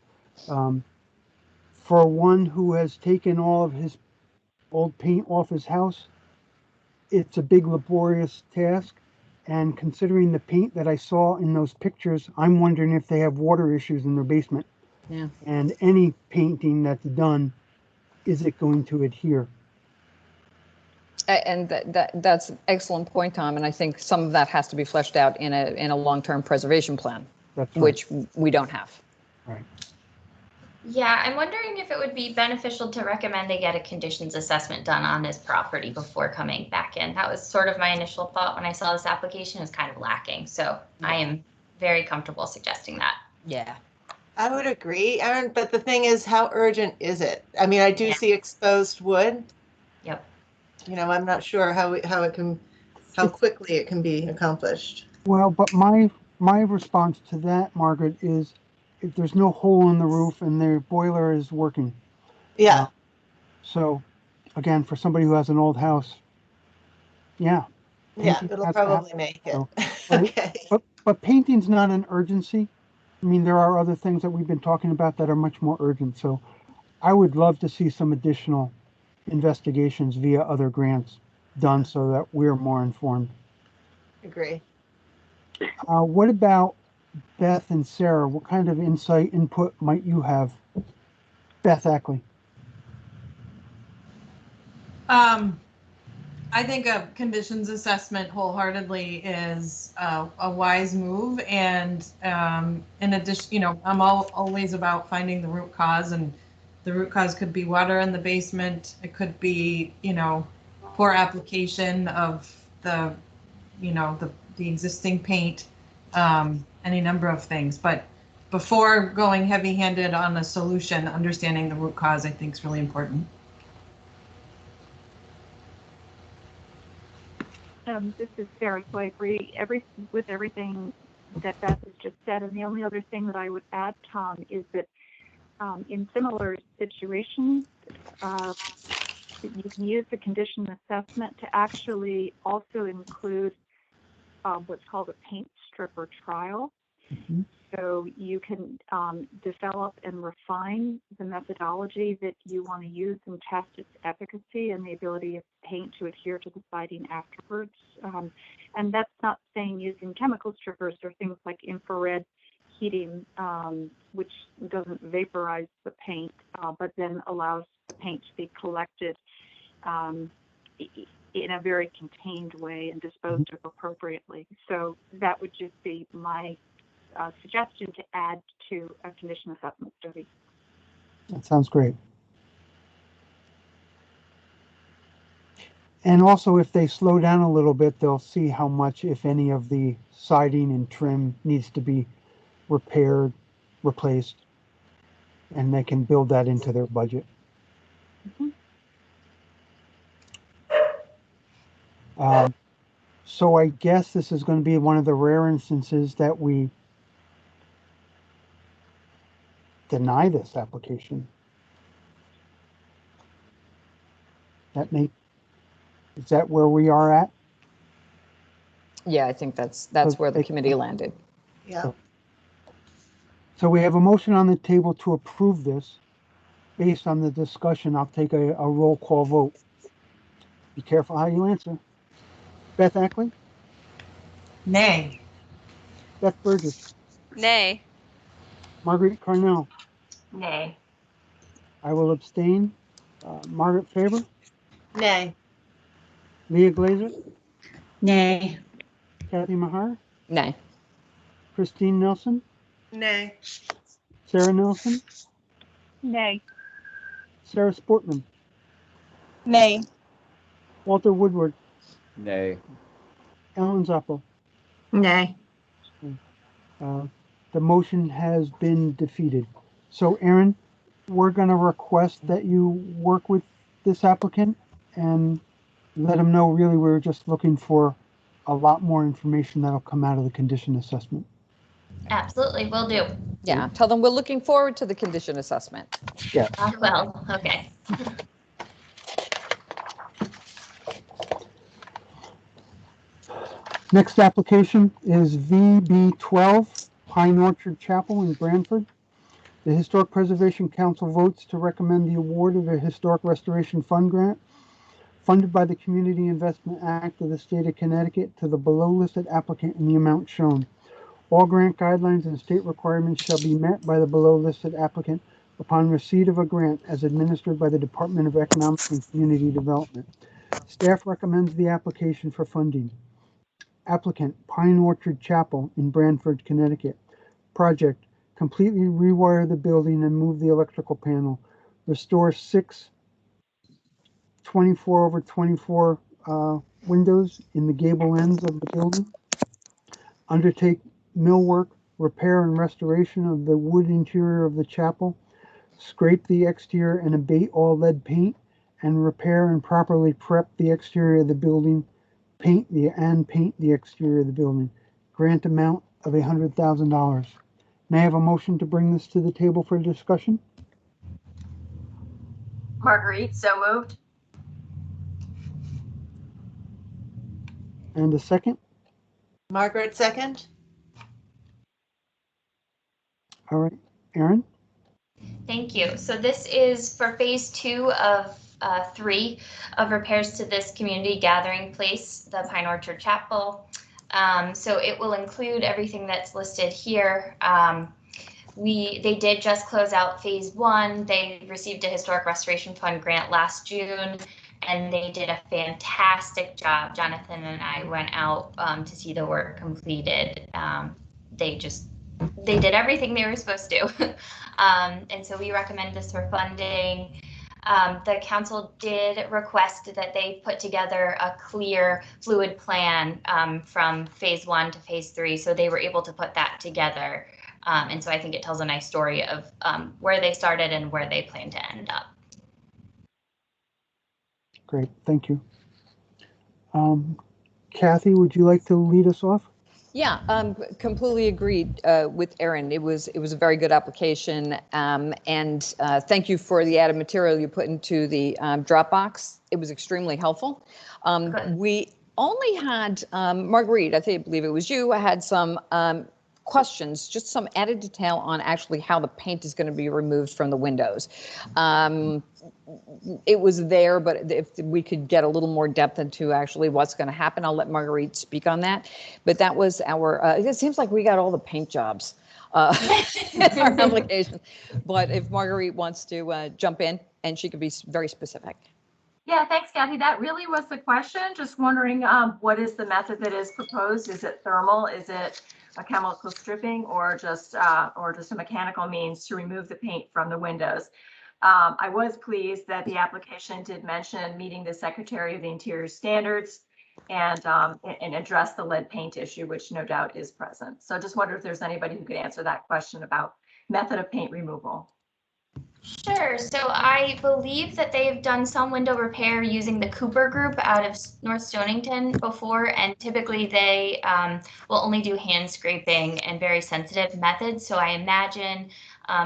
S5: For one who has taken all of his old paint off his house, it's a big laborious task, and considering the paint that I saw in those pictures, I'm wondering if they have water issues in their basement.
S8: Yeah.
S5: And any painting that's done, is it going to adhere?
S8: And that's an excellent point, Tom. And I think some of that has to be fleshed out in a long-term preservation plan,
S5: That's right.
S8: which we don't have.
S5: Right.
S15: Yeah, I'm wondering if it would be beneficial to recommend they get a conditions assessment done on this property before coming back in. That was sort of my initial thought when I saw this application is kind of lacking. So I am very comfortable suggesting that.
S8: Yeah.
S9: I would agree, Aaron, but the thing is, how urgent is it? I mean, I do see exposed wood.
S15: Yep.
S9: I'm not sure how quickly it can be accomplished.
S5: Well, but my response to that, Margaret, is if there's no hole in the roof and the boiler is working.
S9: Yeah.
S5: So, again, for somebody who has an old house, yeah.
S9: Yeah,
S5: painting
S9: it'll
S5: has to
S9: probably
S5: happen.
S9: make it.
S5: So,
S9: Okay.
S5: But painting's not an urgency. I mean, there are other things that we've been talking about that are much more urgent. So I would love to see some additional investigations via other grants done so that we're more informed.
S9: Agree.
S5: What about Beth and Sarah? What kind of input might you have? Beth Ackley.
S7: I think a conditions assessment wholeheartedly is a wise move, and in addition, I'm always about finding the root cause, and the root cause could be water in the basement. It could be, poor application of the existing paint, any number of things. But before going heavy-handed on a solution, understanding the root cause, I think, is really important.
S18: This is Sarah, so I agree with everything that Beth has just said. And the only other thing that I would add, Tom, is that in similar situations, you can use the condition assessment to actually also include what's called a paint stripper trial.
S5: Mm-hmm.
S18: So you can develop and refine the methodology that you want to use and test its efficacy and the ability of paint to adhere to the siding afterwards. And that's not saying using chemical strippers or things like infrared heating, which doesn't vaporize the paint, but then allows the paint to be collected in a very contained way and disposed of appropriately. So that would just be my suggestion to add to a condition assessment study.
S5: That sounds great. And also, if they slow down a little bit, they'll see how much, if any, of the siding and trim needs to be repaired, replaced, and they can build that into their budget. So I guess this is going to be one of the rare instances that we deny this application. Is that where we are at?
S8: Yeah, I think that's where the committee landed.
S9: Yeah.
S5: So we have a motion on the table to approve this. Based on the discussion, I'll take a roll call vote. Be careful how you answer. Beth Ackley?
S7: Nay.
S5: Beth Burgess?
S14: Nay.
S5: Marguerite Carnell?
S13: Nay.
S5: I will abstain. Margaret Faber?
S9: Nay.
S5: Leah Glazer?
S11: Nay.
S5: Kathy Mahar?
S8: Nay.
S5: Christine Nelson?
S10: Nay.
S5: Sarah Nelson?
S18: Nay.
S5: Sarah Sportman?
S19: Nay.
S5: Walter Woodward?
S16: Nay.
S5: Ellen Zoppo?
S20: Nay.
S5: The motion has been defeated. So Aaron, we're going to request that you work with this applicant and let them know really we're just looking for a lot more information that'll come out of the condition assessment.
S15: Absolutely, will do.
S8: Yeah, tell them we're looking forward to the condition assessment.
S5: Yeah.
S15: Well, okay.
S5: Next application is VB12 Pine Orchard Chapel in Branford. The Historic Preservation Council votes to recommend the award of a Historic Restoration Fund grant funded by the Community Investment Act of the State of Connecticut to the below listed applicant in the amount shown. All grant guidelines and state requirements shall be met by the below listed applicant upon receipt of a grant as administered by the Department of Economic and Community Development. Staff recommends the application for funding. Applicant, Pine Orchard Chapel in Branford, Connecticut. Project, completely rewire the building and move the electrical panel. Restore 6 24/24 windows in the gable ends of the building. Undertake millwork, repair and restoration of the wood interior of the chapel. Scrape the exterior and abate all lead paint, and repair and properly prep the exterior of the building. Paint the exterior of the building. Grant amount of $100,000. May I have a motion to bring this to the table for discussion?
S13: Marguerite, so moved.
S5: And a second?
S9: Margaret, second.
S5: All right, Aaron?
S15: Thank you. So this is for phase 2 of 3 of repairs to this community gathering place, the Pine Orchard Chapel. So it will include everything that's listed here. They did just close out phase 1. They received a Historic Restoration Fund grant last June, and they did a fantastic job. Jonathan and I went out to see the work completed. They did everything they were supposed to. And so we recommend this for funding. The council did request that they put together a clear fluid plan from phase 1 to phase 3. So they were able to put that together. And so I think it tells a nice story of where they started and where they plan to end up.
S5: Great, thank you. Kathy, would you like to lead us off?
S8: Yeah, completely agreed with Aaron. It was a very good application, and thank you for the added material you put into the Dropbox. It was extremely helpful. We only had Marguerite, I believe it was you. I had some questions, just some added detail on actually how the paint is going to be removed from the windows. It was there, but if we could get a little more depth into actually what's going to happen, I'll let Marguerite speak on that. But that was our, it seems like we got all the paint jobs in our application. But if Marguerite wants to jump in, and she could be very specific.
S13: Yeah, thanks, Kathy. That really was the question. Just wondering, what is the method that is proposed? Is it thermal? Is it a chemical stripping, or just a mechanical means to remove the paint from the windows? I was pleased that the application did mention meeting the Secretary of the Interior standards and address the lead paint issue, which no doubt is present. So just wonder if there's anybody who could answer that question about method of paint removal.
S15: Sure. So I believe that they've done some window repair using the Cooper Group out of North Stonington before, and typically they will only do hand scraping and very sensitive methods. So I imagine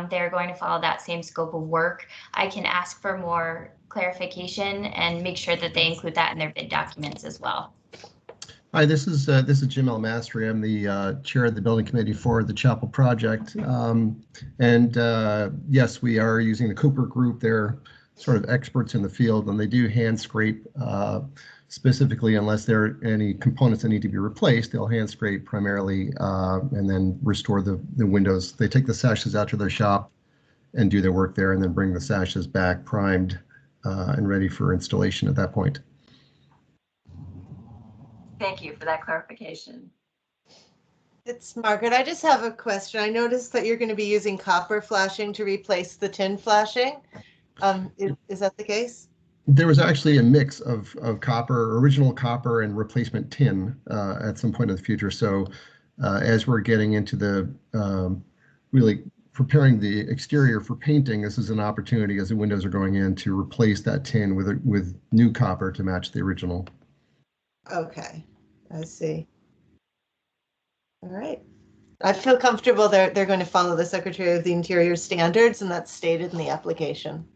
S15: they're going to follow that same scope of work. I can ask for more clarification and make sure that they include that in their bid documents as well.
S3: Hi, this is Jim Elmastri. I'm the chair of the building committee for the Chapel project. Yes, we are using the Cooper Group. They're sort of experts in the field, and they do hand scrape specifically unless there are any components that need to be replaced. They'll hand scrape primarily and then restore the windows. They take the sashes out to their shop and do their work there, and then bring the sashes back primed and ready for installation at that point.
S13: Thank you for that clarification.
S9: It's Margaret. I just have a question. I noticed that you're going to be using copper flashing to replace the tin flashing. Is that the case?
S3: There was actually a mix of copper, original copper and replacement tin at some point in the future. So as we're getting into the really preparing the exterior for painting, this is an opportunity as the windows are going in to replace that tin with new copper to match the original.
S9: Okay, I see. All right. I feel comfortable they're going to follow the Secretary of the Interior standards, and that's stated in the application.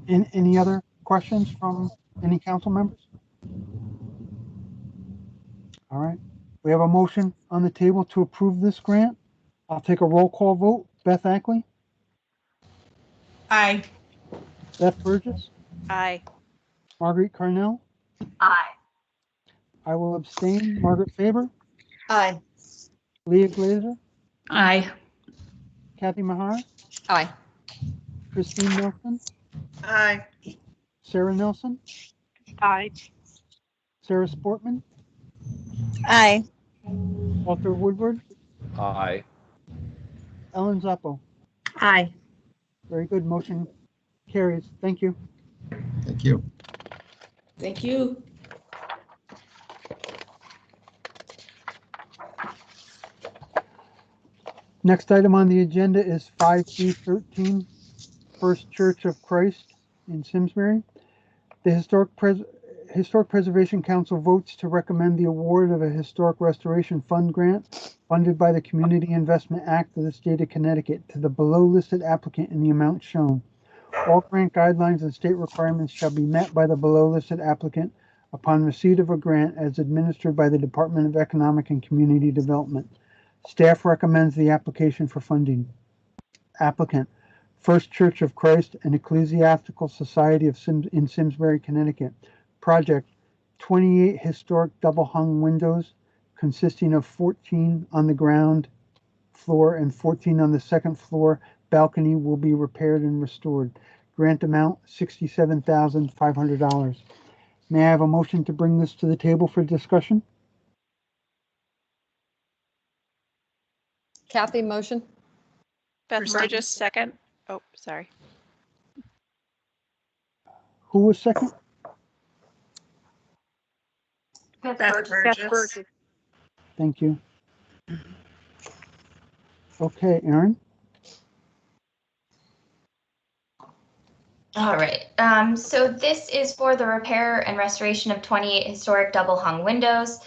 S5: Any other questions from any council members? All right, we have a motion on the table to approve this grant. I'll take a roll call vote. Beth Ackley?
S7: Aye.
S5: Beth Burgess?
S14: Aye.
S5: Marguerite Carnell?
S13: Aye.
S5: I will abstain. Margaret Faber?
S9: Aye.
S5: Leah Glazer?
S11: Aye.
S5: Kathy Mahar?
S8: Aye.
S5: Christine Nelson?
S10: Aye.
S5: Sarah Nelson?
S18: Aye.
S5: Sarah Sportman?
S19: Aye.
S5: Walter Woodward?
S16: Aye.
S5: Ellen Zoppo?
S20: Aye.
S5: Very good. Motion carries. Thank you.
S3: Thank you.
S19: Thank you.
S5: Next item on the agenda is 5B13, First Church of Christ in Simsbury. The Historic Preservation Council votes to recommend the award of a Historic Restoration Fund grant funded by the Community Investment Act of the State of Connecticut to the below-listed applicant in the amount shown. All grant guidelines and state requirements shall be met by the below-listed applicant upon receipt of a grant as administered by the Department of Economic and Community Development. Staff recommends the application for funding. Applicant, First Church of Christ, an Ecclesiastical Society in Simsbury, Connecticut. Project, 28 historic double-hung windows consisting of 14 on the ground floor and 14 on the second floor. Balcony will be repaired and restored. Grant amount, $67,500. May I have a motion to bring this to the table for discussion?
S8: Kathy, motion?
S14: Beth Burgess, second. Oh, sorry.
S5: Who was second?
S10: Beth
S18: Beth Burgess.
S5: Thank you. Okay, Aaron?
S15: All right, so this is for the repair and restoration of 28 historic double hung windows.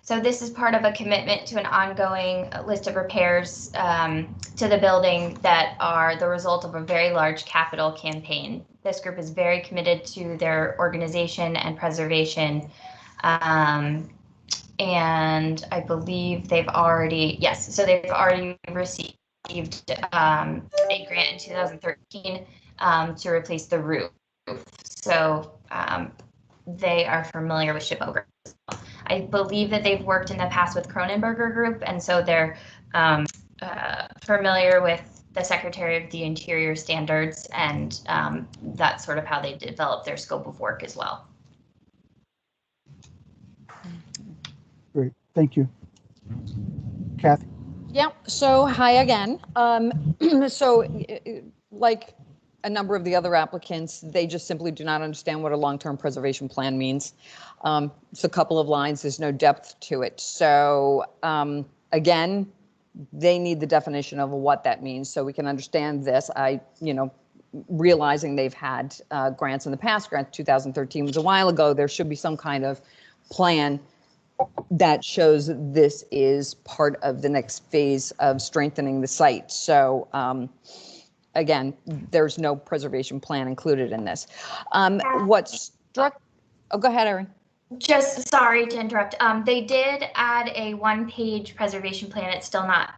S15: So this is part of a commitment to an ongoing list of repairs to the building that are the result of a very large capital campaign. This group is very committed to their organization and preservation. And I believe they've already, yes, so they've already received a grant in 2013 to replace the roof. So they are familiar with SHPO. I believe that they've worked in the past with Cronenberger Group, and so they're familiar with the Secretary of the Interior standards, and that's sort of how they develop their scope of work as well.
S5: Great, thank you. Kathy?
S8: Yeah, so hi again. So like a number of the other applicants, they just simply do not understand what a long-term preservation plan means. It's a couple of lines, there's no depth to it. So again, they need the definition of what that means so we can understand this. Realizing they've had grants in the past, grant 2013 was a while ago, there should be some kind of plan that shows this is part of the next phase of strengthening the site. So again, there's no preservation plan included in this. What struck, oh, go ahead, Erin.
S15: Just sorry to interrupt. They did add a one-page preservation plan. It's still not,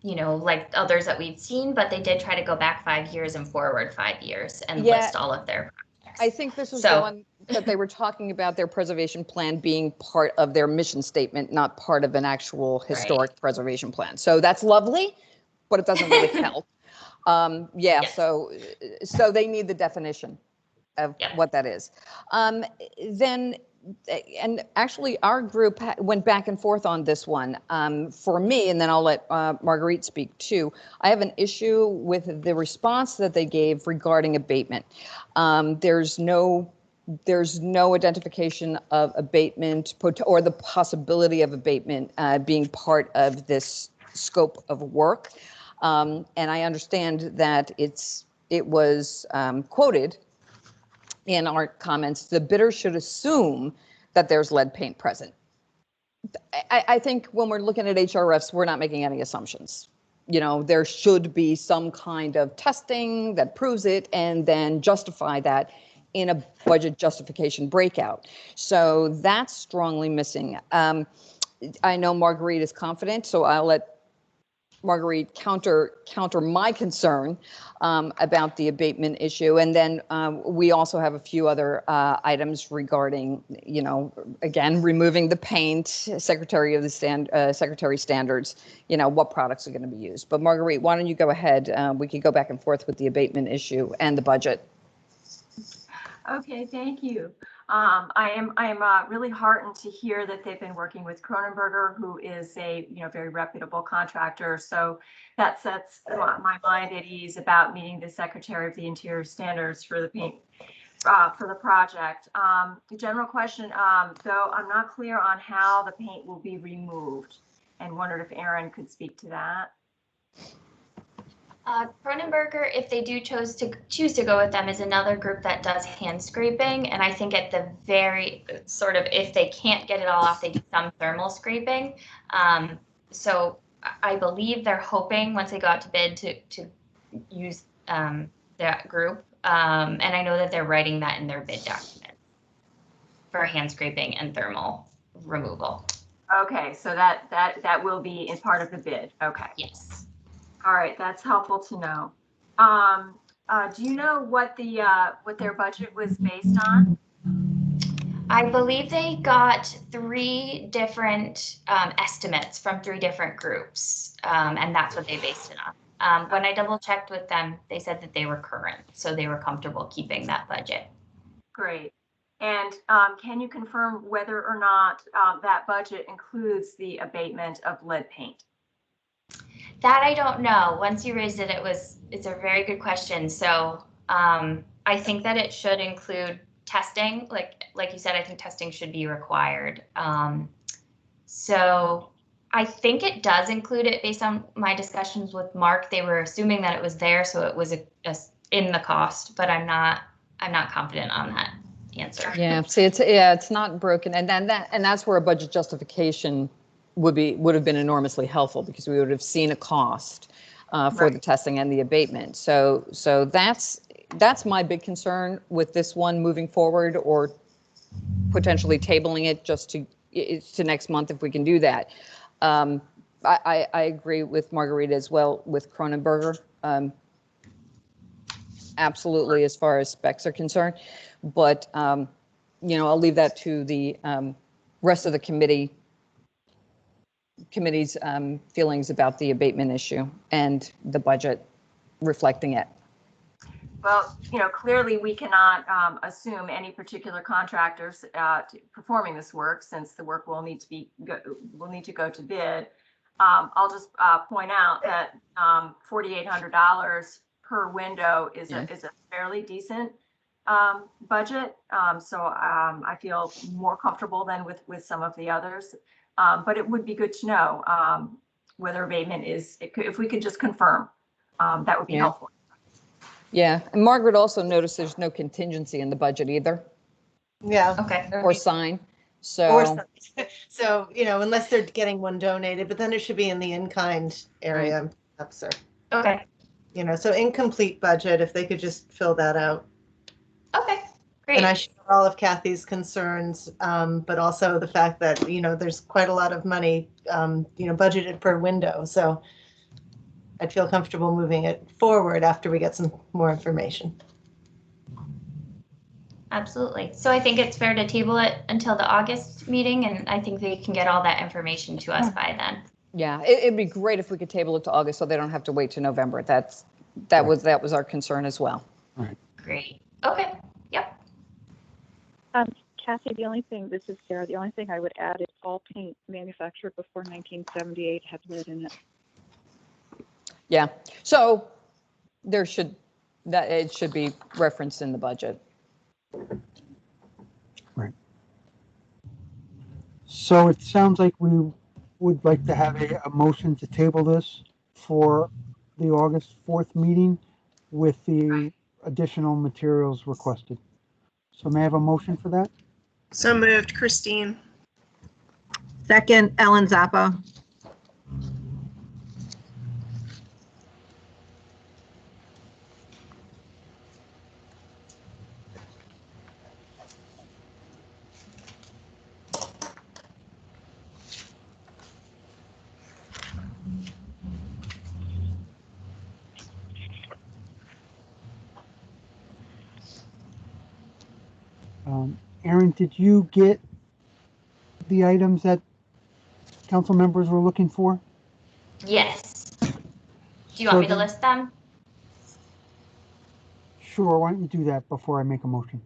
S15: like others that we've seen, but they did try to go back 5 years and forward 5 years and list all of their projects.
S8: I think this was the one that they were talking about their preservation plan being part of their mission statement, not part of an actual historic preservation plan. So that's lovely, but it doesn't really help. So they need the definition of what that is. Then, and actually our group went back and forth on this one. For me, and then I'll let Marguerite speak too, I have an issue with the response that they gave regarding abatement. There's no identification of abatement or the possibility of abatement being part of this scope of work. And I understand that it was quoted in our comments, the bidder should assume that there's lead paint present. I think when we're looking at HRFs, we're not making any assumptions. There should be some kind of testing that proves it and then justify that in a budget justification breakout. So that's strongly missing. I know Marguerite is confident, so I'll let Marguerite counter my concern about the abatement issue. And then we also have a few other items regarding, again, removing the paint, Secretary standards, what products are going to be used. But Marguerite, why don't you go ahead? We could go back and forth with the abatement issue and the budget.
S13: Okay, thank you. I am really heartened to hear that they've been working with Kronenberger, who is a very reputable contractor. So that sets my mind at ease about meeting the Secretary of the Interior standards for the paint for the project. The general question, though, I'm not clear on how the paint will be removed, and wondered if Erin could speak to that.
S15: Kronenberger, if they do choose to go with them, is another group that does hand scraping. And I think at the very sort of, if they can't get it all off, they do some thermal scraping. So I believe they're hoping once they go out to bid to use that group. And I know that they're writing that in their bid document for hand scraping and thermal removal.
S13: Okay, so that will be in part of the bid. Okay.
S15: Yes.
S13: All right, that's helpful to know. Do you know what their budget was based on?
S15: I believe they got 3 different estimates from 3 different groups, and that's what they based it on. When I double checked with them, they said that they were current, so they were comfortable keeping that budget.
S13: Great. And can you confirm whether or not that budget includes the abatement of lead paint?
S15: That I don't know. Once you raised it, it's a very good question. So I think that it should include testing. Like you said, I think testing should be required. So I think it does include it based on my discussions with Mark. They were assuming that it was there, so it was in the cost, but I'm not confident on that answer.
S8: Yeah, see, it's not broken, and that's where a budget justification would have been enormously helpful, because we would have seen a cost for the testing and the abatement. So that's my big concern with this one moving forward, or potentially tabling it just to next month if we can do that. I agree with Marguerite as well with Kronenberger. Absolutely, as far as specs are concerned, but I'll leave that to the rest of the committee's feelings about the abatement issue and the budget reflecting it.
S13: Well, clearly we cannot assume any particular contractors performing this work, since the work will need to go to bid. I'll just point out that $4,800 per window is a fairly decent budget. So I feel more comfortable than with some of the others. But it would be good to know whether abatement is, if we could just confirm, that would be helpful.
S8: Yeah, and Margaret also noticed there's no contingency in the budget either.
S9: Yeah.
S15: Okay.
S8: Or sign,
S9: Or
S8: so.
S9: so, unless they're getting one donated, but then it should be in the in-kind area.
S15: Okay.
S9: So incomplete budget, if they could just fill that out.
S15: Okay, great.
S9: And I share all of Kathy's concerns, but also the fact that, there's quite a lot of money, budgeted per window. So I'd feel comfortable moving it forward after we get some more information.
S15: Absolutely. So I think it's fair to table it until the August meeting, and I think they can get all that information to us by then.
S8: Yeah, it'd be great if we could table it to August so they don't have to wait to November. That was our concern as well.
S15: Great. Okay. Yep.
S18: Kathy, the only thing, this is Sarah, the only thing I would add is all paint manufactured before 1978 had lead in it.
S8: Yeah, so it should be referenced in the budget.
S5: Right. So it sounds like we would like to have a motion to table this for the August 4th meeting with the additional materials requested. So may I have a motion for that?
S10: So moved, Christine.
S20: Second, Ellen Zappa.
S5: Aaron, did you get the items that council members were looking for?
S15: Yes. Do you want me to list them?
S5: Sure, why don't you do that before I make a motion?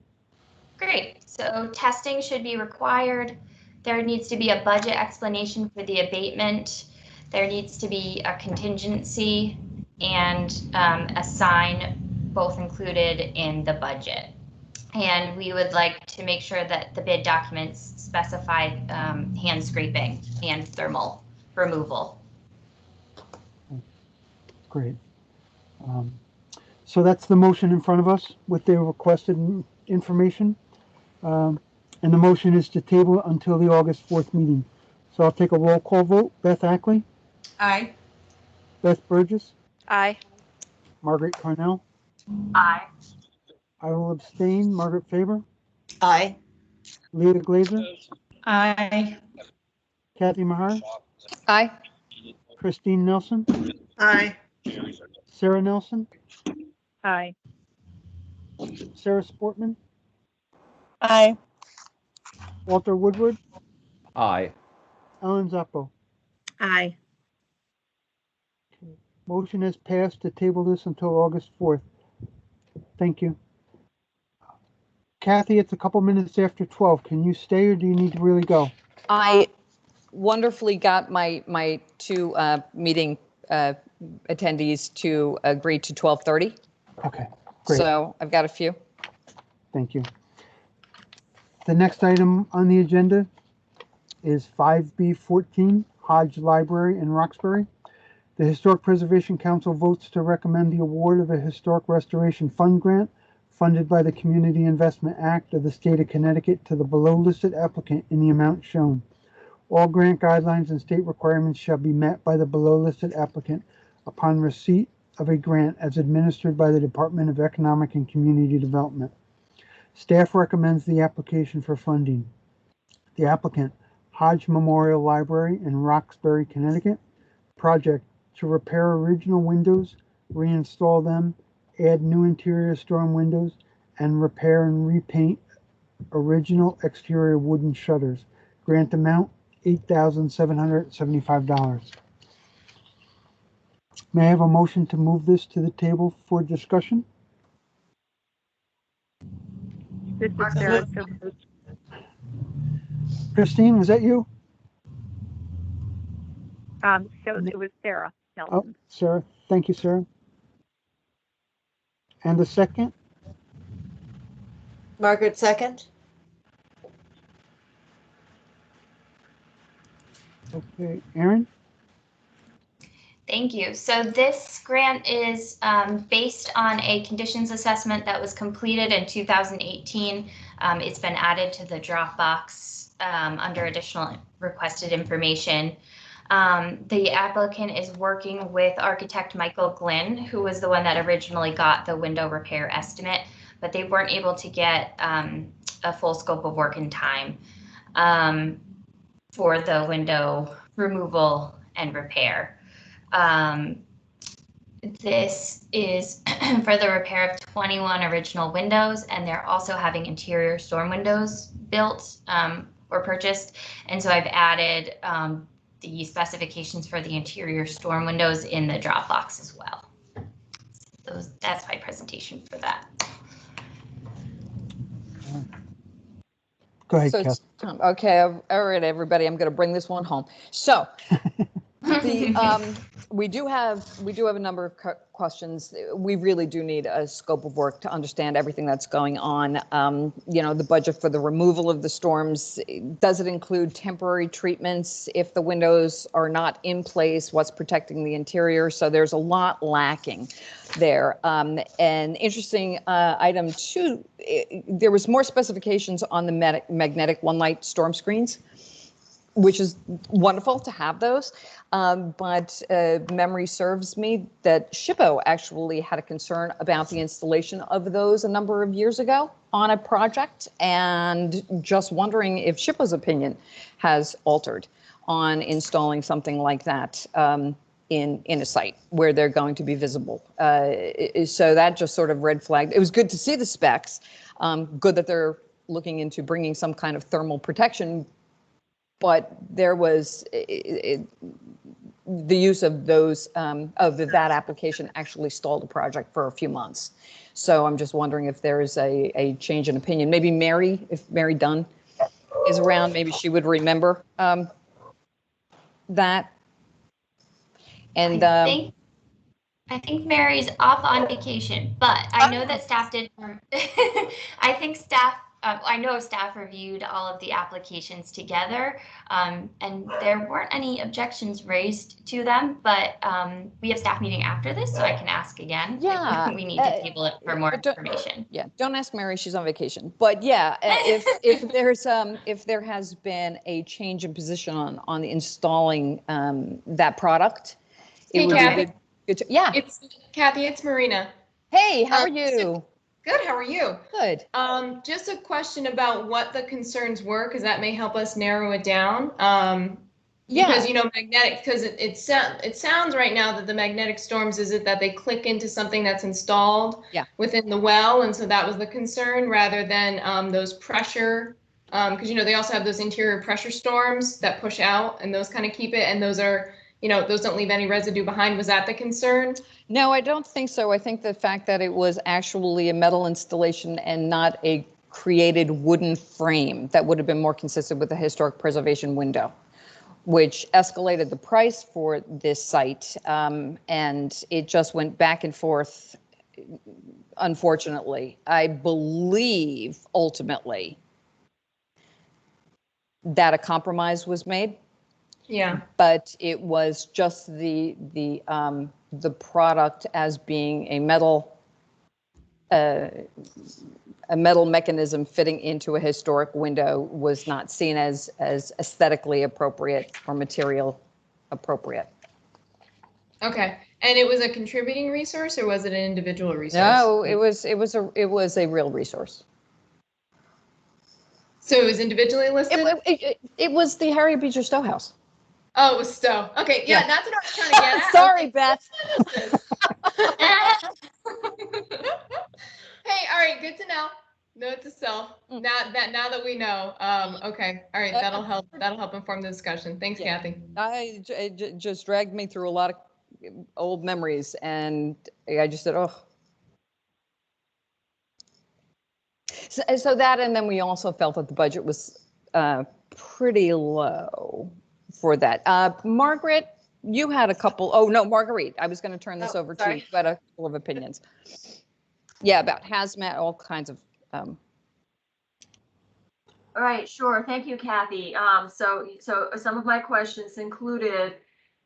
S15: Great. So testing should be required. There needs to be a budget explanation for the abatement. There needs to be a contingency and a sign, both included in the budget. And we would like to make sure that the bid documents specify hand scraping and thermal removal.
S5: Great. So that's the motion in front of us with the requested information. And the motion is to table it until the August 4th meeting. So I'll take a roll call vote. Beth Ackley?
S7: Aye.
S5: Beth Burgess?
S14: Aye.
S5: Margaret Cornell?
S13: Aye.
S5: I will abstain. Margaret Faber?
S9: Aye.
S5: Leah Glazer?
S11: Aye.
S5: Kathy Mahar?
S8: Aye.
S5: Christine Nelson?
S10: Aye.
S5: Sarah Nelson?
S18: Aye.
S5: Sarah Sportman?
S19: Aye.
S5: Walter Woodward?
S16: Aye.
S5: Ellen Zappo?
S20: Aye.
S5: Motion is passed to table this until August 4th. Thank you. Kathy, it's a couple minutes after 12. Can you stay or do you need to really go?
S8: I wonderfully got my two meeting attendees to agree to 12:30.
S5: Okay, great.
S8: So I've got a few.
S5: Thank you. The next item on the agenda is 5B14, Hodge Library in Roxbury. The Historic Preservation Council votes to recommend the award of a Historic Restoration Fund grant funded by the Community Investment Act of the State of Connecticut to the below listed applicant in the amount shown. All grant guidelines and state requirements shall be met by the below listed applicant upon receipt of a grant as administered by the Department of Economic and Community Development. Staff recommends the application for funding. The applicant, Hodge Memorial Library in Roxbury, Connecticut. Project to repair original windows, reinstall them, add new interior storm windows, and repair and repaint original exterior wooden shutters. Grant amount $8,775. May I have a motion to move this to the table for discussion?
S18: This is Sarah. So moved.
S5: Christine, was that you?
S18: So it was Sarah
S5: Oh,
S18: Nelson.
S5: Sarah, thank you, Sarah. And the second?
S9: Margaret, second.
S5: Okay, Aaron?
S15: Thank you. So this grant is based on a conditions assessment that was completed in 2018. It's been added to the Dropbox under additional requested information. The applicant is working with architect Michael Glynn, who was the one that originally got the window repair estimate, but they weren't able to get a full scope of work in time for the window removal and repair. This is for the repair of 21 original windows, and they're also having interior storm windows built or purchased. And so I've added the specifications for the interior storm windows in the Dropbox as well. So that's my presentation for that.
S5: Go ahead,
S8: So
S5: Kath.
S8: it's Tom. Okay, all right, everybody, I'm going to bring this one home. So the we do have a number of questions. We really do need a scope of work to understand everything that's going on. You know, the budget for the removal of the storms, does it include temporary treatments if the windows are not in place? What's protecting the interior? So there's a lot lacking there. And interesting item two, there was more specifications on the magnetic one light storm screens, which is wonderful to have those. But memory serves me that SHPO actually had a concern about the installation of those a number of years ago on a project, and just wondering if SHPO's opinion has altered on installing something like that in a site where they're going to be visible. So that just sort of red flagged. It was good to see the specs, good that they're looking into bringing some kind of thermal protection, but there was the use of those of that application actually stalled the project for a few months. So I'm just wondering if there is a change in opinion. Maybe Mary, if Mary Dunn is around, maybe she would remember that. And
S15: I think Mary's off on vacation, but I know that staff did. I think staff. I know staff reviewed all of the applications together, and there weren't any objections raised to them. But we have staff meeting after this, so I can ask again.
S8: Yeah,
S15: if we need to table it for more information.
S8: Yeah, don't ask Mary; she's on vacation. But yeah, if there has been a change in position on installing that product, it would be good to, yeah.
S17: It's Kathy, it's Marina.
S8: Hey, how are you?
S17: Good, how are you?
S8: Good.
S17: Just a question about what the concerns were, because that may help us narrow it down.
S8: Yeah.
S17: Because, you know, magnetic, because it sounds right now that the magnetic storms, is it that they click into something that's installed within the well? And so that was the concern, rather than those pressure, because, you know, they also have those interior pressure storms that push out, and those kind of keep it, and those are, you know, those don't leave any residue behind. Was that the concern?
S8: No, I don't think so. I think the fact that it was actually a metal installation and not a created wooden frame that would have been more consistent with the historic preservation window, which escalated the price for this site. And it just went back and forth, unfortunately. I believe ultimately that a compromise was made.
S17: Yeah.
S8: But it was just the product as being a metal mechanism fitting into a historic window was not seen as aesthetically appropriate or material appropriate.
S17: Okay. And it was a contributing resource, or was it an individual resource?
S8: No, it was a real resource.
S17: So it was individually listed?
S8: It was the Harriet Beecher Stowe House.
S17: Oh, it was Stowe. Okay, yeah, that's what I was trying to get at.
S8: Sorry, Beth.
S17: Hey, all right, good to know. Note to self. Now that we know. Okay, all right, that'll help inform the discussion. Thanks, Kathy.
S8: It just dragged me through a lot of old memories, and I just said, oh. So that, and then we also felt that the budget was pretty low for that. Margaret, you had a couple, oh, no, Marguerite, I was going to turn this
S9: Oh,
S8: over to
S9: sorry.
S8: you. You had a couple of opinions. Yeah, about hazmat, all kinds of,
S13: All right, sure. Thank you, Kathy. So some of my questions included,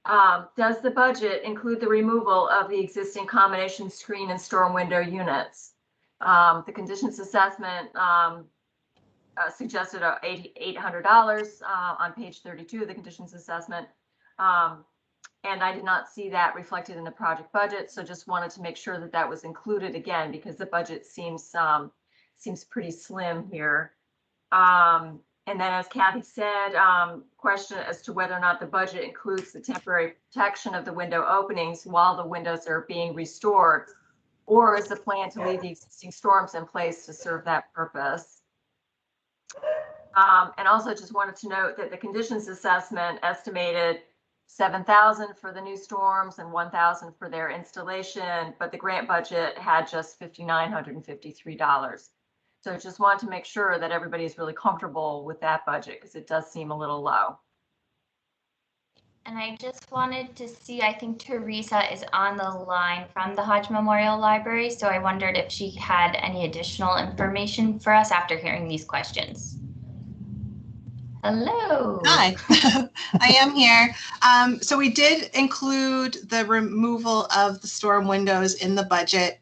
S13: does the budget include the removal of the existing combination screen and storm window units? The conditions assessment suggested $800 on page 32 of the conditions assessment. And I did not see that reflected in the project budget. So just wanted to make sure that that was included again, because the budget seems pretty slim here. And then as Kathy said, question as to whether or not the budget includes the temporary protection of the window openings while the windows are being restored, or is the plan to leave the existing storms in place to serve that purpose? And also just wanted to note that the conditions assessment estimated $7,000 for the new storms and $1,000 for their installation, but the grant budget had just $5,953. So just want to make sure that everybody is really comfortable with that budget, because it does seem a little low.
S15: And I just wanted to see, I think Teresa is on the line from the Hodge Memorial Library, so I wondered if she had any additional information for us after hearing these questions. Hello.
S10: Hi, I am here. So we did include the removal of the storm windows in the budget.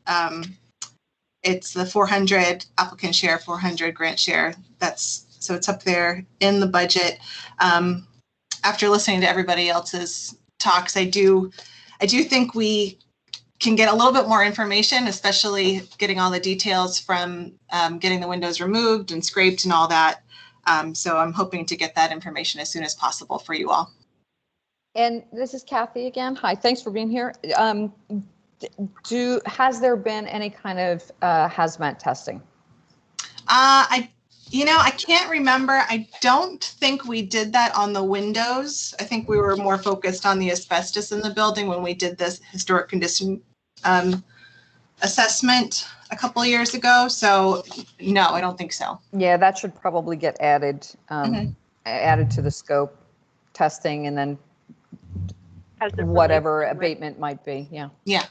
S10: It's the 400 applicant share, 400 grant share. So it's up there in the budget. After listening to everybody else's talks, I do think we can get a little bit more information, especially getting all the details from getting the windows removed and scraped and all that. So I'm hoping to get that information as soon as possible for you all.
S8: and this is Kathy again. Hi, thanks for being here. Has there been any kind of hazmat testing?
S10: I can't remember. I don't think we did that on the windows. I think we were more focused on the asbestos in the building when we did this historic condition assessment a couple of years ago. So no, I don't think so.
S8: Yeah, that should probably get added, added to the scope testing, and then whatever abatement might be. Yeah.
S10: Yeah.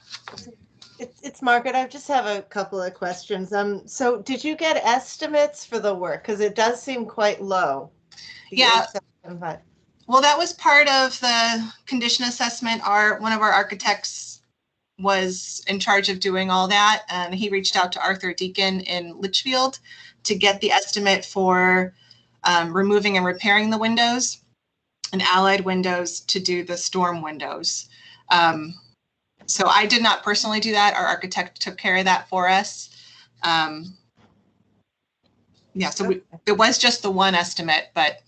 S9: It's Margaret. I just have a couple of questions. So did you get estimates for the work? Because it does seem quite low.
S10: Yeah. Well, that was part of the condition assessment. One of our architects was in charge of doing all that, and he reached out to Arthur Deacon in Litchfield to get the estimate for removing and repairing the windows and allied windows to do the storm windows. So I did not personally do that. Our architect took care of that for us. Yeah, so it was just the one estimate, but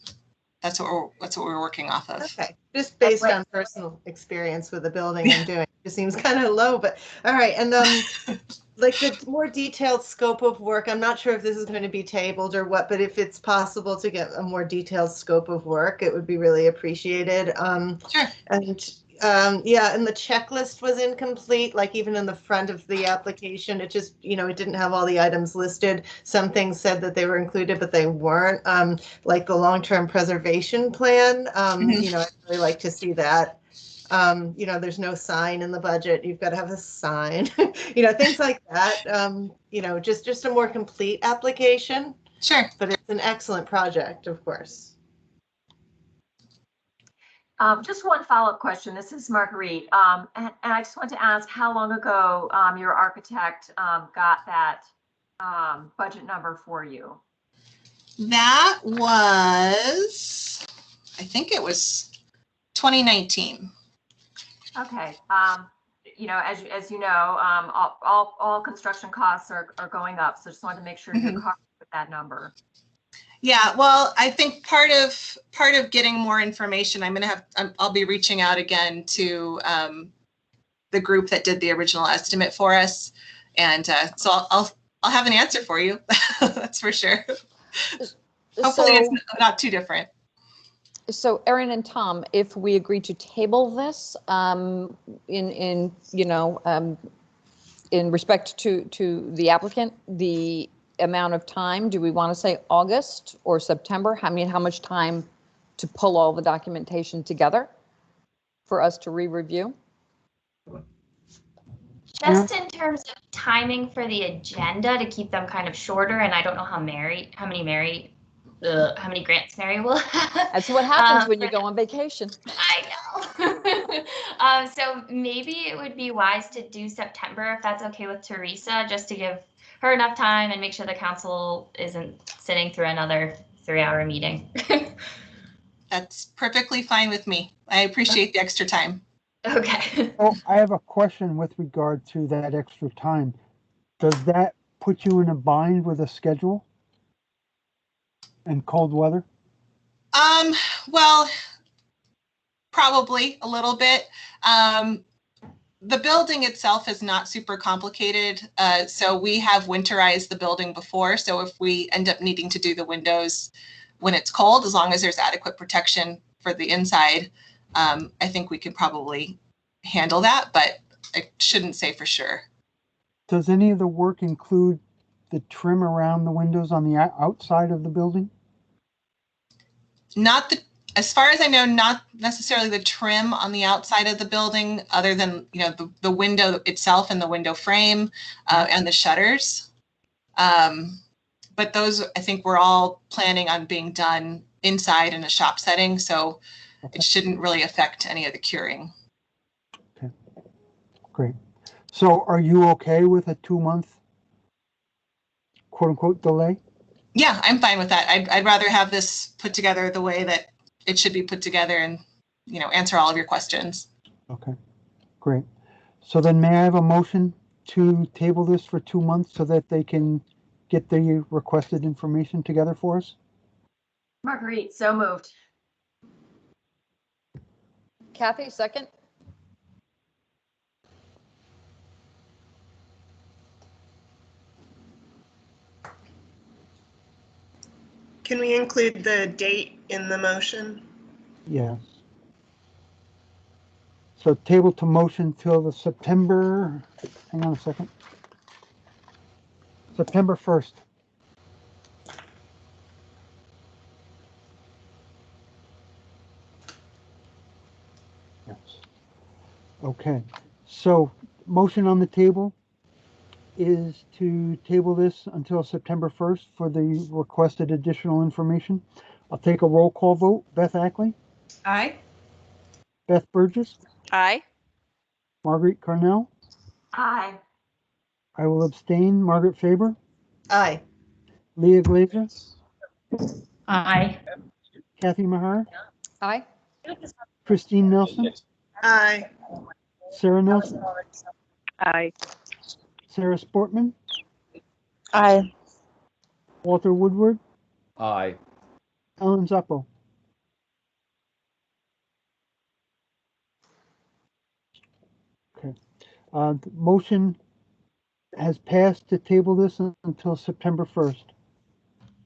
S10: that's what we're working off of.
S9: Okay, just based on personal experience with the building I'm doing, it seems kind of low, but all right. And like the more detailed scope of work, I'm not sure if this is going to be tabled or what, but if it's possible to get a more detailed scope of work, it would be really appreciated.
S10: Sure.
S9: And yeah, and the checklist was incomplete, like even in the front of the application, it just, it didn't have all the items listed. Some things said that they were included, but they weren't, like the long-term preservation plan. I'd really like to see that. There's no sign in the budget. You've got to have a sign, things like that. Just a more complete application.
S10: Sure.
S9: But it's an excellent project, of course.
S13: Just one follow-up question. This is Marguerite. And I just want to ask how long ago your architect got that budget number for you?
S10: That was, I think it was 2019.
S13: Okay. As you know, all construction costs are going up. So just wanted to make sure you're covered with that number.
S10: Yeah, well, I think part of getting more information, I'll be reaching out again to the group that did the original estimate for us, and so I'll have an answer for you. That's for sure. Hopefully, it's not too different.
S8: So, Erin and Tom, if we agree to table this in respect to the applicant, the amount of time, do we want to say August or September? How much time to pull all the documentation together for us to re-review?
S15: Just in terms of timing for the agenda to keep them kind of shorter, and I don't know how many grants Mary will have.
S8: That's what happens when you go on vacation.
S15: I know. So maybe it would be wise to do September if that's okay with Teresa, just to give her enough time and make sure the council isn't sitting through another 3-hour meeting.
S10: That's perfectly fine with me. I appreciate the extra time.
S15: Okay.
S5: Oh, I have a question with regard to that extra time. Does that put you in a bind with a schedule and cold weather?
S10: Well, probably a little bit. The building itself is not super complicated. So we have winterized the building before. So if we end up needing to do the windows when it's cold, as long as there's adequate protection for the inside, I think we could probably handle that, but I shouldn't say for sure.
S5: Does any of the work include the trim around the windows on the outside of the building?
S10: As far as I know, not necessarily the trim on the outside of the building, other than, you know, the window itself and the window frame and the shutters. But those, I think, we're all planning on being done inside in a shop setting, so it shouldn't really affect any of the curing.
S5: Okay, great. So are you okay with a 2-month quote unquote delay?
S10: Yeah, I'm fine with that. I'd rather have this put together the way that it should be put together and, you know, answer all of your questions.
S5: Okay, great. So then may I have a motion to table this for 2 months so that they can get the requested information together for us?
S13: Marguerite, so moved.
S8: Kathy, second?
S10: Can we include the date in the motion?
S5: Yes. So table to motion till the September, hang on a second. September 1st. Yes. Okay, so motion on the table is to table this until September 1st for the requested additional information. I'll take a roll call vote. Beth Ackley?
S7: Aye.
S5: Beth Burgess?
S14: Aye.
S5: Marguerite Carnell?
S13: Aye.
S5: I will abstain. Margaret Faber?
S9: Aye.
S5: Leah Glazer?
S11: Aye.
S5: Kathy Mahar?
S8: Aye.
S5: Christine Nelson?
S10: Aye.
S5: Sarah Nelson?
S18: Aye.
S5: Sarah Sportman?
S18: Aye.
S5: Walter Woodward?
S16: Aye.
S5: Ellen Zuppo? Okay. The motion has passed to table this until September 1st.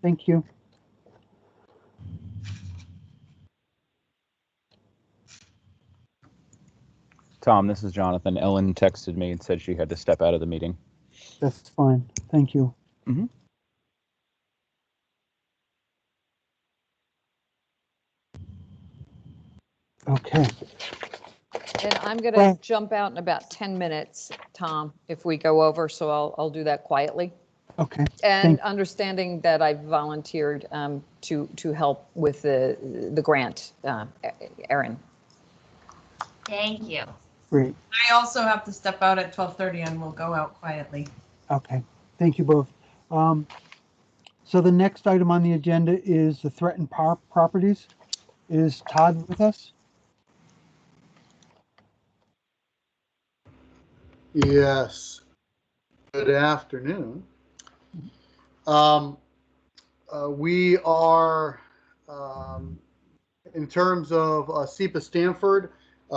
S5: Thank you.
S1: Tom, this is Jonathan. Ellen texted me and said she had to step out of the meeting.
S5: That's fine. Thank you.
S1: Mm-hmm.
S5: Okay.
S8: And I'm going to jump out in about 10 minutes, Tom, if we go over, so I'll do that quietly.
S5: Okay.
S8: And understanding that I volunteered to help with the grant, Erin.
S15: Thank you.
S5: Great.
S7: I also have to step out at 12:30 and we'll go out quietly.
S5: Okay. Thank you both. So the next item on the agenda is the threatened properties. Is Todd with us?
S6: Yes. Good afternoon. We are, in terms of SEPA Stanford,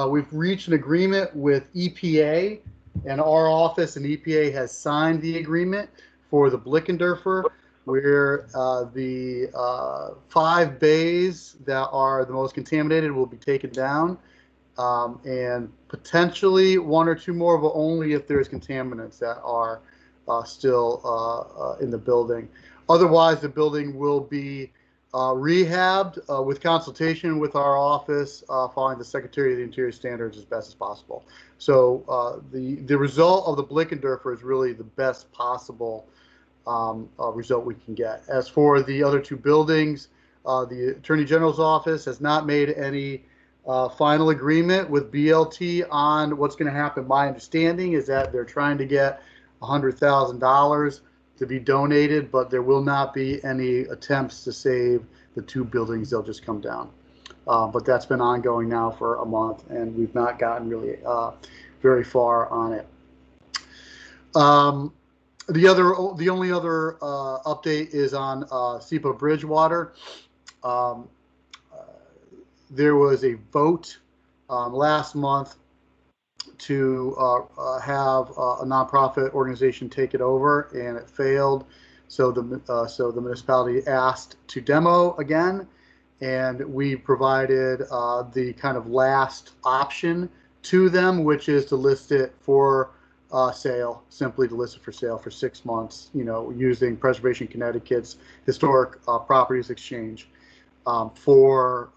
S6: we've reached an agreement with EPA, and our office and EPA has signed the agreement for the Blickendorfer, where the 5 bays that are the most contaminated will be taken down, and potentially 1 or 2 more, but only if there's contaminants that are still in the building. Otherwise, the building will be rehabbed with consultation with our office, following the Secretary of the Interior standards as best as possible. So the result of the Blickendorfer is really the best possible result we can get. As for the other two buildings, the Attorney General's office has not made any final agreement with BLT on what's going to happen. My understanding is that they're trying to get $100,000 to be donated, but there will not be any attempts to save the two buildings. They'll just come down. But that's been ongoing now for a month, and we've not gotten really very far on it. The only other update is on SEPA Bridgewater. There was a vote last month to have a nonprofit organization take it over, and it failed. So the municipality asked to demo again, and we provided the kind of last option to them, which is to list it for sale, simply to list it for sale for 6 months, using Preservation Connecticut's Historic Properties Exchange for,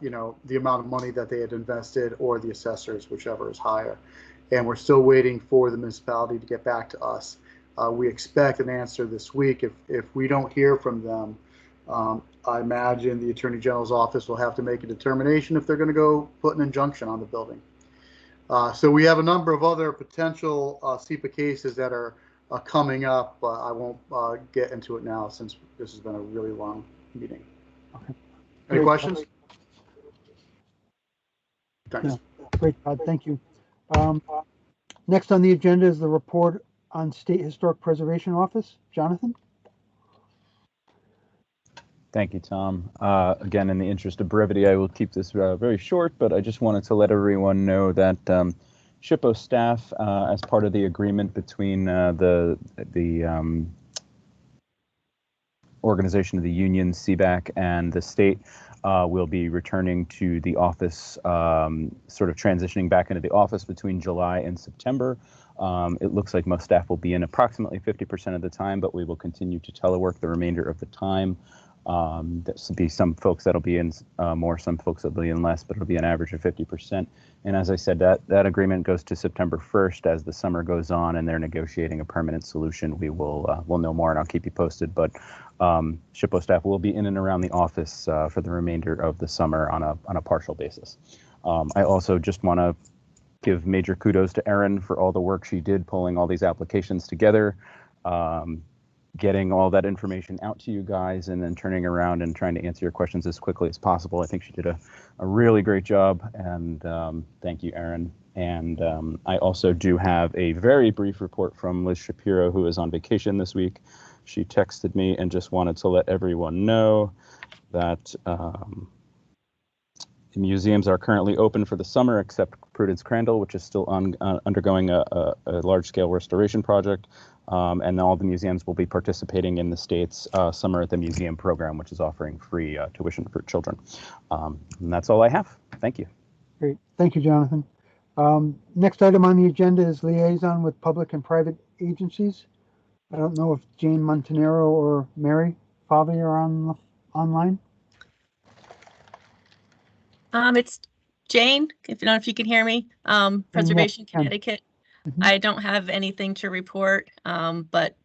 S6: the amount of money that they had invested, or the assessors, whichever is higher. And we're still waiting for the municipality to get back to us. We expect an answer this week. If we don't hear from them, I imagine the Attorney General's office will have to make a determination if they're going to go put an injunction on the building. So we have a number of other potential SEPA cases that are coming up, but I won't get into it now since this has been a really long meeting.
S5: Okay.
S6: Any
S5: Great.
S6: questions? Thanks.
S5: Yeah. Great, Todd. Thank you. Next on the agenda is the report on State Historic Preservation Office. Jonathan?
S1: Thank you, Tom. Again, in the interest of brevity, I will keep this very short, but I just wanted to let everyone know that SHPO staff, as part of the agreement between the organization of the union, CBAC, and the state, will be returning to the office, sort of transitioning back into the office between July and September. It looks like most staff will be in approximately 50% of the time, but we will continue to telework the remainder of the time. There'll be some folks that'll be in more, some folks that'll be in less, but it'll be an average of 50%. And as I said, that agreement goes to September 1st. As the summer goes on and they're negotiating a permanent solution, we'll know more, and I'll keep you posted. But SHPO staff will be in and around the office for the remainder of the summer on a partial basis. I also just want to give major kudos to Erin for all the work she did pulling all these applications together, getting all that information out to you guys, and then turning around and trying to answer your questions as quickly as possible. I think she did a really great job, and thank you, Erin. And I also do have a very brief report from Liz Shapiro, who is on vacation this week. She texted me and just wanted to let everyone know that the museums are currently open for the summer, except Prudence Crandall, which is still undergoing a large-scale restoration project. And all the museums will be participating in the state's Summer at the Museum program, which is offering free tuition for children. And that's all I have. Thank you.
S5: Great. Thank you, Jonathan. Next item on the agenda is liaison with public and private agencies. I don't know if Jane Montanaro or Mary Favi are online.
S2: It's Jane, if you know if you can hear me. Preservation Connecticut. I don't have anything to report, but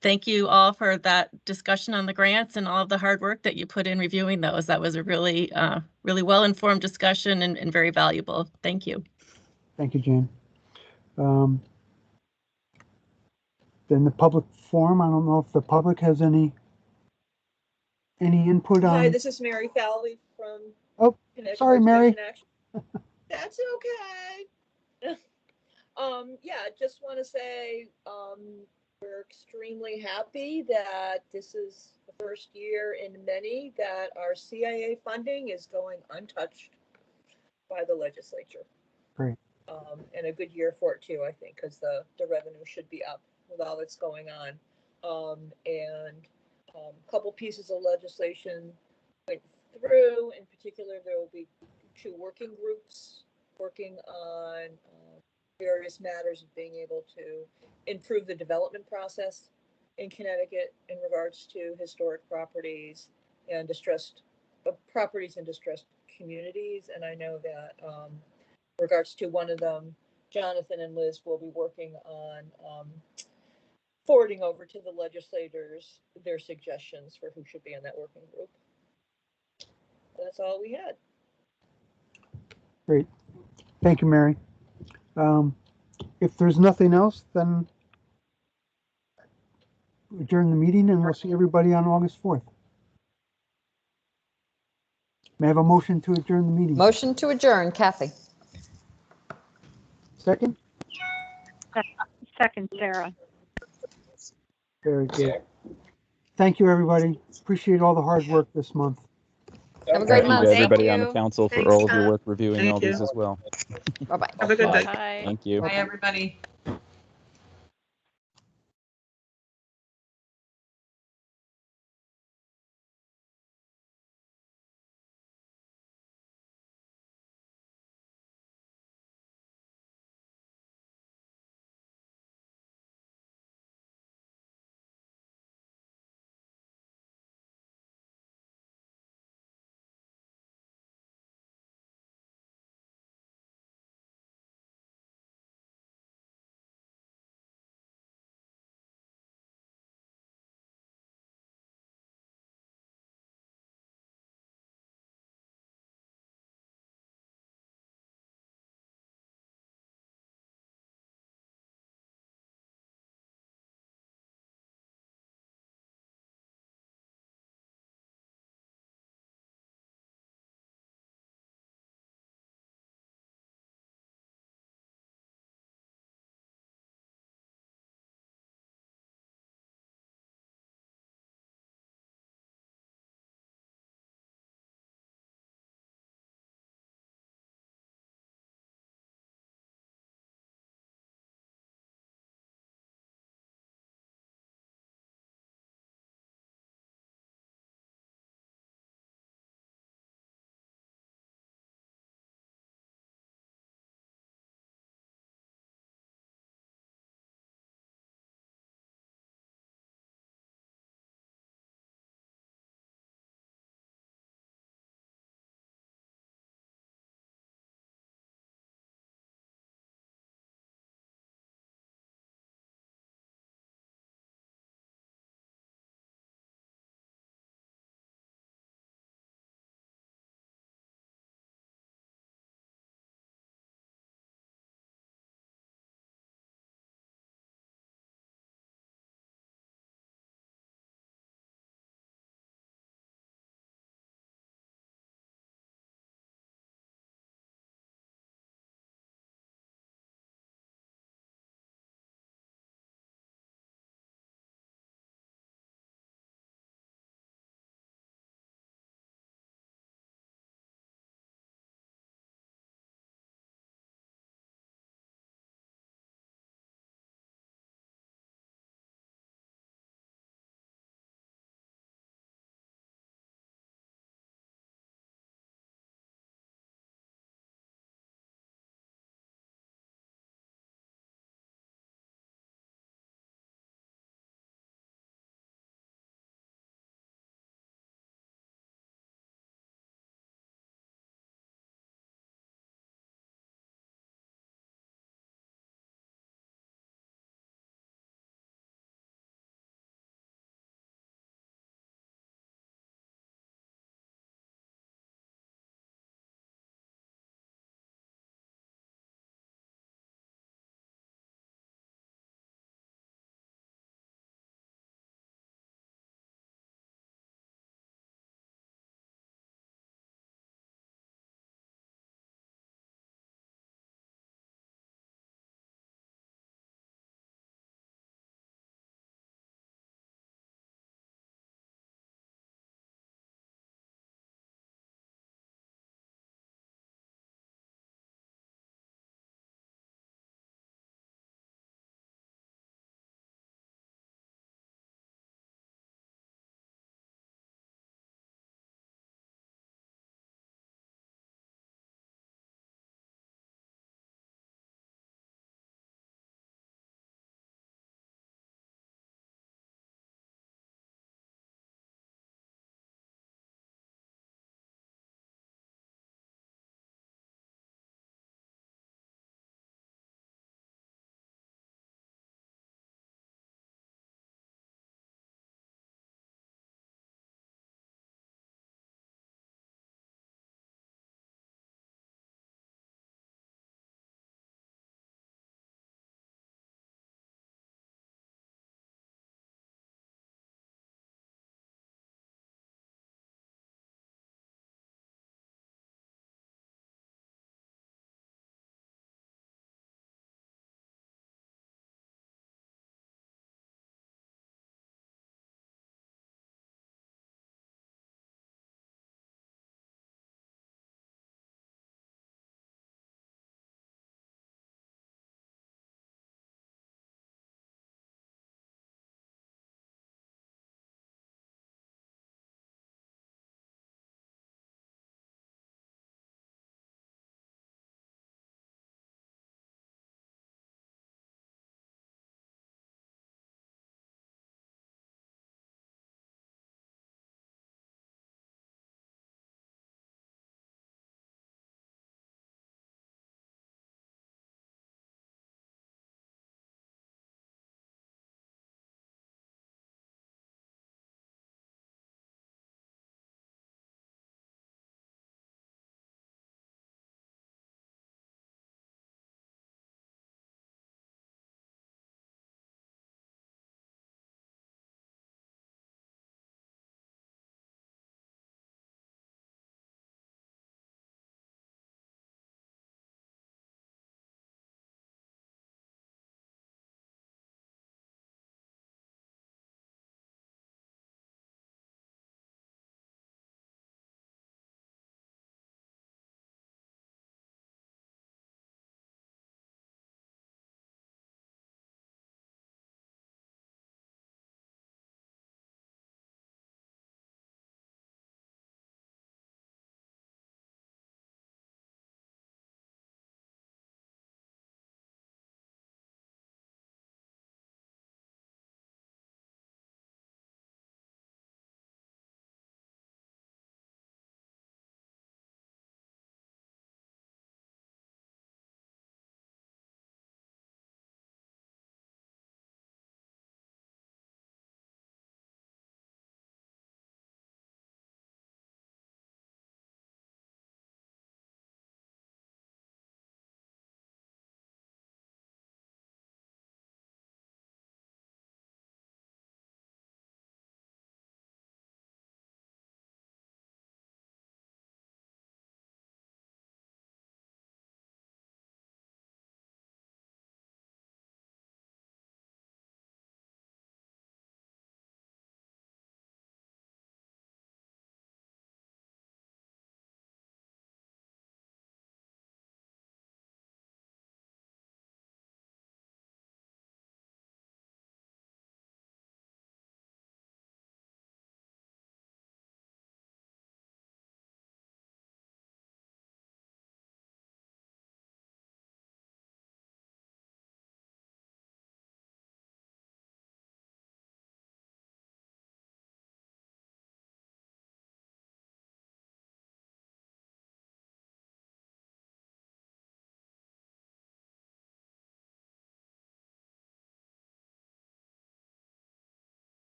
S2: thank you all for that discussion on the grants and all of the hard work that you put in reviewing those. That was a really well-informed discussion and very valuable. Thank you.
S5: Thank you, Jane. Then the public forum, I don't know if the public has any input on.
S22: Hi, this is Mary Falvey from.
S5: Oh, sorry, Mary.
S22: That's okay. Yeah, just want to say we're extremely happy that this is the first year in many that our CIA funding is going untouched by the legislature.
S5: Great.
S22: And a good year for it too, I think, because the revenue should be up with all that's going on. And a couple pieces of legislation went through. In particular, there will be 2 working groups working on various matters of being able to improve the development process in Connecticut in regards to historic properties and distressed properties in distressed communities. And I know that in regards to one of them, Jonathan and Liz will be working on forwarding over to the legislators their suggestions for who should be in that working group. That's all we had.
S5: Great. Thank you, Mary. If there's nothing else, then adjourn the meeting and we'll see everybody on August 4th. May I have a motion to adjourn the meeting?
S8: Motion to adjourn, Kathy.
S5: Second?
S18: Second, Sarah.
S5: Very good. Thank you, everybody. Appreciate all the hard work this month.
S8: Have a great
S1: Thank
S8: month.
S1: you to everybody on the council for
S10: Thanks,
S1: all of your
S10: Tom.
S1: work reviewing
S19: Thank
S1: all these
S19: you.
S1: as well.
S8: Bye-bye.
S19: Have a good day.
S14: Bye.
S1: Thank you.
S7: Bye, everybody.